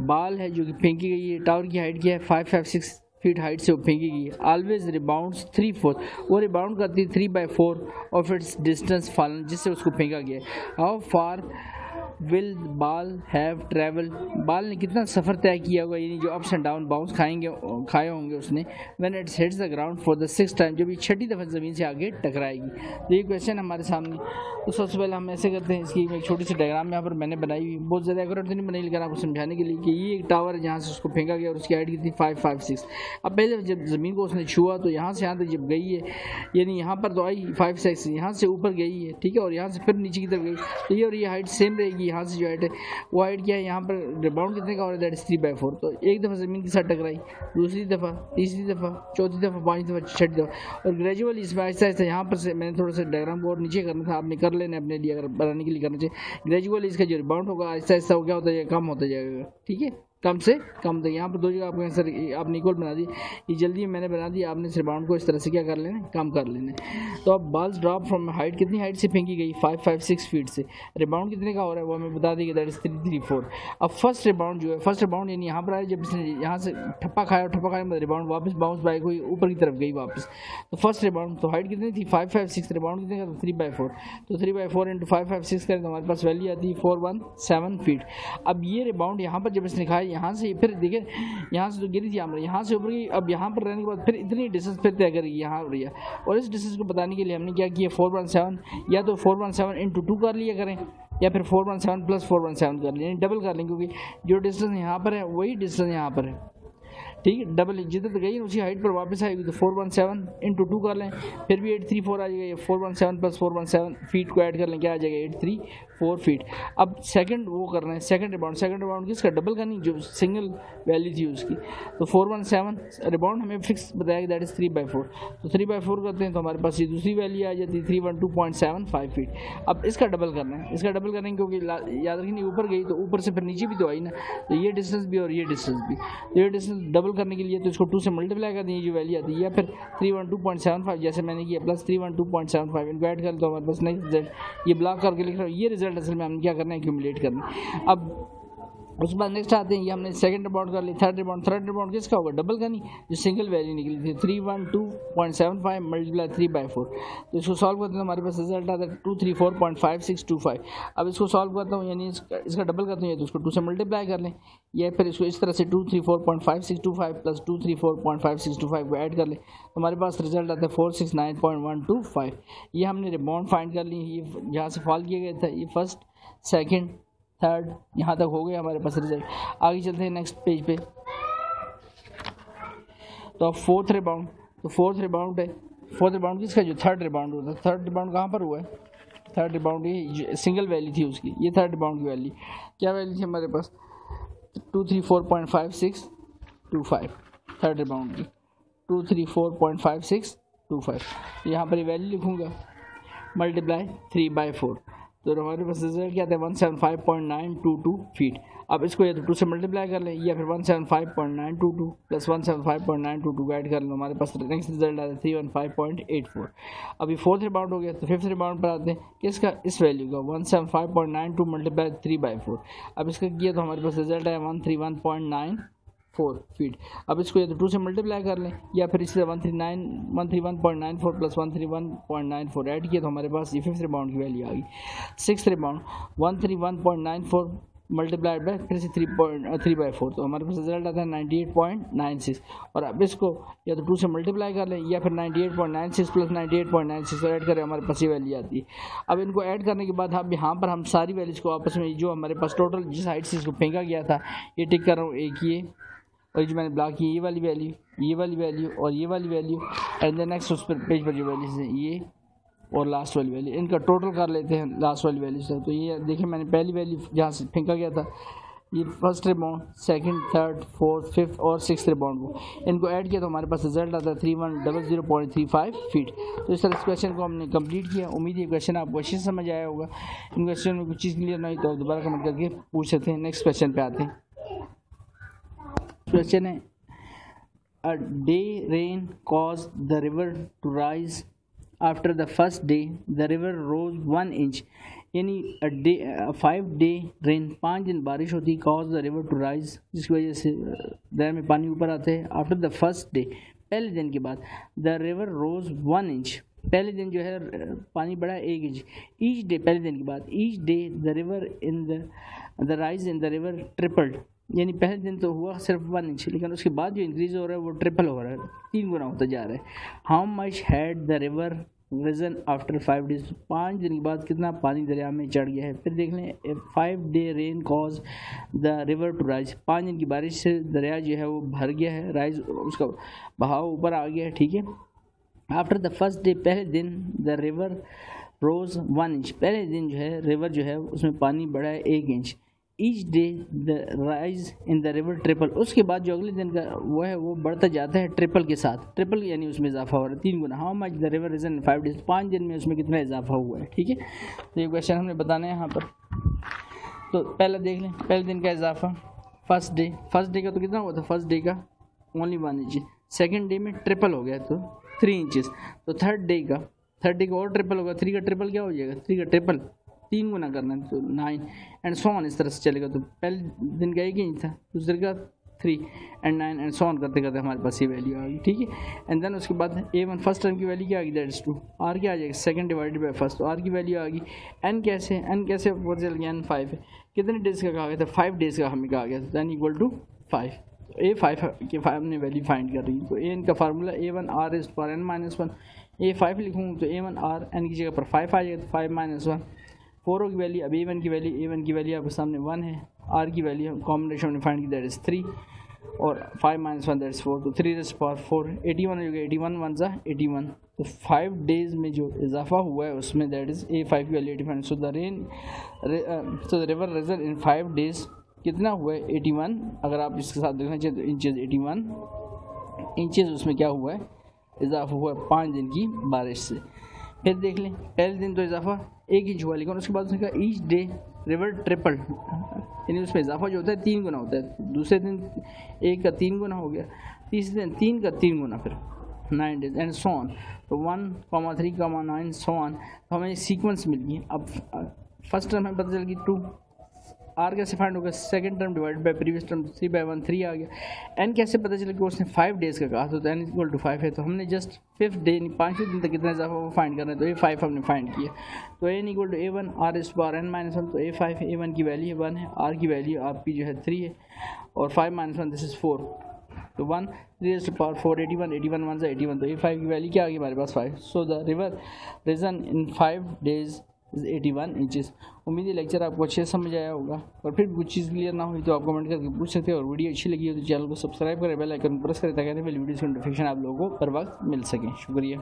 Speaker 1: बॉल है जो कि फेंकी गई है, टावर की हाइट क्या है? 5-6 फीट हाइट से वो फेंकी गई है। ऑलवेज रिबाउंड्स 3/4, वो रिबाउंड करती है 3/4 ऑफ इट्स डिस्टेंस फॉलन, जिससे उसको फेंका गया है। How far will ball have travel, ball ने कितना सफ़र तय किया होगा, यानी जो अप्स एंड डाउन बाउंस खाए होंगे उसने। When it's hits the ground for the 6th time, जब ये 6ठी दफ़ा ज़मीन से आगे टकराएगी। तो ये क्वेश्चन हमारे सामने। तो सबसे पहले हम ऐसे करते हैं, इसकी एक छोटी सी डायग्राम यहाँ पर मैंने बनाई हुई, बहुत ज़्यादा एक्यूरेट तो नहीं बनाई, लेकिन आपको समझाने के लिए कि ये एक टावर है जहाँ से उसको फेंका गया और उसकी हाइट कितनी 5-6। अब पहले जब ज़मीन को उसने छुआ तो यहाँ से यहाँ तक जब गई है, यानी यहाँ पर तो आई 5-6, यहाँ से ऊपर गई है, ठीक है, और यहाँ से फिर नीचे की तरफ गई, तो ये और ये हाइट सेम रहेगी। यहाँ से जो हाइट है वो हाइट क्या है? यहाँ पर रिबाउंड कितने का हो रहा है? That is 3/4। तो एक दफ़ा ज़मीन के साथ टकराई, दूसरी दफ़ा, तीसरी दफ़ा, चौथी दफ़ा, 5वीं दफ़ा, 6ठी दफ़ा, और ग्रेजुअली इसमें आहिस्ता आहिस्ता यहाँ पर से मैंने थोड़ा सा डायग्राम को और नीचे करना था, आपने कर लेना अपने लिए, अगर बनाने के लिए करना चाहिए। ग्रेजुअली इसका जो रिबाउंड होगा आहिस्ता आहिस्ता वो क्या होता जाएगा? कम होता जाएगा। ठीक है, कम से कम तक। यहाँ पर 2 जगह आपको आंसर आपने इक्वल बना दी, ये जल्दी मैंने बना दी, आपने इस रिबाउंड को इस तरह से क्या कर लेना? कम कर लेना। तो अब बॉल्स ड्रॉप फ्रॉम हाइट, कितनी हाइट से फेंकी गई? 5-6 फीट से। रिबाउंड कितने का हो रहा है वो हमें बता देंगे, दैट इज 3-3-4। अब फर्स्ट रिबाउंड जो है, फर्स्ट रिबाउंड यानी यहाँ पर आया, जब इसने यहाँ से ठप्पा खाया, मतलब रिबाउंड वापस बाउंस बैक हुई, ऊपर की तरफ गई वापस। तो फर्स्ट रिबाउंड, तो हाइट कितनी थी? 5-6, रिबाउंड कितने का? 3/4। तो 3/4 × 5-6 करें तो हमारे पास वैल्यू आती है 417 फीट। अब ये रिबाउंड यहाँ पर जब इसने खाया, यहाँ से फिर यहाँ से तो गिरी थी हमारे, यहाँ से ऊपर गई, अब यहाँ पर रहने के बाद फिर इतनी डिस्टेंस फिर तय करेगी यहाँ पर, और इस डिस्टेंस को बताने के लिए हमने क्या किया? 417, या तो 417 × 2 कर लिया करें, या फिर 417 + 417 कर लिया, यानी डबल कर लें, क्योंकि जो डिस्टेंस यहाँ पर है वही डिस्टेंस यहाँ पर है। ठीक है, डबल जिधर तक गई उसी हाइट पर वापस आएगी तो 417 इंटू 2 कर लें, फिर भी 834 आ जाएगा। ये 417 प्लस 417 फीट को ऐड कर लें, क्या आ जाएगा 834 फीट। अब सेकंड वो कर रहे हैं, सेकंड रिबाउंड किसका डबल का नहीं, जो सिंगल वैल्यू थी उसकी। तो 417 रिबाउंड हमें फिक्स बताया दैट इज़ 3/4, तो 3/4 करते हैं तो हमारे पास ये दूसरी वैल्यू आ जाती है 312.75 फीट। अब इसका डबल करना है, इसका डबल करेंगे क्योंकि याद रखिए ऊपर गई तो ऊपर से फिर नीचे भी तो आई ना, तो ये डिस्टेंस भी और ये डिस्टेंस भी, तो ये डिस्टेंस डबल करने के लिए तो इसको 2 से मल्टीप्लाई कर दें, ये जो वैल्यू आती है, या फिर 312.75 जैसे मैंने किया प्लस 312.75 इनको ऐड कर दो हमारे पास नेक्स्ट रिजल्ट। ये ब्लॉक करके लिख रहा हूँ, ये रिजल्ट असल में हमने क्या करना है, एक्यूमुलेट करना है। अब उसके बाद नेक्स्ट आते हैं, ये हमने सेकंड रिबाउंड कर ली, थर्ड रिबाउंड किसका होगा डबल का नहीं, जो सिंगल वैल्यू निकली थी 312.75 मल्टीप्लाई 3/4, तो इसको सॉल्व करते हैं हमारे पास रिजल्ट आता है 234.5625। अब इसको सॉल्व करता हूँ, यानी इसका डबल करता हूँ, या तो उसको 2 से मल्टीप्लाई कर लें, या फिर इसको इस तरह से 234.5625 प्लस 234.5625 को ऐड कर लें, तो हमारे पास रिजल्ट आता है 469.125। ये हमने रिबाउंड फाइंड कर ली, ये यहाँ से फॉल किया गया था, ये फर्स्ट सेकेंड थर्ड यहाँ तक हो गया हमारे पास रिजल्ट। आगे चलते हैं नेक्स्ट पेज पे, तो अब फोर्थ रिबाउंड है, फोर्थ रिबाउंड किसका, जो थर्ड रिबाउंड होता है। थर्ड रिबाउंड कहाँ पर हुआ है, थर्ड रिबाउंड ये सिंगल वैल्यू थी उसकी, ये थर्ड रिबाउंड की वैल्यू क्या वैल्यू थी हमारे पास 234.5625, थर्ड रिबाउंड की 234.5625। यहाँ पर ये वैल्यू लिखूँगा मल्टीप्लाई 3/4, तो हमारे पास रिजल्ट क्या आता है 175.922 फीट। अब इसको या तो 2 से मल्टीप्लाई कर लें, या फिर 175.922 प्लस 175.922 ऐड कर लें, हमारे पास नेक्स्ट रिजल्ट आता है 315.84। अभी फोर्थ रिबाउंड हो गया, तो फिफ्थ रिबाउंड पर आते हैं किसका, इस वैल्यू का 175.92 मल्टीप्लाई 3/4। अब इसका किया तो हमारे पास रिजल्ट आया 131.94 फीट। अब इसको या तो 2 से मल्टीप्लाई कर लें, या फिर इससे 131.94 प्लस 131.94 ऐड किया तो हमारे पास ये फिफ्थ रिबाउंड की वैल्यू आ गई। सिक्स रिबाउंड 131.94 मल्टीप्लाइड बाय फिर से 3/4, तो हमारे पास रिजल्ट आता है 98.96। और अब इसको या तो 2 से मल्टीप्लाई कर लें, या फिर 98.96 प्लस 98.96 ऐड करें, हमारे पास ये वैल्यू आती है। अब इनको ऐड करने के बाद अब यहाँ पर हम सारी वैल्यूज़ को आपस में, जो हमारे पास टोटल जिस हाइट से इसको फेंका गया था, ये टिक कर रहा हूँ, एक ये और जो मैंने ब्लॉक की ये वाली वैल्यू और ये वाली वैल्यू, एंड देन नेक्स्ट उस पर पेज पर जो वैल्यूज हैं ये और लास्ट वाली वैल्यू, इनका टोटल कर लेते हैं लास्ट वाली वैल्यू से। तो ये देखिए मैंने पहली वैल्यू जहाँ से फेंका गया था, ये first rebound, second, third, fourth, fifth और सिक्स्थ रिबाउंड को इनको ऐड किया तो हमारे पास रिजल्ट आता है 3100.35 फीट। तो इस तरह इस क्वेश्चन को हमने कंप्लीट किया। उम्मीद है क्वेश्चन आपको अच्छे से समझ आया होगा। इन क्वेश्चन में कुछ चीज़ क्लियर नहीं तो दोबारा कमेंट करके पूछ सकते हैं। नेक्स्ट क्वेश्चन पे आते हैं। क्वेश्चन है, a day rain cause the river to rise after the first day the river rose 1 inch, यानी 5 डे रेन, 5 दिन बारिश होती, cause the river to rise, जिसकी वजह से दरिया में पानी ऊपर आते हैं। आफ्टर द फर्स्ट डे, पहले दिन के बाद, द रिवर रोज 1 इंच, पहले दिन जो है पानी बढ़ा 1 इंच। ईच डे, पहले दिन के बाद, each day the river in the rise in the river tripled, यानी पहले दिन तो हुआ सिर्फ 1 इंच, लेकिन उसके बाद जो इंक्रीज हो रहा है वो ट्रिपल हो रहा है, 3 गुना होता जा रहा है। How much had the river risen after 5 days, 5 दिन के बाद कितना पानी दरिया में चढ़ गया है। फिर देख लें, 5 day rain cause the river to rise, 5 दिन की बारिश से दरिया जो है वो भर गया है, राइज उसका बहाव ऊपर आ गया है, ठीक है। आफ्टर द फर्स्ट डे, पहले दिन, द रिवर रोज 1 इंच, पहले दिन जो है रिवर जो है उसमें पानी बढ़ा है 1 inch. Each day the rise in the river triple, उसके बाद जो अगले दिन का वो है वो बढ़ता जाता है ट्रिपल के साथ, ट्रिपल यानी उसमें इजाफा हो रहा है 3 गुना। How much the river region in 5 days, 5 दिन में उसमें कितना इजाफा हुआ है, ठीक है। तो ये क्वेश्चन हमने बताना है यहाँ पर। तो पहला देख लें, पहले दिन का इजाफा, फर्स्ट डे का तो कितना हुआ था, फर्स्ट डे का ओनली 1 इंच, सेकेंड डे में ट्रिपल हो गया तो 3 इंचेस। तो थर्ड डे का और ट्रिपल होगा, 3 का ट्रिपल क्या हो जाएगा, 3 का ट्रिपल 3 गुना करना है तो 9 एंड सो ऑन, इस तरह से चलेगा। तो पहले दिन का 1 इंच था, दूसरे का 3 एंड 9 एंड सो ऑन करते करते हमारे पास ये वैल्यू आ गई, ठीक है। एंड देन उसके बाद A1 फर्स्ट टर्म की वैल्यू क्या आ गई, दैट इज 2, R क्या आ जाएगा, सेकंड डिवाइडेड बाय फर्स्ट, तो R की वैल्यू आ गई। N कैसे पता चल गया, N 5 है, कितने डेज का कहा गया था, 5 डेज का हमें कहा गया था, दैन इक्वल टू 5। तो A5 के 5 हमने वैल्यू फाइंड कर रही है। तो A का formula A1 R is for N-1, A5 लिखूँ तो A1 R N की जगह पर 5 आ जाएगा, तो 5 - 1 4 की वैल्यू। अब A1 की वैल्यू आपके सामने 1 है, R की वैल्यू कॉम्बिनेशन में फाइंड की, दैट इज 3। और 5 - 1 दैट्स 4, तो 3 रेज़ पावर 4 81 हो गया, 81 1 सा 81, तो 5 डेज़ में जो इजाफा हुआ है उसमें दैट इज़ A5 की value 85। So the river region in 5 days कितना हुआ है 81। अगर आप इसके साथ देखना चाहिए तो इंचेस 81 इंचेस उसमें क्या हुआ है इजाफा हुआ है 5 दिन की बारिश से। फिर देख लें पहले दिन तो इजाफा 1 इंच हुआ, लेकिन उसके बाद उसने कहा ईच डे रिवर ट्रिपल, यानी उसमें इजाफा जो होता है 3 गुना होता है। दूसरे दिन 1 का 3 गुना हो गया, तीसरे दिन 3 का 3 गुना, फिर 9 डेज एंड सो ऑन। तो 1, 3, 9 सो ऑन। तो हमें सीक्वेंस मिल गई। अब फर्स्ट टर्म हमें पता चल गई 2, आर कैसे फाइंड होगा, second term divide by previous term 3/1 3 आ गया। एन कैसे पता चला कि उसने 5 डेज़ का कहा, तो एन इक्वल टू 5 है, तो हमने जस्ट 5th डे 5वें दिन तक कितना इजाफा वो फाइंड करना है, तो A5 हमने फाइंड किया। तो N equal to A1 R इस बार n - 1, तो A5 A1 की वैल्यू 1 है, R की वैल्यू आपकी जो है 3 है, और 5 - 1 दिस इज़ 4, तो 1 3 to power 4 81 81 1 से 81, तो A5 की वैल्यू क्या आ गई हमारे पास 5। So the river risen in 5 days is 81 inches. उम्मीद है लेक्चर आपको अच्छे से समझ आया होगा, और फिर कुछ चीज़ क्लियर ना हुई तो आप कमेंट करके पूछ सकते हैं। और वीडियो अच्छी लगी हो तो चैनल को सब्सक्राइब करें, बेल आइकन प्रेस करें ताकि मेरी वीडियो की नोटिफिकेशन आप लोगों को हर वक्त मिल सकें। शुक्रिया।